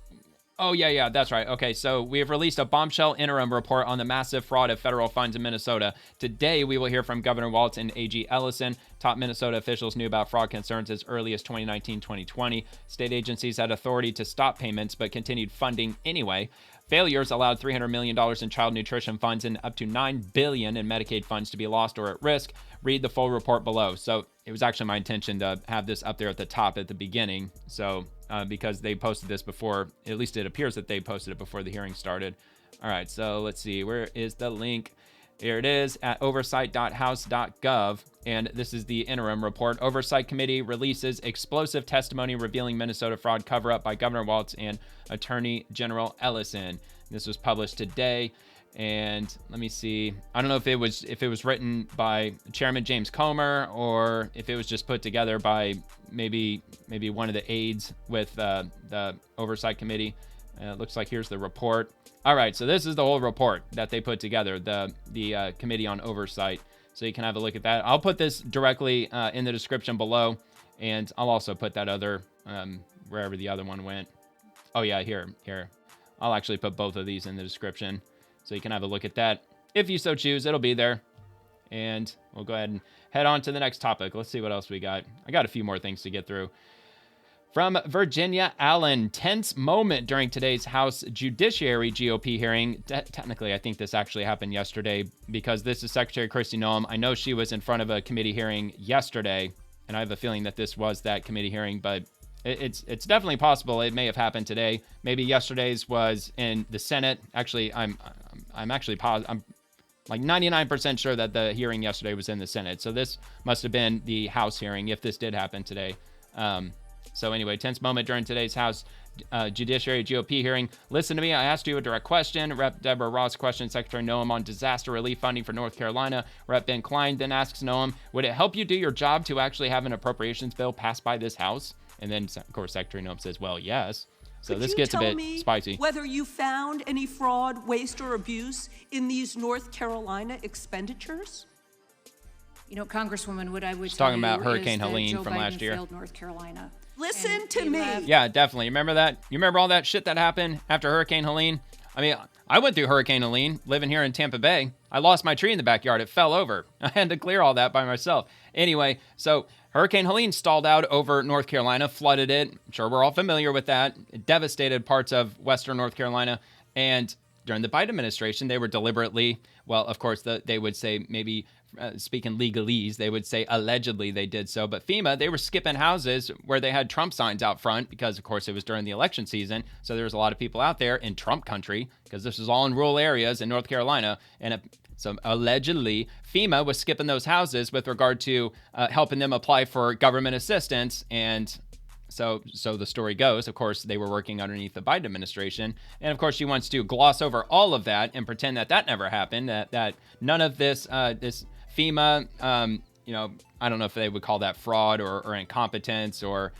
Oh, yeah, that's right. Okay, so we have released a bombshell interim report on the massive fraud of federal funds in Minnesota. Today, we will hear from Governor Walz and AG Ellison. Top Minnesota officials knew about fraud concerns as early as 2019-2020. State agencies had authority to stop payments, but continued funding anyway. Failures allowed $300 million in child nutrition funds and up to $9 billion in Medicaid funds to be lost or at risk. Read the full report below. So it was actually my intention to have this up there at the top at the beginning. So because they posted this before, at least it appears that they posted it before the hearing started. All right, so let's see. Where is the link? Here it is at oversight.house.gov. And this is the interim report. Oversight Committee releases explosive testimony revealing Minnesota fraud cover-up by Governor Walz and Attorney General Ellison. This was published today. And let me see. I don't know if it was written by Chairman James Comer or if it was just put together by maybe one of the aides with the Oversight Committee. It looks like here's the report. All right, so this is the whole report that they put together, the Committee on Oversight. So you can have a look at that. I'll put this directly in the description below, and I'll also put that other, wherever the other one went. Oh yeah, here. I'll actually put both of these in the description, so you can have a look at that. If you so choose, it'll be there. And we'll go ahead and head on to the next topic. Let's see what else we got. I got a few more things to get through. From Virginia Allen, tense moment during today's House Judiciary GOP hearing. Technically, I think this actually happened yesterday because this is Secretary Kristi Noem. I know she was in front of a committee hearing yesterday, and I have a feeling that this was that committee hearing, but it's definitely possible it may have happened today. Maybe yesterday's was in the Senate. Actually, I'm actually positive. I'm like 99% sure that the hearing yesterday was in the Senate. So this must have been the House hearing if this did happen today. So anyway, tense moment during today's House Judiciary GOP hearing. Listen to me. I asked you a direct question. Rep. Deborah Ross questioned Secretary Noem on disaster relief funding for North Carolina. Rep. Ben Klein then asks Noem, would it help you do your job to actually have an appropriations bill passed by this House? And then, of course, Secretary Noem says, well, yes. So this gets a bit spicy. Whether you found any fraud, waste, or abuse in these North Carolina expenditures? You know, Congresswoman, what I would She's talking about Hurricane Helene from last year. Failed North Carolina. Listen to me. Yeah, definitely. Remember that? You remember all that shit that happened after Hurricane Helene? I mean, I went through Hurricane Helene living here in Tampa Bay. I lost my tree in the backyard. It fell over. I had to clear all that by myself. Anyway, so Hurricane Helene stalled out over North Carolina, flooded it. I'm sure we're all familiar with that. It devastated parts of western North Carolina. And during the Biden administration, they were deliberately, well, of course, they would say maybe speaking legalese, they would say allegedly they did so. But FEMA, they were skipping houses where they had Trump signs out front because, of course, it was during the election season. So there was a lot of people out there in Trump country because this was all in rural areas in North Carolina. And so allegedly, FEMA was skipping those houses with regard to helping them apply for government assistance. And so the story goes, of course, they were working underneath the Biden administration. And of course, she wants to gloss over all of that and pretend that never happened, that none of this FEMA, I don't know if they would call that fraud or incompetence or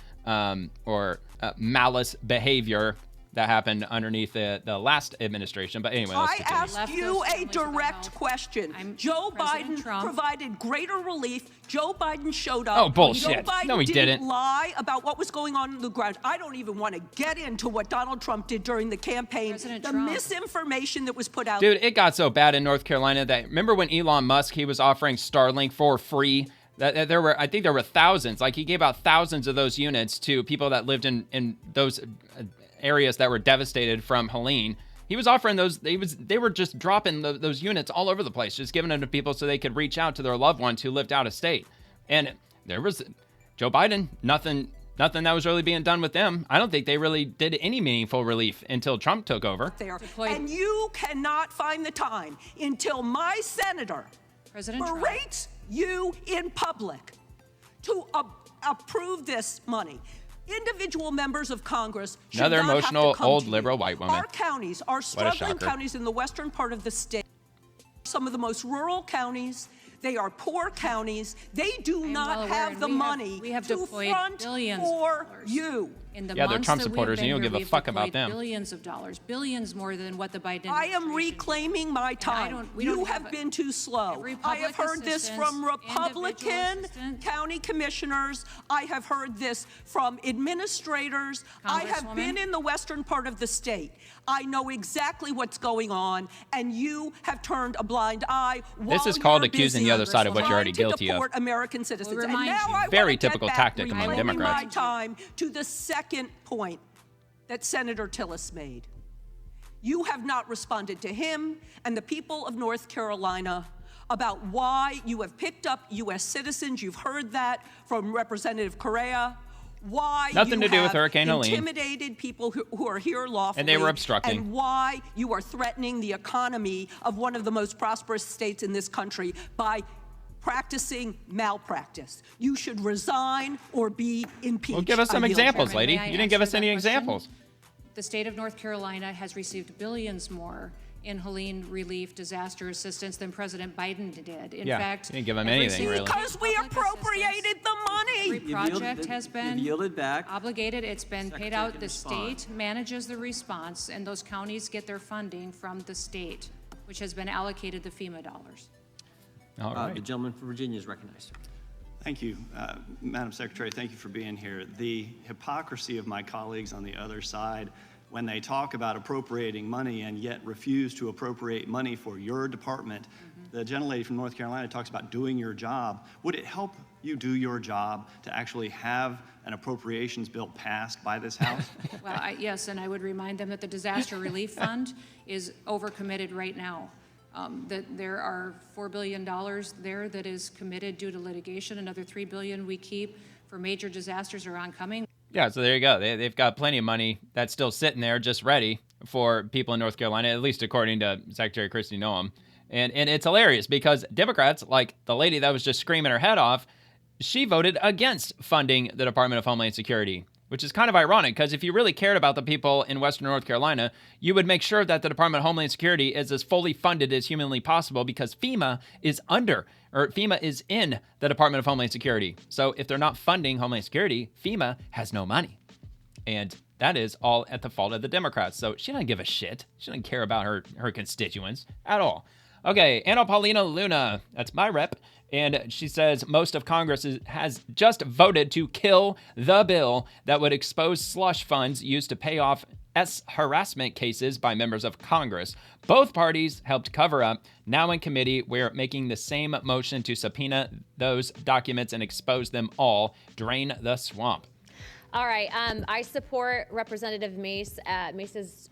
malice behavior that happened underneath the last administration. But anyway, let's continue. I ask you a direct question. Joe Biden provided greater relief. Joe Biden showed up. Oh, bullshit. Joe Biden No, he didn't lie about what was going on the ground. I don't even want to get into what Donald Trump did during the campaign. Misinformation that was put out. Dude, it got so bad in North Carolina that, remember when Elon Musk, he was offering Starlink for free? I think there were thousands. Like, he gave out thousands of those units to people that lived in those areas that were devastated from Helene. He was offering those. They were just dropping those units all over the place, just giving them to people so they could reach out to their loved ones who lived out of state. And there was Joe Biden, nothing that was really being done with them. I don't think they really did any meaningful relief until Trump took over. And you cannot find the time until my senator berates you in public to approve this money. Individual members of Congress should Another not emotional have to come old to liberal you. white woman. Our counties, our struggling counties in the western part of the state, some of the most rural counties. They are poor counties. They do not have the money to front for you. In the Yeah, they're months Trump that we've supporters, been and you don't here, give a we've fuck about deployed them. Billions of dollars, billions more than what the Biden I am reclaiming my time. You have been too slow. I have heard this from Republican county commissioners. I have heard this from administrators. I have been in the western part of the state. I know exactly what's going on, and you have turned a blind eye. This is called accusing the other side of what you're already guilty of. American citizens. And remind now you. I Very want to get typical back, tactic among reclaiming Democrats. my time to the second point that Senator Tillis made. You have not responded to him and the people of North Carolina about why you have picked up U.S. citizens. You've heard that from Representative Correa. Why Nothing you to do with have Hurricane Helene. intimidated people who are here lawfully. And they were obstructing. And why you are threatening the economy of one of the most prosperous states in this country by practicing malpractice. You should resign or be impeached. Well, give us some I yield. examples, Chairman, lady. may I You didn't give us answer any that question? examples. The state of North Carolina has received billions more in Helene relief disaster assistance than President Biden did. In Yeah, fact, you didn't give him every anything, single really. Because we appropriated the money. Every project has been yielded back. obligated. It's been paid Secretary out. can The respond. state manages the response, and those counties get their funding from the state, which has been allocated the FEMA dollars. All right. The gentleman from Virginia is recognized. Thank you, Madam Secretary. Thank you for being here. The hypocrisy of my colleagues on the other side when they talk about appropriating money and yet refuse to appropriate money for your department. The gentlelady from North Carolina talks about doing your job. Would it help you do your job to actually have an appropriations bill passed by this House? Well, yes, and I would remind them that the disaster relief fund is overcommitted right now. That there are $4 billion there that is committed due to litigation. Another $3 billion we keep for major disasters are oncoming. Yeah, so there you go. They've got plenty of money that's still sitting there just ready for people in North Carolina, at least according to Secretary Kristi Noem. And it's hilarious because Democrats, like the lady that was just screaming her head off, she voted against funding the Department of Homeland Security, which is kind of ironic because if you really cared about the people in Western North Carolina, you would make sure that the Department of Homeland Security is as fully funded as humanly possible because FEMA is in the Department of Homeland Security. So if they're not funding Homeland Security, FEMA has no money. And that is all at the fault of the Democrats. So she doesn't give a shit. She doesn't care about her constituents at all. Okay, Anna Paulina Luna, that's my rep. And she says most of Congress has just voted to kill the bill that would expose slush funds used to pay off harassment cases by members of Congress. Both parties helped cover up. Now in committee, we're making the same motion to subpoena those documents and expose them all. Drain the swamp. All right. I support Representative Mace's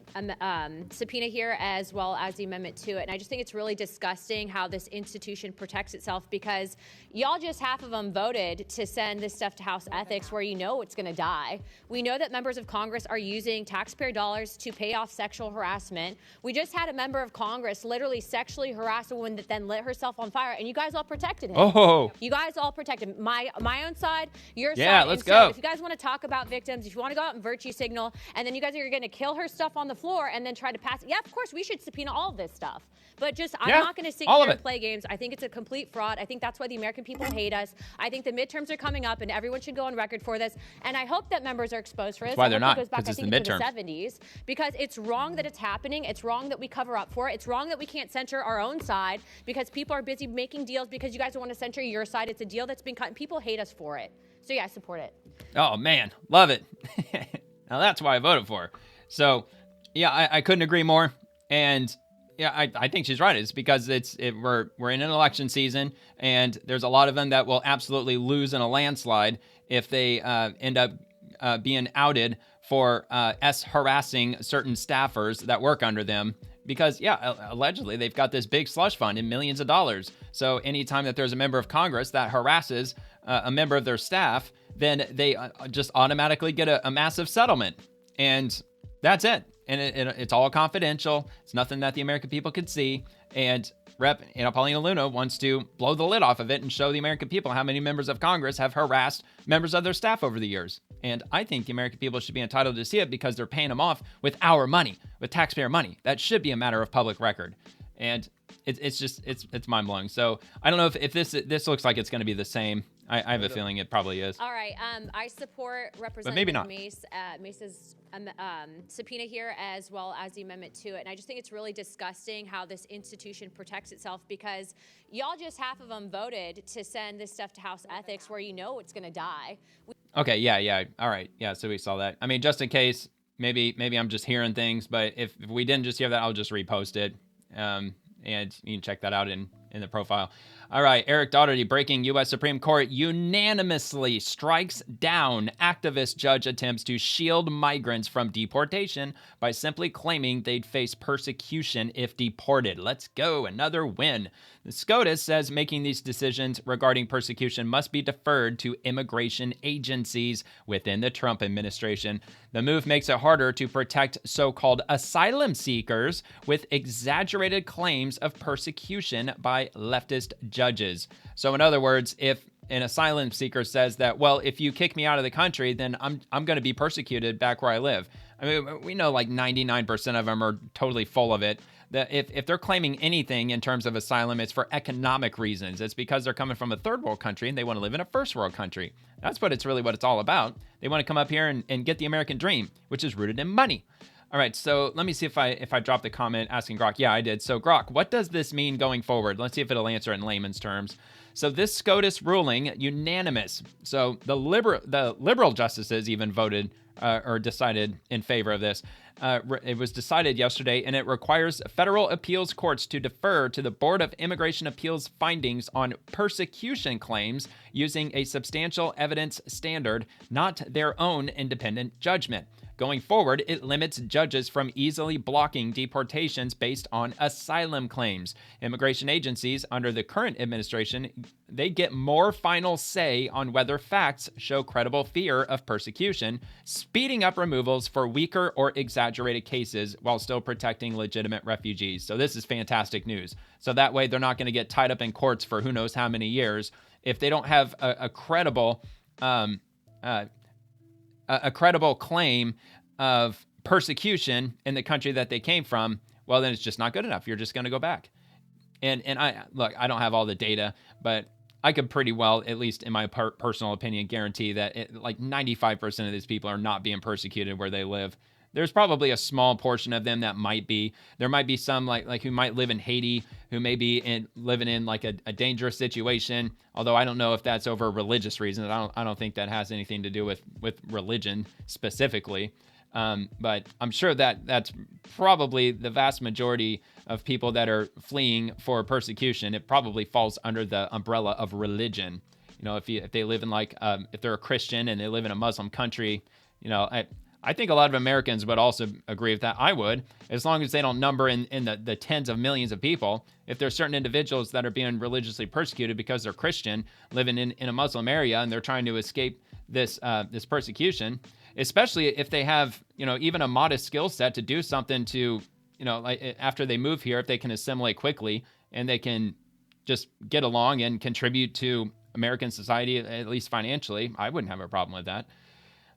subpoena here, as well as the amendment to it. And I just think it's really disgusting how this institution protects itself because y'all just half of them voted to send this stuff to House Ethics where you know it's going to die. We know that members of Congress are using taxpayer dollars to pay off sexual harassment. We just had a member of Congress literally sexually harass a woman that then lit herself on fire, and you guys all protected him. Oh. You guys all protected him. My own side, your side. Yeah, let's And so go. If you guys want to talk about victims, if you want to go out and virtue signal, and then you guys are going to kill her stuff on the floor and then try to pass it. Yeah, of course, we should subpoena all of this stuff. But just, I'm not going to sit all here of and it. play games. I think it's a complete fraud. I think that's why the American people hate us. I think the midterms are coming up, and everyone should go on record for this. And I hope that members are exposed for this. That's why I they're hope not, it goes back, 'cause it's I think, the into the midterms. 70s. Because it's wrong that it's happening. It's wrong that we cover up for it. It's wrong that we can't censor our own side because people are busy making deals because you guys don't want to censor your side. It's a deal that's been cut, and people hate us for it. So yeah, I support it. Oh, man. Love it. Now, that's why I voted for her. So, yeah, I couldn't agree more. And, yeah, I think she's right. It's because we're in an election season, and there's a lot of them that will absolutely lose in a landslide if they end up being outed for harassing certain staffers that work under them. Because, yeah, allegedly, they've got this big slush fund in millions of dollars. So anytime that there's a member of Congress that harasses a member of their staff, then they just automatically get a massive settlement. And that's it. And it's all confidential. It's nothing that the American people could see. And Rep. Paulina Luna wants to blow the lid off of it and show the American people how many members of Congress have harassed members of their staff over the years. And I think the American people should be entitled to see it because they're paying them off with our money, with taxpayer money. That should be a matter of public record. And it's mind blowing. So I don't know if this looks like it's going to be the same. I have a feeling it probably is. All right. I support Representative maybe not. Mace's subpoena here, as well as the amendment to it. And I just think it's really disgusting how this institution protects itself, because y'all just half of them voted to send this stuff to House Ethics, where you know it's going to die. Okay. Yeah. All right. Yeah. So we saw that. I mean, just in case, maybe I'm just hearing things, but if we didn't just hear that, I'll just repost it. And you can check that out in the profile. All right, Eric Daugherty, breaking U.S. Supreme Court unanimously strikes down activist judge attempts to shield migrants from deportation by simply claiming they'd face persecution if deported. Let's go, another win. The SCOTUS says making these decisions regarding persecution must be deferred to immigration agencies within the Trump administration. The move makes it harder to protect so-called asylum seekers with exaggerated claims of persecution by leftist judges. So in other words, if an asylum seeker says that, well, if you kick me out of the country, then I'm going to be persecuted back where I live. I mean, we know like 99% of them are totally full of it. That if they're claiming anything in terms of asylum, it's for economic reasons. It's because they're coming from a third world country and they want to live in a first world country. That's what it's all about. They want to come up here and get the American dream, which is rooted in money. All right, so let me see if I dropped the comment asking Grok. Yeah, I did. So Grok, what does this mean going forward? Let's see if it'll answer it in layman's terms. So this SCOTUS ruling, unanimous. So the liberal justices even voted or decided in favor of this. It was decided yesterday, and it requires federal appeals courts to defer to the Board of Immigration Appeals findings on persecution claims using a substantial evidence standard, not their own independent judgment. Going forward, it limits judges from easily blocking deportations based on asylum claims. Immigration agencies under the current administration, they get more final say on whether facts show credible fear of persecution, speeding up removals for weaker or exaggerated cases while still protecting legitimate refugees. So this is fantastic news. So that way they're not going to get tied up in courts for who knows how many years if they don't have a credible claim of persecution in the country that they came from. Well, then it's just not good enough. You're just going to go back. And I don't have all the data, but I could pretty well, at least in my personal opinion, guarantee that like 95% of these people are not being persecuted where they live. There's probably a small portion of them that might be. There might be some like who might live in Haiti, who may be living in like a dangerous situation. Although I don't know if that's over religious reasons. I don't think that has anything to do with religion specifically. But I'm sure that that's probably the vast majority of people that are fleeing for persecution. It probably falls under the umbrella of religion. You know, if they live in like if they're a Christian and they live in a Muslim country, you know, I think a lot of Americans would also agree with that. I would, as long as they don't number in the tens of millions of people. If there's certain individuals that are being religiously persecuted because they're Christian, living in a Muslim area, and they're trying to escape this persecution, especially if they have, you know, even a modest skill set to do something to, you know, like after they move here, if they can assimilate quickly and they can just get along and contribute to American society, at least financially, I wouldn't have a problem with that.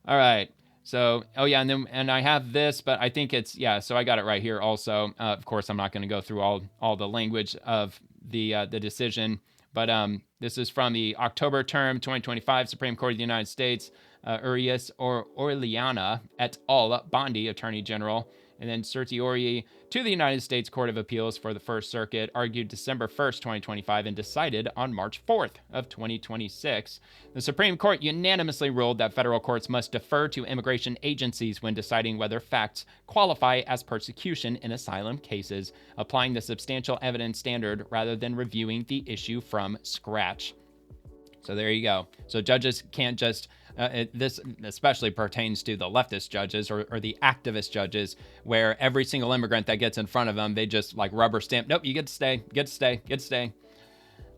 All right. So, oh yeah, and I have this, but I think it's, yeah, so I got it right here also. Of course, I'm not going to go through all the language of the decision, but this is from the October term 2025 Supreme Court of the United States, Urias or Orellana et al. Bondi, Attorney General, and then certiorari to the United States Court of Appeals for the First Circuit, argued December 1st, 2025, and decided on March 4th of 2026. The Supreme Court unanimously ruled that federal courts must defer to immigration agencies when deciding whether facts qualify as persecution in asylum cases, applying the substantial evidence standard rather than reviewing the issue from scratch. So there you go. So judges can't just, this especially pertains to the leftist judges or the activist judges, where every single immigrant that gets in front of them, they just like rubber stamp. Nope, you get to stay, get to stay, get to stay.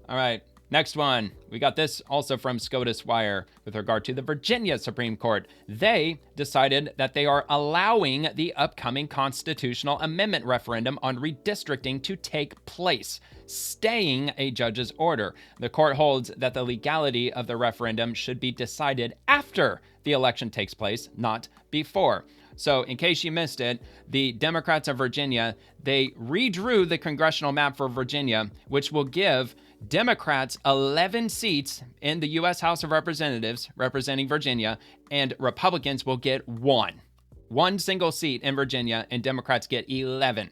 All right, next one. We got this also from SCOTUS Wire with regard to the Virginia Supreme Court. They decided that they are allowing the upcoming constitutional amendment referendum on redistricting to take place, staying a judge's order. The court holds that the legality of the referendum should be decided after the election takes place, not before. So in case you missed it, the Democrats of Virginia, they redrew the congressional map for Virginia, which will give Democrats 11 seats in the U.S. House of Representatives representing Virginia, and Republicans will get one single seat in Virginia, and Democrats get 11.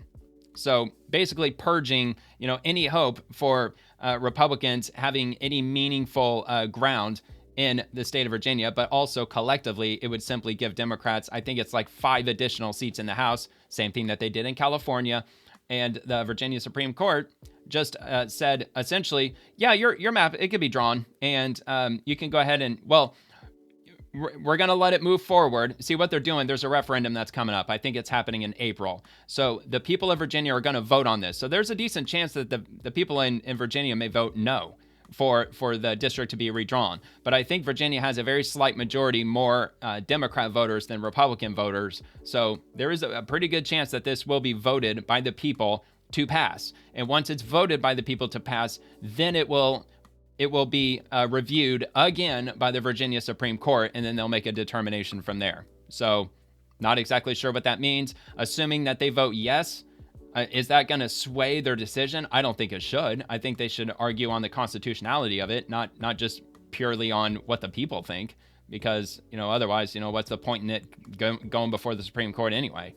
So basically purging, any hope for Republicans having any meaningful ground in the state of Virginia, but also collectively, it would simply give Democrats, I think it's like 5 additional seats in the House, same thing that they did in California. And the Virginia Supreme Court just said, essentially, yeah, your map, it could be drawn, and you can go ahead and, we're going to let it move forward. See what they're doing. There's a referendum that's coming up. I think it's happening in April. So the people of Virginia are going to vote on this. So there's a decent chance that the people in Virginia may vote no for the district to be redrawn. But I think Virginia has a very slight majority more Democrat voters than Republican voters. So there is a pretty good chance that this will be voted by the people to pass. And once it's voted by the people to pass, then it will be reviewed again by the Virginia Supreme Court, and then they'll make a determination from there. So not exactly sure what that means. Assuming that they vote yes, is that going to sway their decision? I don't think it should. I think they should argue on the constitutionality of it, not just purely on what the people think, because, otherwise, what's the point in it going before the Supreme Court anyway?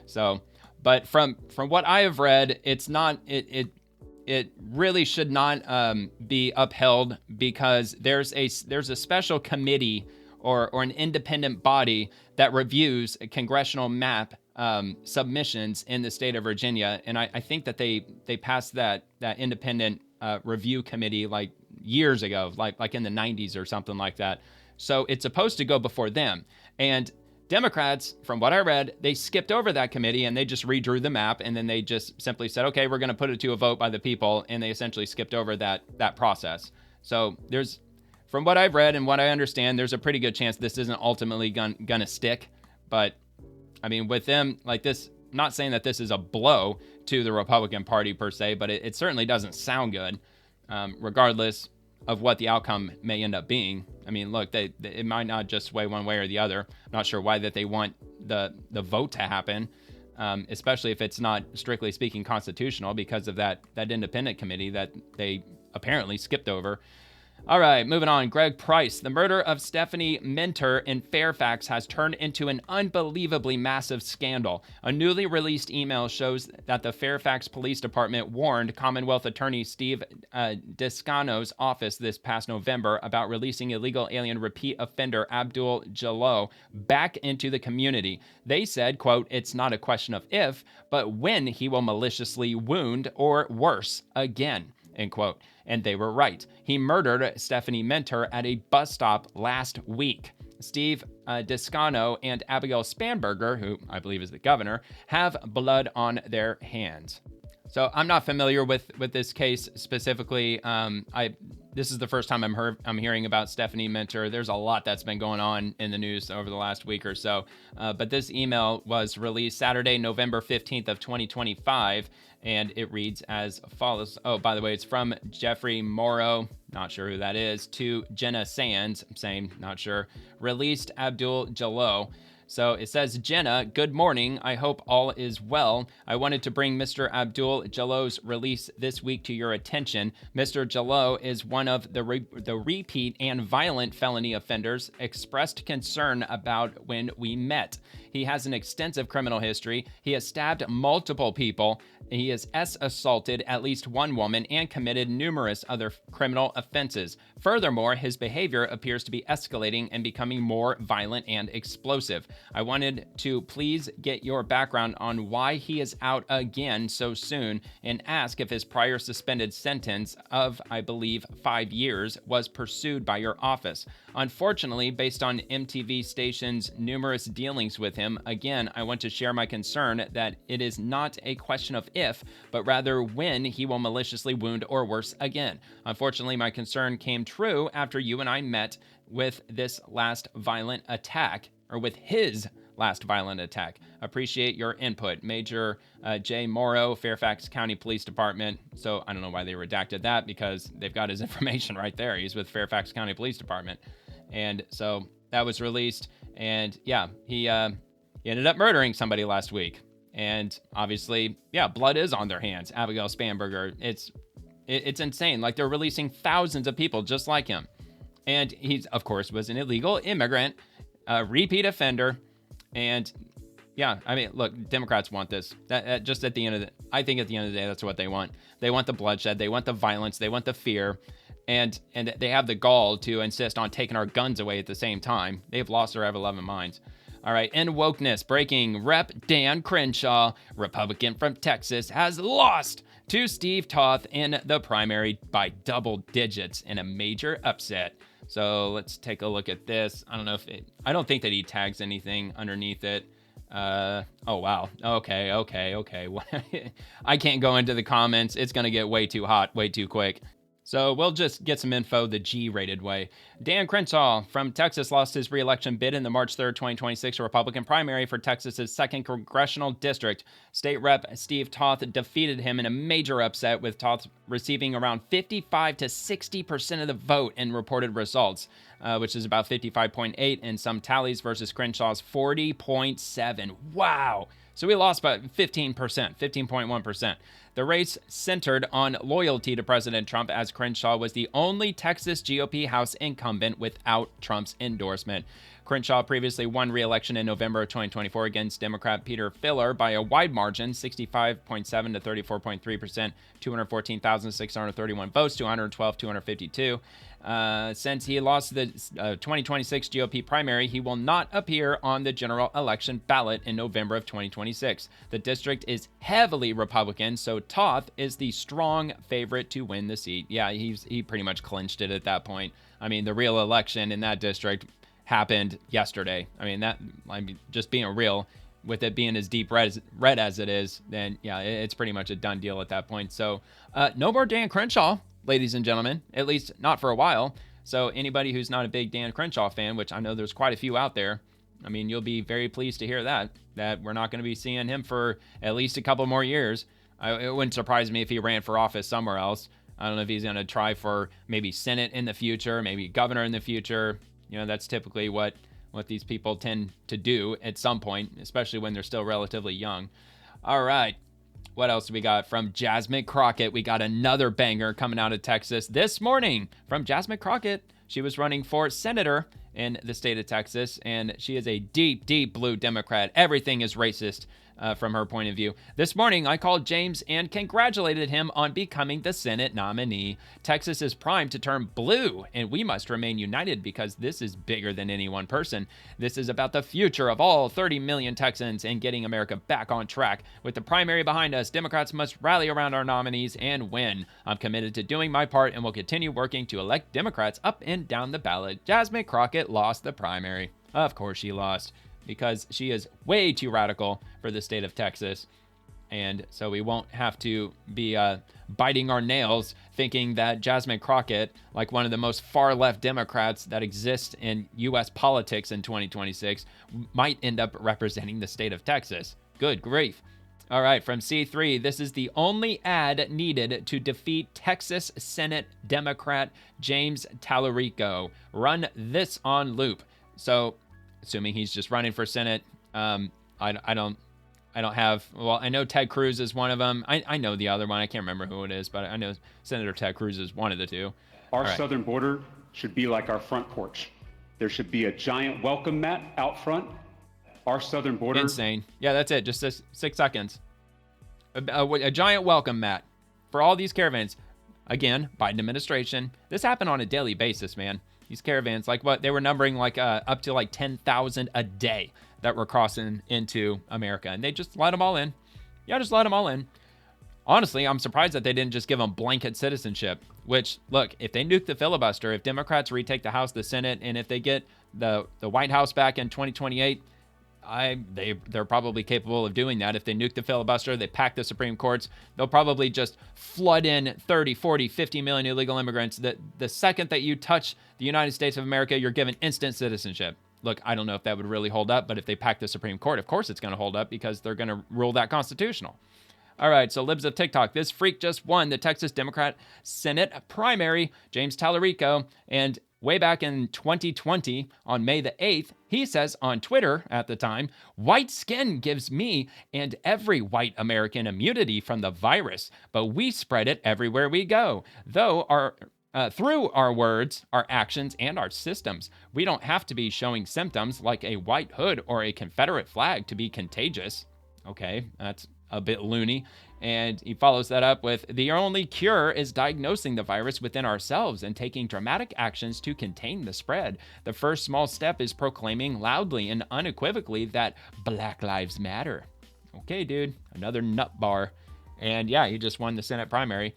So, but from what I have read, it's not, it really should not be upheld, because there's a special committee or an independent body that reviews a congressional map submissions in the state of Virginia, and I think that they passed that independent review committee like years ago, like in the 90s or something like that. So it's supposed to go before them, and Democrats, from what I read, they skipped over that committee and they just redrew the map, and then they just simply said, okay, we're going to put it to a vote by the people, and they essentially skipped over that process. So from what I've read and what I understand, there's a pretty good chance this isn't ultimately going to stick. But I mean, with them like this, I'm not saying that this is a blow to the Republican Party per se, but it certainly doesn't sound good, regardless of what the outcome may end up being. I mean, look, it might not just sway one way or the other. I'm not sure why that they want the vote to happen, especially if it's not strictly speaking constitutional, because of that independent committee that they apparently skipped over. All right, moving on. Greg Price. The murder of Stephanie Minter in Fairfax has turned into an unbelievably massive scandal. A newly released email shows that the Fairfax Police Department warned Commonwealth Attorney Steve Descano's office this past November about releasing illegal alien repeat offender Abdul Jalal back into the community. They said, quote, "It's not a question of if, but when he will maliciously wound or worse again," end quote. And they were right. He murdered Stephanie Minter at a bus stop last week. Steve Descano and Abigail Spanberger, who I believe is the governor, have blood on their hands. So I'm not familiar with this case specifically. This is the first time I'm hearing about Stephanie Minter. There's a lot that's been going on in the news over the last week or so. But this email was released Saturday, November 15th of 2025. And it reads as follows. Oh, by the way, it's from Jeffrey Morrow, not sure who that is, to Jenna Sands, same, not sure, released Abdul Jalal. So it says, Jenna, good morning. I hope all is well. I wanted to bring Mr. Abdul Jalal's release this week to your attention. Mr. Jalal is one of the repeat and violent felony offenders expressed concern about when we met. He has an extensive criminal history. He has stabbed multiple people. He has assaulted at least one woman and committed numerous other criminal offenses. Furthermore, his behavior appears to be escalating and becoming more violent and explosive. I wanted to please get your background on why he is out again so soon and ask if his prior suspended sentence of, I believe, 5 years was pursued by your office. Unfortunately, based on MTV station's numerous dealings with him, again, I want to share my concern that it is not a question of if, but rather when he will maliciously wound or worse again. Unfortunately, my concern came true after you and I met with this last violent attack, or with his last violent attack. Appreciate your input. Major J. Morrow, Fairfax County Police Department. So I don't know why they redacted that, because they've got his information right there. He's with Fairfax County Police Department. And so that was released. And yeah, he ended up murdering somebody last week. And obviously, yeah, blood is on their hands. Abigail Spanberger. It's insane. Like, they're releasing thousands of people just like him. And he's, of course, was an illegal immigrant, a repeat offender. And yeah, I mean, look, Democrats want this. That just at the end of the, I think at the end of the day, that's what they want. They want the bloodshed. They want the violence. They want the fear. And they have the gall to insist on taking our guns away at the same time. They've lost their ever-loving minds. All right, in wokeness, breaking, Rep. Dan Crenshaw, Republican from Texas, has lost to Steve Toth in the primary by double digits in a major upset. So let's take a look at this. I don't know if I don't think that he tags anything underneath it. Oh, wow. Okay. I can't go into the comments. It's going to get way too hot, way too quick. So we'll just get some info the G-rated way. Dan Crenshaw from Texas lost his re-election bid in the March 3rd, 2026 Republican primary for Texas's 2nd Congressional District. State Rep. Steve Toth defeated him in a major upset, with Toth receiving around 55 to 60% of the vote in reported results, which is about 55.8 in some tallies versus Crenshaw's 40.7. Wow. So we lost by 15%, 15.1%. The race centered on loyalty to President Trump, as Crenshaw was the only Texas GOP House incumbent without Trump's endorsement. Crenshaw previously won re-election in November of 2024 against Democrat Peter Filler by a wide margin, 65.7 to 34.3%, 214,631 votes to 112,252. Since he lost the 2026 GOP primary, he will not appear on the general election ballot in November of 2026. The district is heavily Republican, so Toth is the strong favorite to win the seat. Yeah, he pretty much clinched it at that point. I mean, the real election in that district happened yesterday. I mean, just being real, with it being as deep red as it is, then yeah, it's pretty much a done deal at that point. So no more Dan Crenshaw, ladies and gentlemen, at least not for a while. So anybody who's not a big Dan Crenshaw fan, which I know there's quite a few out there, I mean, you'll be very pleased to hear that we're not going to be seeing him for at least a couple more years. It wouldn't surprise me if he ran for office somewhere else. I don't know if he's going to try for maybe Senate in the future, maybe governor in the future. You know, that's typically what these people tend to do at some point, especially when they're still relatively young. All right. What else do we got from Jasmine Crockett? We got another banger coming out of Texas this morning from Jasmine Crockett. She was running for senator in the state of Texas, and she is a deep, deep blue Democrat. Everything is racist from her point of view. This morning, I called James and congratulated him on becoming the Senate nominee. Texas is primed to turn blue, and we must remain united because this is bigger than any one person. This is about the future of all 30 million Texans and getting America back on track. With the primary behind us, Democrats must rally around our nominees and win. I'm committed to doing my part and will continue working to elect Democrats up and down the ballot. Jasmine Crockett lost the primary. Of course she lost, because she is way too radical for the state of Texas. And so we won't have to be biting our nails thinking that Jasmine Crockett, like one of the most far-left Democrats that exist in U.S. politics in 2026, might end up representing the state of Texas. Good grief. All right, from C3, this is the only ad needed to defeat Texas Senate Democrat James Tallarico. Run this on loop. So, assuming he's just running for Senate, I don't have, well, I know Ted Cruz is one of them. I know the other one. I can't remember who it is, but I know Senator Ted Cruz is one of the two. Our southern border should be like our front porch. There should be a giant welcome mat out front. Our southern border. Insane. Yeah, that's it. Just 6 seconds. A giant welcome mat for all these caravans. Again, Biden administration. This happened on a daily basis, man. These caravans, like what they were numbering, like up to like 10,000 a day that were crossing into America, and they just let them all in. Yeah, just let them all in. Honestly, I'm surprised that they didn't just give them blanket citizenship. Which, look, if they nuke the filibuster, if Democrats retake the House, the Senate, and if they get the White House back in 2028, they're probably capable of doing that. If they nuke the filibuster, they pack the Supreme Courts, they'll probably just flood in 30, 40, 50 million illegal immigrants. The second that you touch the United States of America, you're given instant citizenship. look, I don't know if that would really hold up, but if they pack the Supreme Court, of course it's going to hold up because they're going to rule that constitutional. All right, so libs of TikTok. This freak just won the Texas Democrat Senate primary, James Tallarico, and way back in 2020, on May the 8th, he says on Twitter at the time, white skin gives me and every white American immunity from the virus, but we spread it everywhere we go. Through our words, our actions, and our systems. We don't have to be showing symptoms like a white hood or a Confederate flag to be contagious. Okay, that's a bit loony. And he follows that up with, the only cure is diagnosing the virus within ourselves and taking dramatic actions to contain the spread. The first small step is proclaiming loudly and unequivocally that Black Lives Matter. Okay, dude, another nut bar. And yeah, he just won the Senate primary.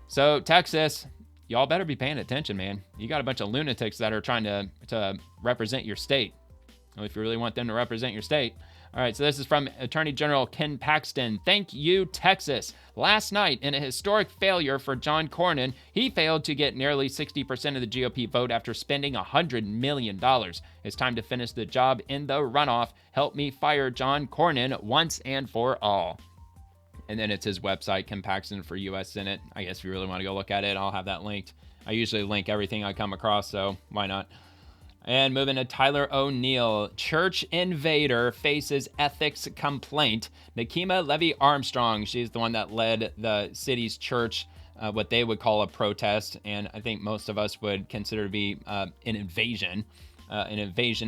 So Texas, y'all better be paying attention, man. You got a bunch of lunatics that are trying to represent your state. Well, if you really want them to represent your state. All right, so this is from Attorney General Ken Paxton. Thank you, Texas. Last night, in a historic failure for John Cornyn, he failed to get nearly 60% of the GOP vote after spending $100 million. It's time to finish the job in the runoff. Help me fire John Cornyn once and for all. And then it's his website, Ken Paxton for U.S. Senate. I guess if you really want to go look at it, I'll have that linked. I usually link everything I come across, so why not? And moving to Tyler O'Neill. Church invader faces ethics complaint. Nakima Levy-Armstrong, she's the one that led the city's church, what they would call a protest, and I think most of us would consider to be an invasion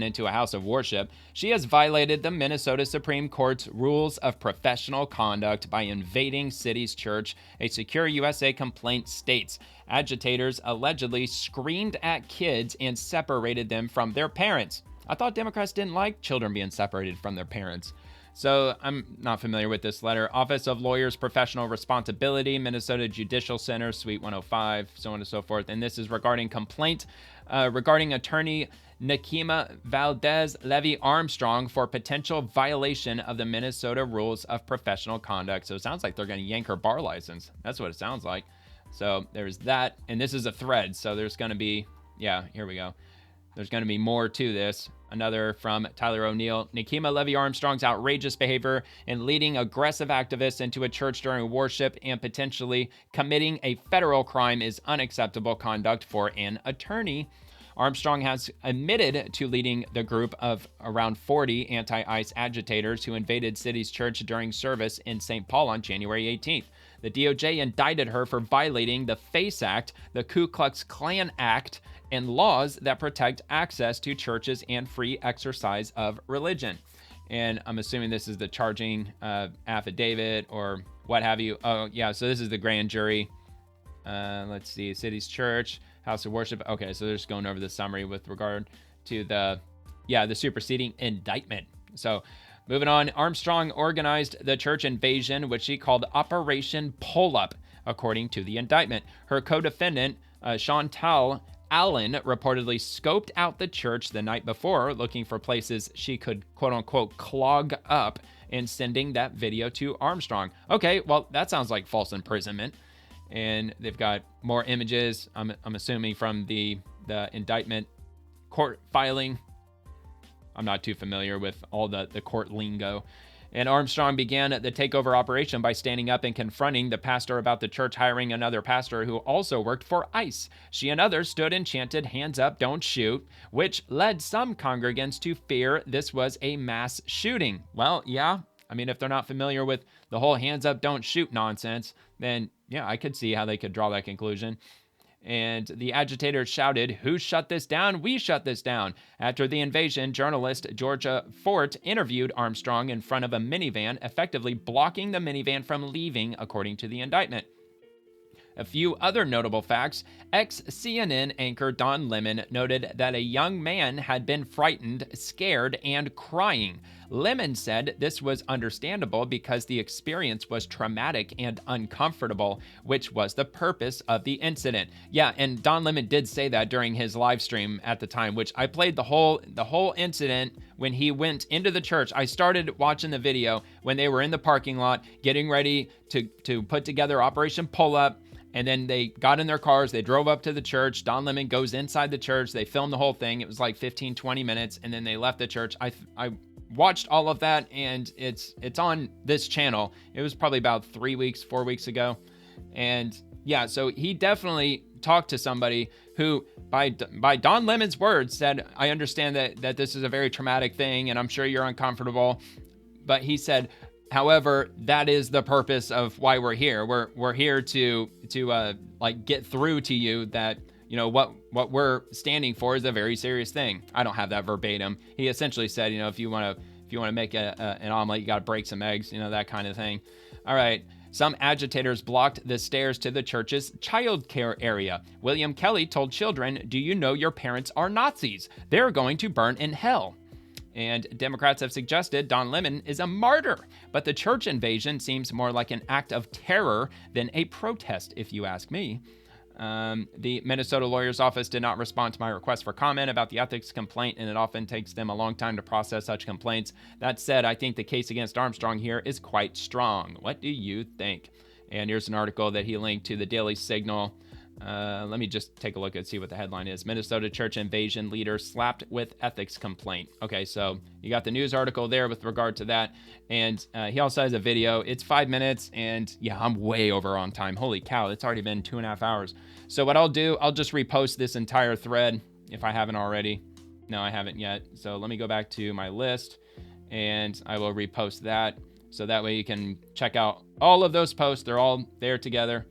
into a house of worship. She has violated the Minnesota Supreme Court's rules of professional conduct by invading city's church, a Secure USA complaint states. Agitators allegedly screamed at kids and separated them from their parents. I thought Democrats didn't like children being separated from their parents. So I'm not familiar with this letter. Office of Lawyers Professional Responsibility, Minnesota Judicial Center, Suite 105, so on and so forth. And this is regarding complaint regarding attorney Nakima Valdez Levy-Armstrong for potential violation of the Minnesota rules of professional conduct. So it sounds like they're going to yank her bar license. That's what it sounds like. So there's that. And this is a thread. So there's going to be, yeah, here we go. There's going to be more to this. Another from Tyler O'Neill. Nakima Levy-Armstrong's outrageous behavior in leading aggressive activists into a church during worship and potentially committing a federal crime is unacceptable conduct for an attorney. Armstrong has admitted to leading the group of around 40 anti-ICE agitators who invaded city's church during service in St. Paul on January 18th. The DOJ indicted her for violating the FACE Act, the Ku Klux Klan Act, and laws that protect access to churches and free exercise of religion. And I'm assuming this is the charging affidavit or what have you. Oh, yeah, so this is the grand jury. Let's see, city's church, house of worship. Okay, so they're just going over the summary with regard to the superseding indictment. So moving on, Armstrong organized the church invasion, which she called Operation Pull-Up, according to the indictment. Her co-defendant, Chantal Allen, reportedly scoped out the church the night before, looking for places she could, quote-unquote, clog up, and sending that video to Armstrong. Okay, well, that sounds like false imprisonment. And they've got more images, I'm assuming, from the indictment court filing. I'm not too familiar with all the court lingo. And Armstrong began the takeover operation by standing up and confronting the pastor about the church hiring another pastor who also worked for ICE. She and others stood and chanted, "Hands up, don't shoot," which led some congregants to fear this was a mass shooting. Well, yeah, I mean, if they're not familiar with the whole hands up, don't shoot nonsense, then yeah, I could see how they could draw that conclusion. And the agitators shouted, "Who shut this down? We shut this down." After the invasion, journalist Georgia Fort interviewed Armstrong in front of a minivan, effectively blocking the minivan from leaving, according to the indictment. A few other notable facts. Ex-CNN anchor Don Lemon noted that a young man had been frightened, scared, and crying. Lemon said this was understandable because the experience was traumatic and uncomfortable, which was the purpose of the incident. Yeah, and Don Lemon did say that during his live stream at the time, which I played the whole incident when he went into the church. I started watching the video when they were in the parking lot getting ready to put together Operation Pull-Up. And then they got in their cars, they drove up to the church. Don Lemon goes inside the church. They filmed the whole thing. It was like 15, 20 minutes. And then they left the church. I watched all of that, and it's on this channel. It was probably about 4 weeks ago. And yeah, so he definitely talked to somebody who, by Don Lemon's words, said, I understand that this is a very traumatic thing, and I'm sure you're uncomfortable. But he said, however, that is the purpose of why we're here. We're here to like get through to you that, you know, what we're standing for is a very serious thing. I don't have that verbatim. He essentially said, you know, if you want to make an omelet, you got to break some eggs, you know, that kind of thing. All right. Some agitators blocked the stairs to the church's child care area. William Kelly told children, do you know your parents are Nazis? They're going to burn in hell. And Democrats have suggested Don Lemon is a martyr, but the church invasion seems more like an act of terror than a protest, if you ask me. The Minnesota lawyer's office did not respond to my request for comment about the ethics complaint, and it often takes them a long time to process such complaints. That said, I think the case against Armstrong here is quite strong. What do you think? And here's an article that he linked to the Daily Signal. Let me just take a look and see what the headline is. Minnesota church invasion leader slapped with ethics complaint. Okay, so you got the news article there with regard to that. And he also has a video. It's 5 minutes, and yeah, I'm way over on time. Holy cow, it's already been 2.5 hours. So what I'll do, I'll just repost this entire thread if I haven't already. No, I haven't yet. So let me go back to my list, and I will repost that. So that way you can check out all of those posts. They're all there together.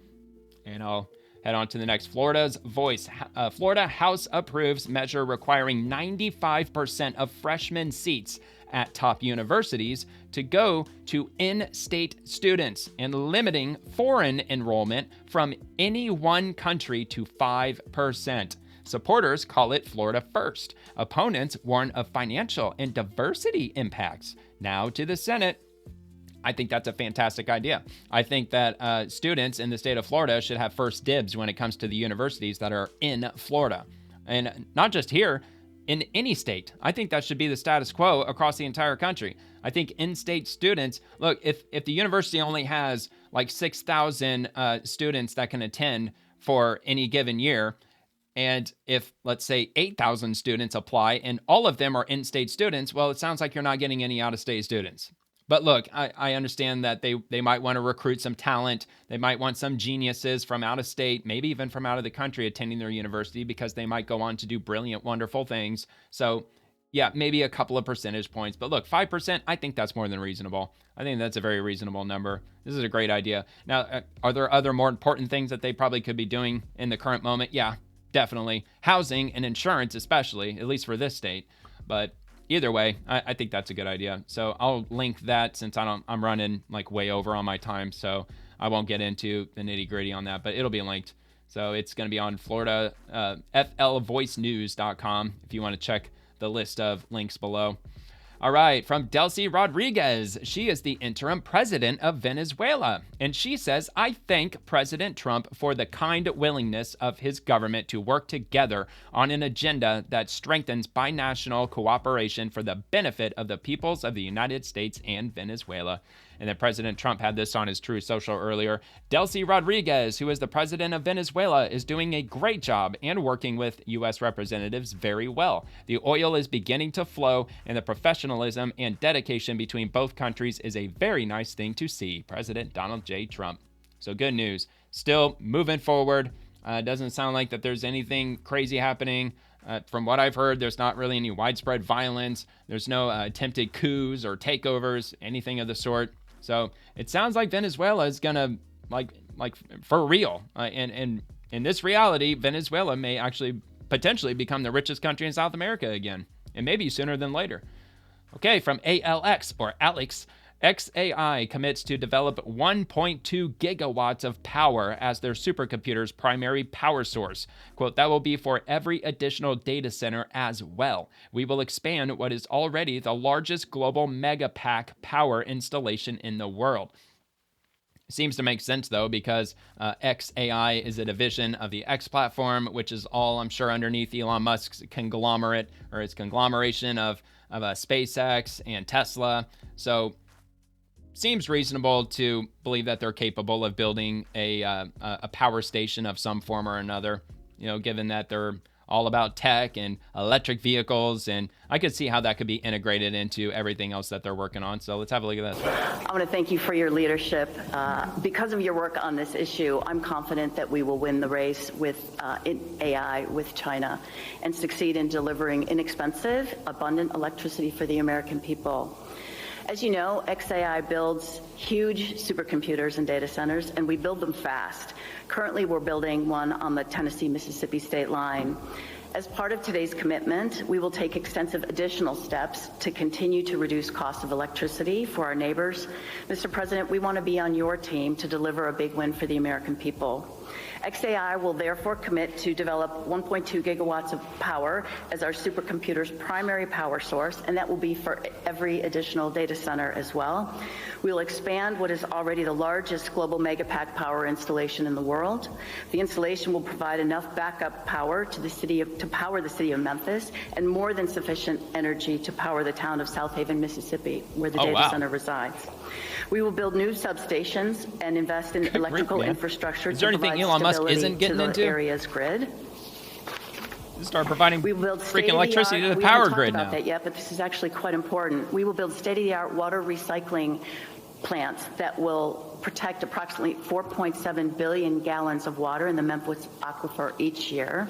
And I'll head on to the next. Florida's Voice. Florida House approves measure requiring 95% of freshman seats at top universities to go to in-state students and limiting foreign enrollment from any one country to 5%. Supporters call it Florida First. Opponents warn of financial and diversity impacts. Now to the Senate. I think that's a fantastic idea. I think that students in the state of Florida should have first dibs when it comes to the universities that are in Florida. And not just here, in any state. I think that should be the status quo across the entire country. I think in-state students, look, if the university only has like 6,000 students that can attend for any given year, and if, let's say, 8,000 students apply and all of them are in-state students, well, it sounds like you're not getting any out-of-state students. But look, I understand that they might want to recruit some talent. They might want some geniuses from out of state, maybe even from out of the country attending their university because they might go on to do brilliant, wonderful things. So yeah, maybe a couple of percentage points. But look, 5%, I think that's more than reasonable. I think that's a very reasonable number. This is a great idea. Now, are there other more important things that they probably could be doing in the current moment? Yeah, definitely. Housing and insurance especially, at least for this state. But either way, I think that's a good idea. So I'll link that since I'm running like way over on my time. So I won't get into the nitty gritty on that, but it'll be linked. So it's going to be on Florida, flvoicenews.com if you want to check the list of links below. All right, from Delcy Rodriguez. She is the interim president of Venezuela. And she says, I thank President Trump for the kind willingness of his government to work together on an agenda that strengthens binational cooperation for the benefit of the peoples of the United States and Venezuela. And then President Trump had this on his Truth Social earlier. Delcy Rodriguez, who is the president of Venezuela, is doing a great job and working with U.S. representatives very well. The oil is beginning to flow, and the professionalism and dedication between both countries is a very nice thing to see. President Donald J. Trump. So good news. Still moving forward. Doesn't sound like that there's anything crazy happening. From what I've heard, there's not really any widespread violence. There's no attempted coups or takeovers, anything of the sort. So it sounds like Venezuela is gonna like for real. And in this reality, Venezuela may actually potentially become the richest country in South America again, and maybe sooner than later. Okay, from ALX or Alex. XAI commits to develop 1.2 gigawatts of power as their supercomputer's primary power source. Quote, that will be for every additional data center as well. We will expand what is already the largest global megapack power installation in the world. Seems to make sense, though, because XAI is a division of the X platform, which is all, I'm sure, underneath Elon Musk's conglomerate or its conglomeration of SpaceX and Tesla. So seems reasonable to believe that they're capable of building a power station of some form or another, given that they're all about tech and electric vehicles, and I could see how that could be integrated into everything else that they're working on. So let's have a look at this. I want to thank you for your leadership. Because of your work on this issue, I'm confident that we will win the race with AI with China and succeed in delivering inexpensive, abundant electricity for the American people. As you know, XAI builds huge supercomputers and data centers, and we build them fast. Currently, we're building one on the Tennessee-Mississippi state line. As part of today's commitment, we will take extensive additional steps to continue to reduce costs of electricity for our neighbors. Mr. President, we want to be on your team to deliver a big win for the American people. XAI will therefore commit to develop 1.2 gigawatts of power as our supercomputer's primary power source, and that will be for every additional data center as well. We will expand what is already the largest global megapack power installation in the world. The installation will provide enough backup power to power the city of Memphis, and more than sufficient energy to power the town of South Haven, Mississippi, where the data center resides. We will build new substations and invest in electrical infrastructure Is there to anything provide Elon Musk stability isn't getting to the into? area's grid. Start providing freaking electricity to the we power haven't grid talked now. about that yet, but this is actually quite important. We will build state-of-the-art water recycling plants that will protect approximately 4.7 billion gallons of water in the Memphis aquifer each year.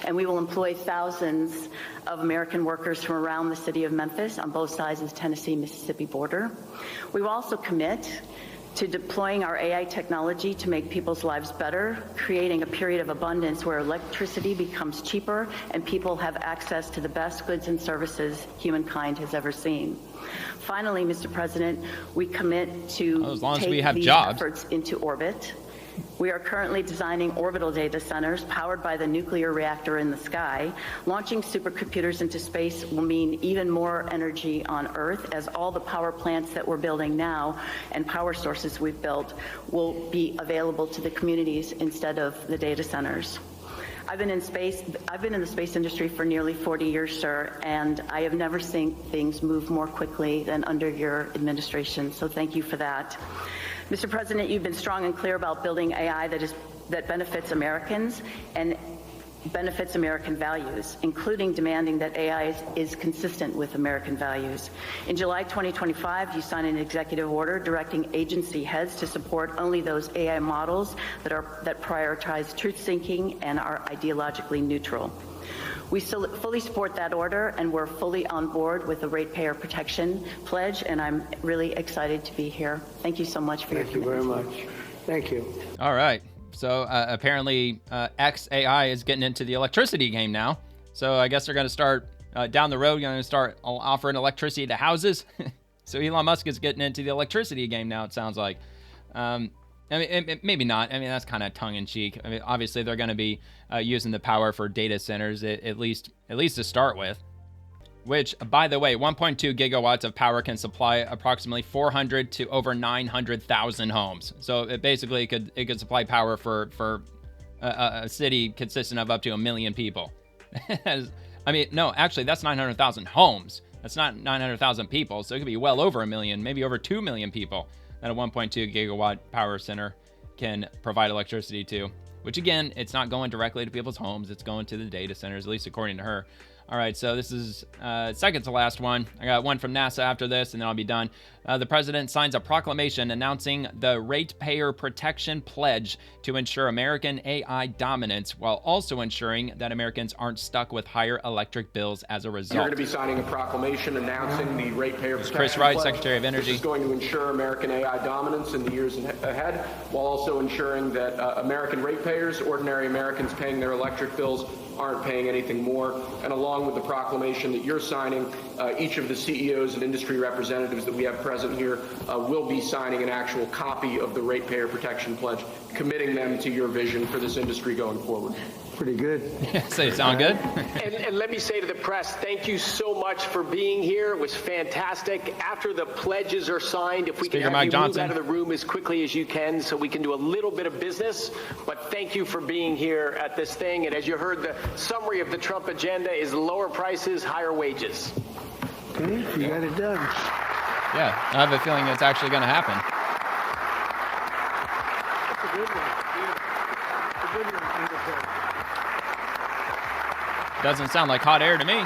And we will employ thousands of American workers from around the city of Memphis on both sides of the Tennessee-Mississippi border. We will also commit to deploying our AI technology to make people's lives better, creating a period of abundance where electricity becomes cheaper and people have access to the best goods and services humankind has ever seen. Finally, Mr. President, we commit to as long as take we have these jobs. efforts into orbit. We are currently designing orbital data centers powered by the nuclear reactor in the sky. Launching supercomputers into space will mean even more energy on Earth, as all the power plants that we're building now and power sources we've built will be available to the communities instead of the data centers. I've been in the space industry for nearly 40 years, sir, and I have never seen things move more quickly than under your administration, so thank you for that. Mr. President, you've been strong and clear about building AI that benefits Americans and benefits American values, including demanding that AI is consistent with American values. In July 2025, you signed an executive order directing agency heads to support only those AI models that prioritize truth-seeking and are ideologically neutral. We still fully support that order, and we're fully on board with the ratepayer protection pledge, and I'm really excited to be here. Thank you so much for your commitment. Thank you very much. Thank you. All right. So apparently XAI is getting into the electricity game now. So I guess they're going to start down the road, going to start offering electricity to houses. So Elon Musk is getting into the electricity game now, it sounds like. I mean, maybe not. I mean, that's kind of tongue-in-cheek. I mean, obviously, they're going to be using the power for data centers, at least to start with. Which, by the way, 1.2 gigawatts of power can supply approximately 400 to over 900,000 homes. So it basically could supply power for a city consisting of up to 1 million people. I mean, no, actually, that's 900,000 homes. That's not 900,000 people. So it could be well over 1 million, maybe over 2 million people that a 1.2 gigawatt power center can provide electricity to, which again, it's not going directly to people's homes. It's going to the data centers, at least according to her. All right, so this is second to last one. I got one from NASA after this, and then I'll be done. The president signs a proclamation announcing the Ratepayer Protection Pledge to ensure American AI dominance, while also ensuring that Americans aren't stuck with higher electric bills as a result. You're going to be signing a proclamation announcing the Ratepayer Protection Chris Wright, Pledge. Secretary of Energy. This is going to ensure American AI dominance in the years ahead, while also ensuring that American ratepayers, ordinary Americans paying their electric bills, aren't paying anything more. And along with the proclamation that you're signing, each of the CEOs and industry representatives that we have present here will be signing an actual copy of the Ratepayer Protection Pledge, committing them to your vision for this industry going forward. Pretty good. So you sound good? And let me say to the press, thank you so much for being here. It was fantastic. After the pledges are signed, if we Speaker can Mike have you Johnson. move out of the room as quickly as you can so we can do a little bit of business. But thank you for being here at this thing. And as you heard, the summary of the Trump agenda is lower prices, higher wages. Okay, you got it done. Yeah, I have a feeling it's actually going to happen. Doesn't sound like hot air to me.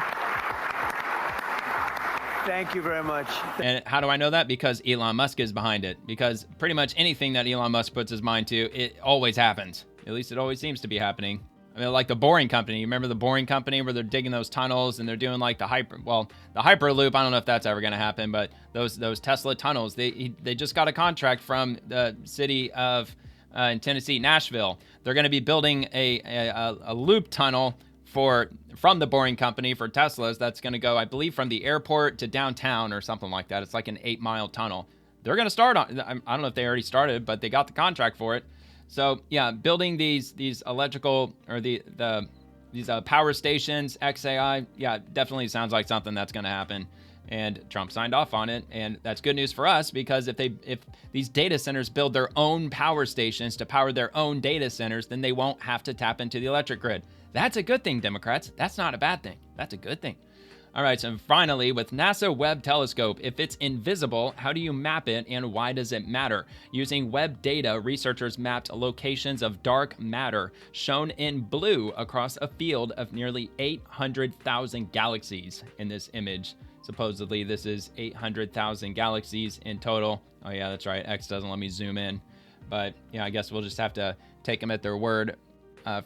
Thank you very much. And how do I know that? Because Elon Musk is behind it. Because pretty much anything that Elon Musk puts his mind to, it always happens. At least it always seems to be happening. I mean, like the Boring Company. You remember the Boring Company where they're digging those tunnels and they're doing like the Hyperloop. I don't know if that's ever going to happen, but those Tesla tunnels, they just got a contract from the city of in Tennessee, Nashville. They're going to be building a loop tunnel from the Boring Company for Teslas. That's going to go, I believe, from the airport to downtown or something like that. It's like an 8-mile tunnel. They're going to start on. I don't know if they already started, but they got the contract for it. So yeah, building these electrical or these power stations, XAI, yeah, definitely sounds like something that's going to happen. And Trump signed off on it, and that's good news for us because if these data centers build their own power stations to power their own data centers, then they won't have to tap into the electric grid. That's a good thing, Democrats. That's not a bad thing. That's a good thing. All right, so finally, with NASA Webb Telescope, if it's invisible, how do you map it and why does it matter? Using Webb data, researchers mapped locations of dark matter shown in blue across a field of nearly 800,000 galaxies in this image. Supposedly, this is 800,000 galaxies in total. Oh yeah, that's right. X doesn't let me zoom in. But yeah, I guess we'll just have to take them at their word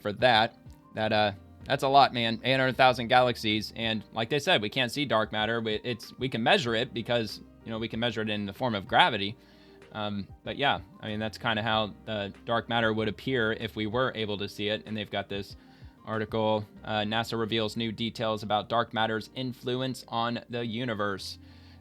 for that. That's a lot, man. 800,000 galaxies, and like they said, we can't see dark matter. We can measure it because we can measure it in the form of gravity. But yeah, I mean that's kind of how the dark matter would appear if we were able to see it. And they've got this article: NASA reveals new details about dark matter's influence on the universe.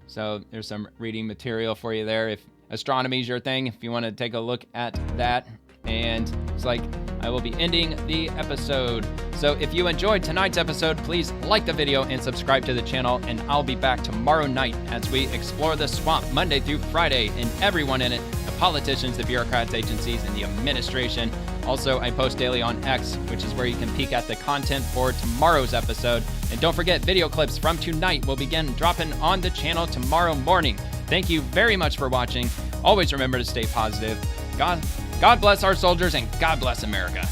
So there's some reading material for you there. If astronomy is your thing, if you want to take a look at that. And it's like I will be ending the episode. So if you enjoyed tonight's episode, please like the video and subscribe to the channel. And I'll be back tomorrow night as we explore the swamp Monday through Friday and everyone in it, the politicians, the bureaucrats, agencies, and the administration. Also, I post daily on X, which is where you can peek at the content for tomorrow's episode. And don't forget, video clips from tonight will begin dropping on the channel tomorrow morning. Thank you very much for watching. Always remember to stay positive. God bless our soldiers and God bless America.